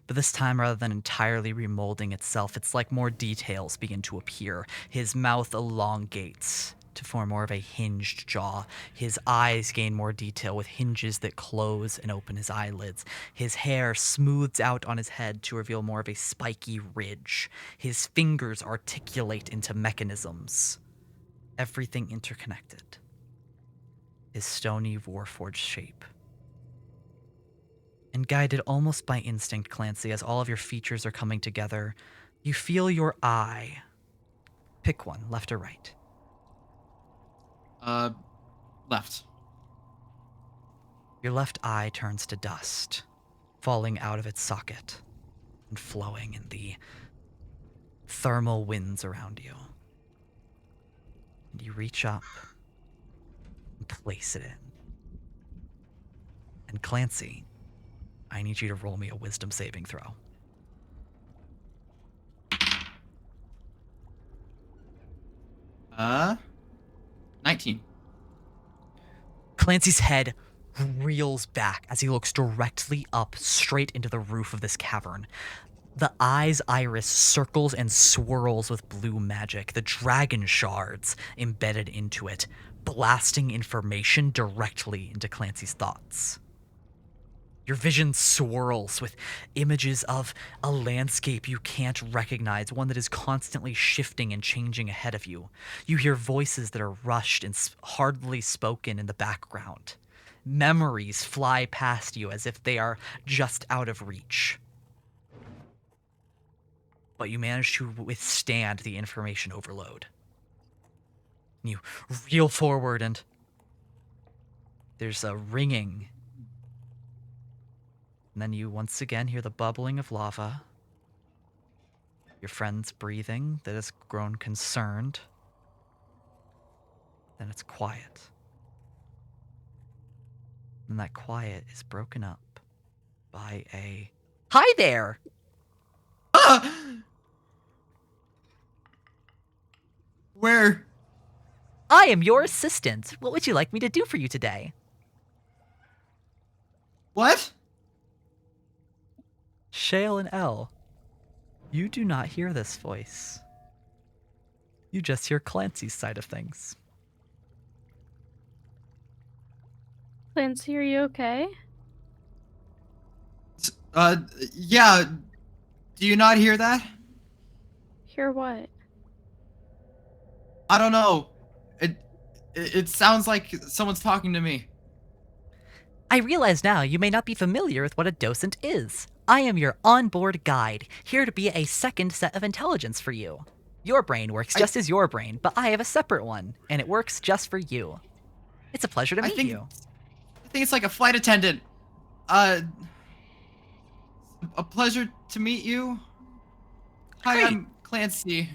But this time, rather than entirely remolding itself, it's like more details begin to appear. His mouth elongates to form more of a hinged jaw. His eyes gain more detail with hinges that close and open his eyelids. His hair smooths out on his head to reveal more of a spiky ridge. His fingers articulate into mechanisms. Everything interconnected. His stony Warforged shape. And guided almost by instinct, Clancy, as all of your features are coming together, you feel your eye. Pick one, left or right. Left. Your left eye turns to dust, falling out of its socket and flowing in the thermal winds around you. And you reach up and place it in. And Clancy, I need you to roll me a wisdom saving throw. 19. Clancy's head reels back as he looks directly up, straight into the roof of this cavern. The eye's iris circles and swirls with blue magic, the dragon shards embedded into it, blasting information directly into Clancy's thoughts. Your vision swirls with images of a landscape you can't recognize, one that is constantly shifting and changing ahead of you. You hear voices that are rushed and hardly spoken in the background. Memories fly past you as if they are just out of reach. But you manage to withstand the information overload. You reel forward and there's a ringing. And then you once again hear the bubbling of lava. Your friend's breathing that has grown concerned. Then it's quiet. And that quiet is broken up by a "Hi there!" Where? I am your assistant. What would you like me to do for you today? What? Shale and Elle, you do not hear this voice. You just hear Clancy's side of things. Clancy, are you okay? Yeah. Do you not hear that? Hear what? I don't know. It sounds like someone's talking to me. I realize now you may not be familiar with what a docent is. I am your onboard guide, here to be a second set of intelligence for you. Your brain works just as your brain, but I have a separate one, and it works just for you. It's a pleasure to meet you. I think it's like a flight attendant. A pleasure to meet you. Hi, Great. I'm Clancy.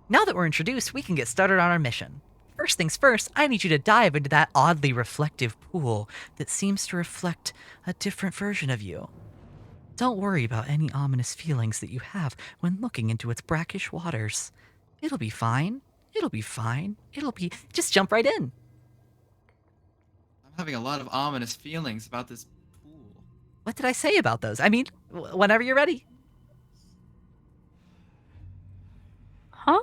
Now that we're introduced, we can get started on our mission. First things first, I need you to dive into that oddly reflective pool that seems to reflect a different version of you. Don't worry about any ominous feelings that you have when looking into its brackish waters. It'll be fine. It'll be fine. Just jump right in. I'm having a lot of ominous feelings about this pool. What did I say about those? I mean, whenever you're ready. Huh?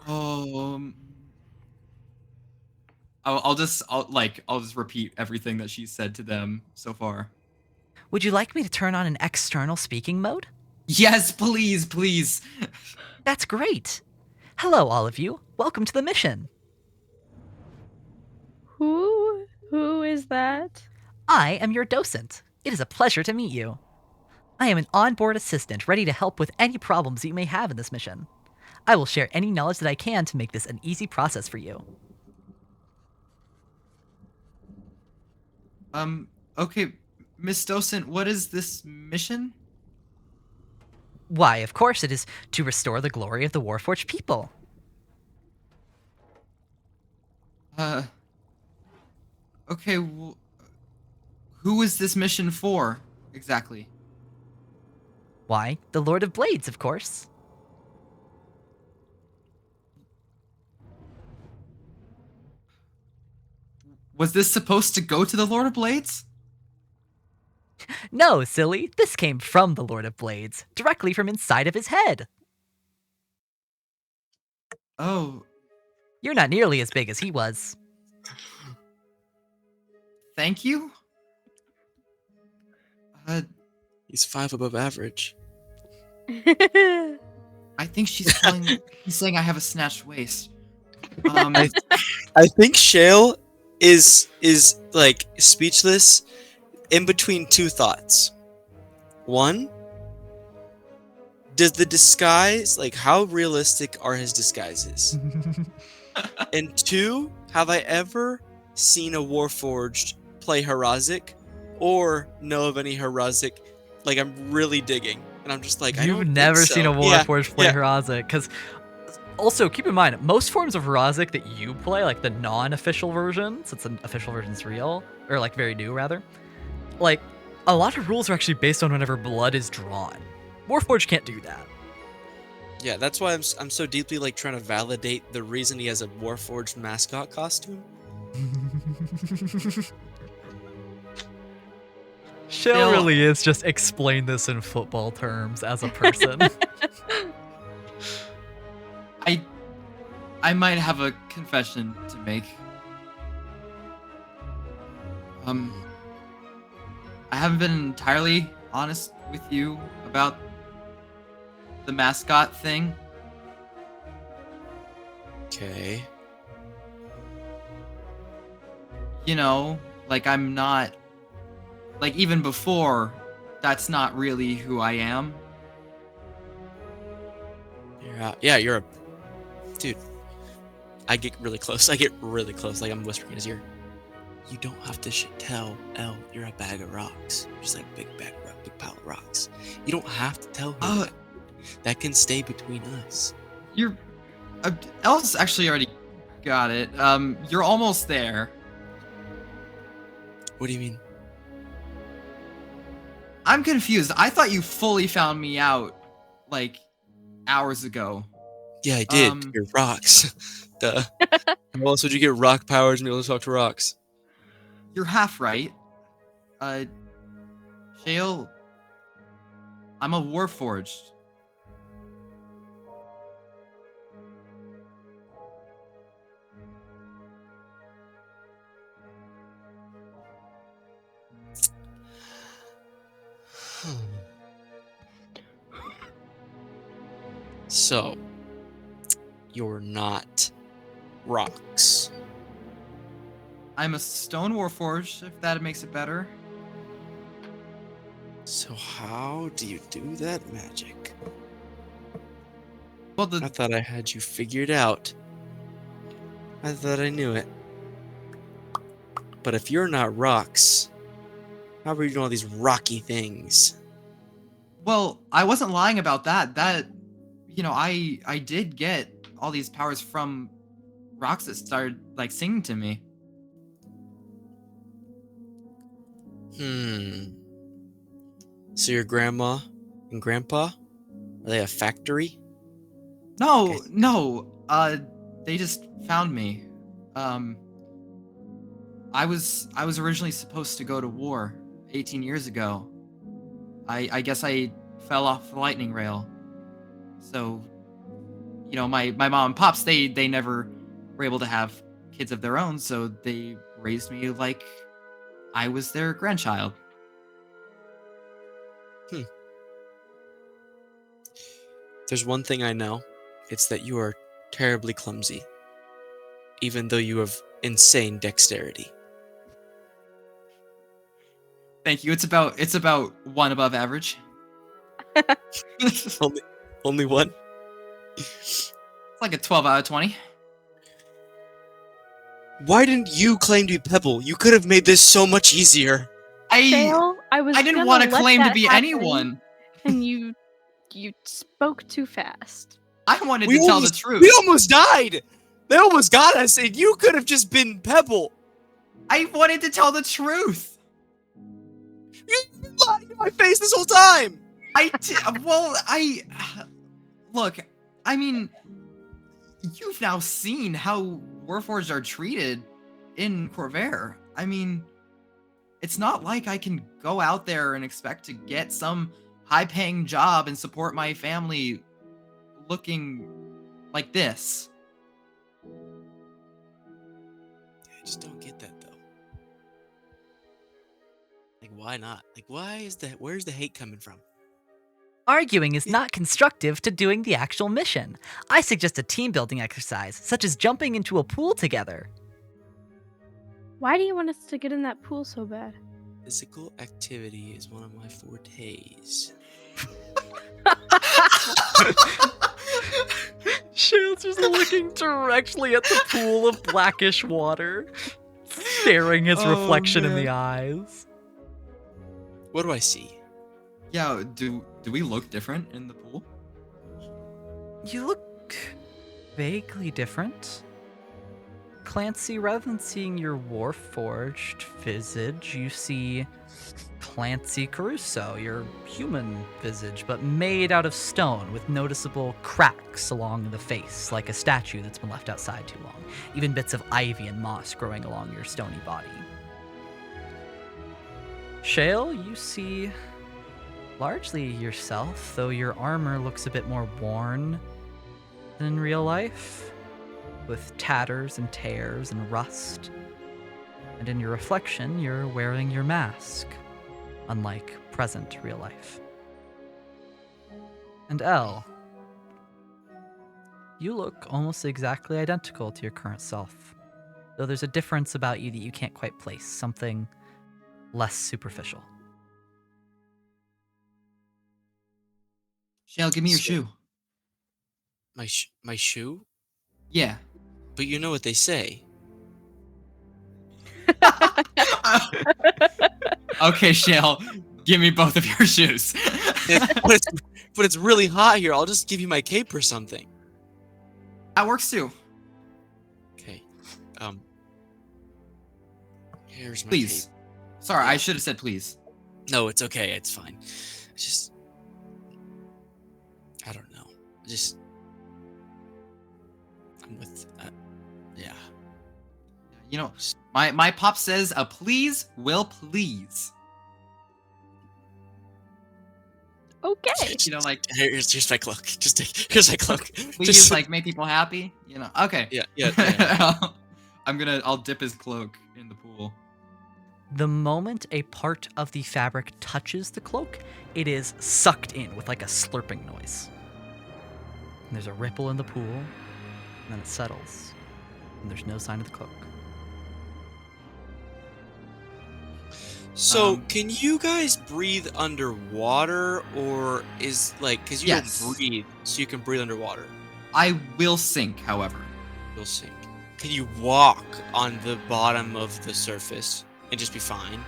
I'll just repeat everything that she said to them so far. Would you like me to turn on an external speaking mode? Yes, please, please. That's great. Hello, all of you. Welcome to the mission. Who is that? I am your docent. It is a pleasure to meet you. I am an onboard assistant ready to help with any problems that you may have in this mission. I will share any knowledge that I can to make this an easy process for you. Okay, Miss Docent, what is this mission? Why, of course, it is to restore the glory of the Warforged people. Okay, who is this mission for, exactly? Why, the Lord of Blades, of course. Was this supposed to go to the Lord of Blades? No, silly. This came from the Lord of Blades, directly from inside of his head. Oh, You're not nearly as big as he was. thank you? He's 5 above average. I think she's saying I have a snatched waist. I think Shale is like speechless in between two thoughts. One, does the disguise, like, how realistic are his disguises? And two, have I ever seen a Warforged play Harazic or know of any Harazic? Like, I'm really digging, and I'm just like, I You've don't never think so. seen a Warforged play yeah. Harazic, because also keep in mind, most forms of Harazic that you play, like the non-official version, since the official version's real, or like very new rather, like a lot of rules are actually based on whenever blood is drawn. Warforged can't do that. Yeah, that's why I'm so deeply like trying to validate the reason he has a Warforged mascot costume. Shale Still- really is just explain this in football terms as a person. I might have a confession to make. I haven't been entirely honest with you about the mascot thing. Okay. You know, like I'm not, like even before, that's not really who I am. You're a dude. I get really close. Like I'm whispering in his ear. You don't have to tell Elle you're a bag of rocks. Just like big pile of rocks. You don't have to tell her that. That can stay between us. You're, Elle's actually already got it. You're almost there. What do you mean? I'm confused. I thought you fully found me out, like, hours ago. Yeah, I did. You're rocks. Duh. How else would you get rock powers and be able to talk to rocks? You're half right. Shale, I'm a warforged. So, you're not rocks. I'm a stone warforged, if that makes it better. So how do you do that magic? Well, I thought I had you figured out. I thought I knew it. But if you're not rocks, how are you doing all these rocky things? well, I wasn't lying about that. I did get all these powers from rocks that started, like, singing to me. So your grandma and grandpa, are they a factory? No, Okay. no. They just found me. I was originally supposed to go to war 18 years ago. I guess I fell off the lightning rail. So, my mom and pops, they never were able to have kids of their own, so they raised me like I was their grandchild. There's one thing I know. It's that you are terribly clumsy. Even though you have insane dexterity. Thank you. It's about one above average. It's Only one? like a 12 out of 20. Why didn't you claim to be Pebble? You could have made this so much easier. Shale, I didn't gonna want to let claim to that be happen, anyone. and you spoke too fast. I wanted to tell the truth. We almost died! They almost got us, and you could have just been Pebble! I wanted to tell the truth. You've been lying to my face this whole time! Look, I mean, you've now seen how Warforged are treated in Corvair. I mean, it's not like I can go out there and expect to get some high-paying job and support my family looking like this. I just don't get that, though. Like, why not? Like, where's the hate coming from? Arguing is not constructive to doing the actual mission. I suggest a team building exercise, such as jumping into a pool together. Why do you want us to get in that pool so bad? Physical activity is one of my fortes. Shale's just looking directly at the pool of blackish water, staring his Oh, reflection in man. the eyes. What do I see? Yeah, do we look different in the pool? You look vaguely different. Clancy, rather than seeing your Warforged visage, you see Clancy Caruso, your human visage, but made out of stone with noticeable cracks along the face, like a statue that's been left outside too long. Even bits of ivy and moss growing along your stony body. Shale, you see largely yourself, though your armor looks a bit more worn than in real life, with tatters and tears and rust. And in your reflection, you're wearing your mask, unlike present real life. And Elle, you look almost exactly identical to your current self, though there's a difference about you that you can't quite place, something less superficial. Shale, give me your So- shoe. My shoe? Yeah. But you know what they say. Okay, Shale, give me both of your shoes. But it's really hot here. I'll just give you my cape or something. That works too. Okay. Here's my Please. cape. Sorry, Yeah. I should have said please. No, it's okay. It's fine. It's just I don't know. I'm with yeah. You know, my pop says a please will please. Okay. You know, like Here's my cloak. Here's my cloak. please Just- like make people happy. You know. Okay. yeah. I'll dip his cloak in the pool. The moment a part of the fabric touches the cloak, it is sucked in with like a slurping noise. And there's a ripple in the pool, and then it settles, and there's no sign of the cloak. So, Um, can you guys breathe underwater, or is like because you Yes. don't breathe, so you can breathe underwater? I will sink, however. You'll sink. Can you walk on the bottom of the surface and just be fine?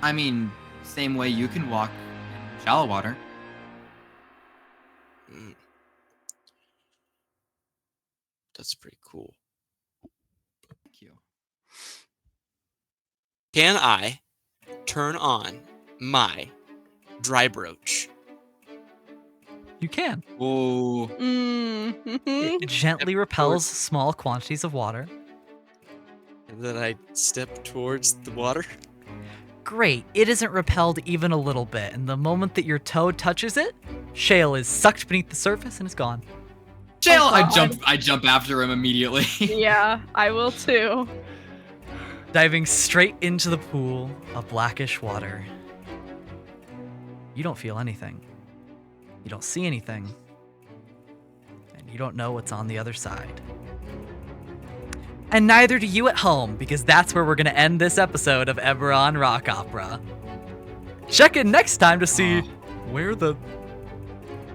I mean, same way you can walk in shallow water. Mm. That's pretty cool. Thank you. Can I turn on my dry brooch? You can. Ooh. Mm-hmm. It gently repels small quantities of water. And then I step towards the water. Great. It isn't repelled even a little bit, and the moment that your toe touches it, shale is sucked beneath the surface and is gone. Shale, Oh, God. I jump after him immediately. Yeah, I will too. Diving straight into the pool of blackish water. You don't feel anything. You don't see anything. And you don't know what's on the other side. And neither do you at home, because that's where we're going to end this episode of Eberron Rock Opera. Check in next time to see where the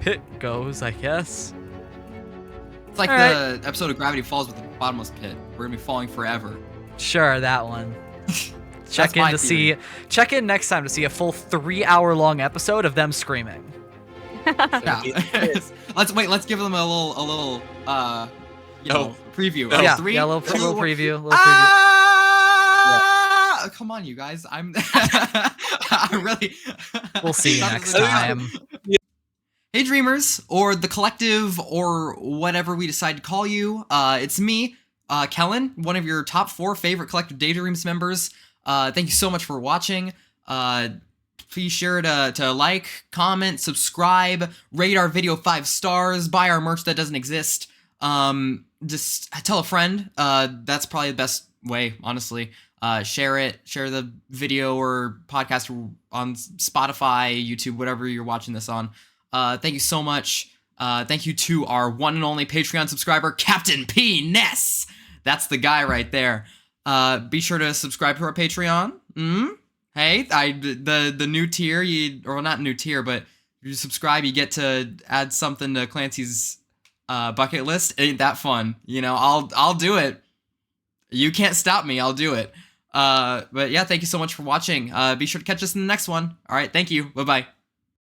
pit goes, I guess. It's like Alright. the episode of Gravity Falls with the bottomless pit. We're gonna be falling forever. Sure, that one. That's my theory. Check in next time to see a full 3-hour-long episode of them screaming. Yeah. Let's give them a little preview. No. Yeah, Three, yeah, a little two, preview. Ah! Come on, you guys. I really. We'll see you That next was a- time. Hey, dreamers, or the collective, or whatever we decide to call you. It's me, Kellen, one of your top 4 favorite Collective Daydreams members. Thank you so much for watching. Please share to like, comment, subscribe, rate our video 5 stars, buy our merch that doesn't exist. Just tell a friend. That's probably the best way, honestly. Share it. Share the video or podcast on Spotify, YouTube, whatever you're watching this on. Thank you so much. Thank you to our one and only Patreon subscriber, Captain P. Ness. That's the guy right there. Be sure to subscribe to our Patreon. Hey, the new tier, or not new tier, but if you subscribe, you get to add something to Clancy's bucket list. Ain't that fun? You know, I'll do it. You can't stop me. I'll do it. But yeah, thank you so much for watching. Be sure to catch us in the next one. All right, thank you. Bye-bye.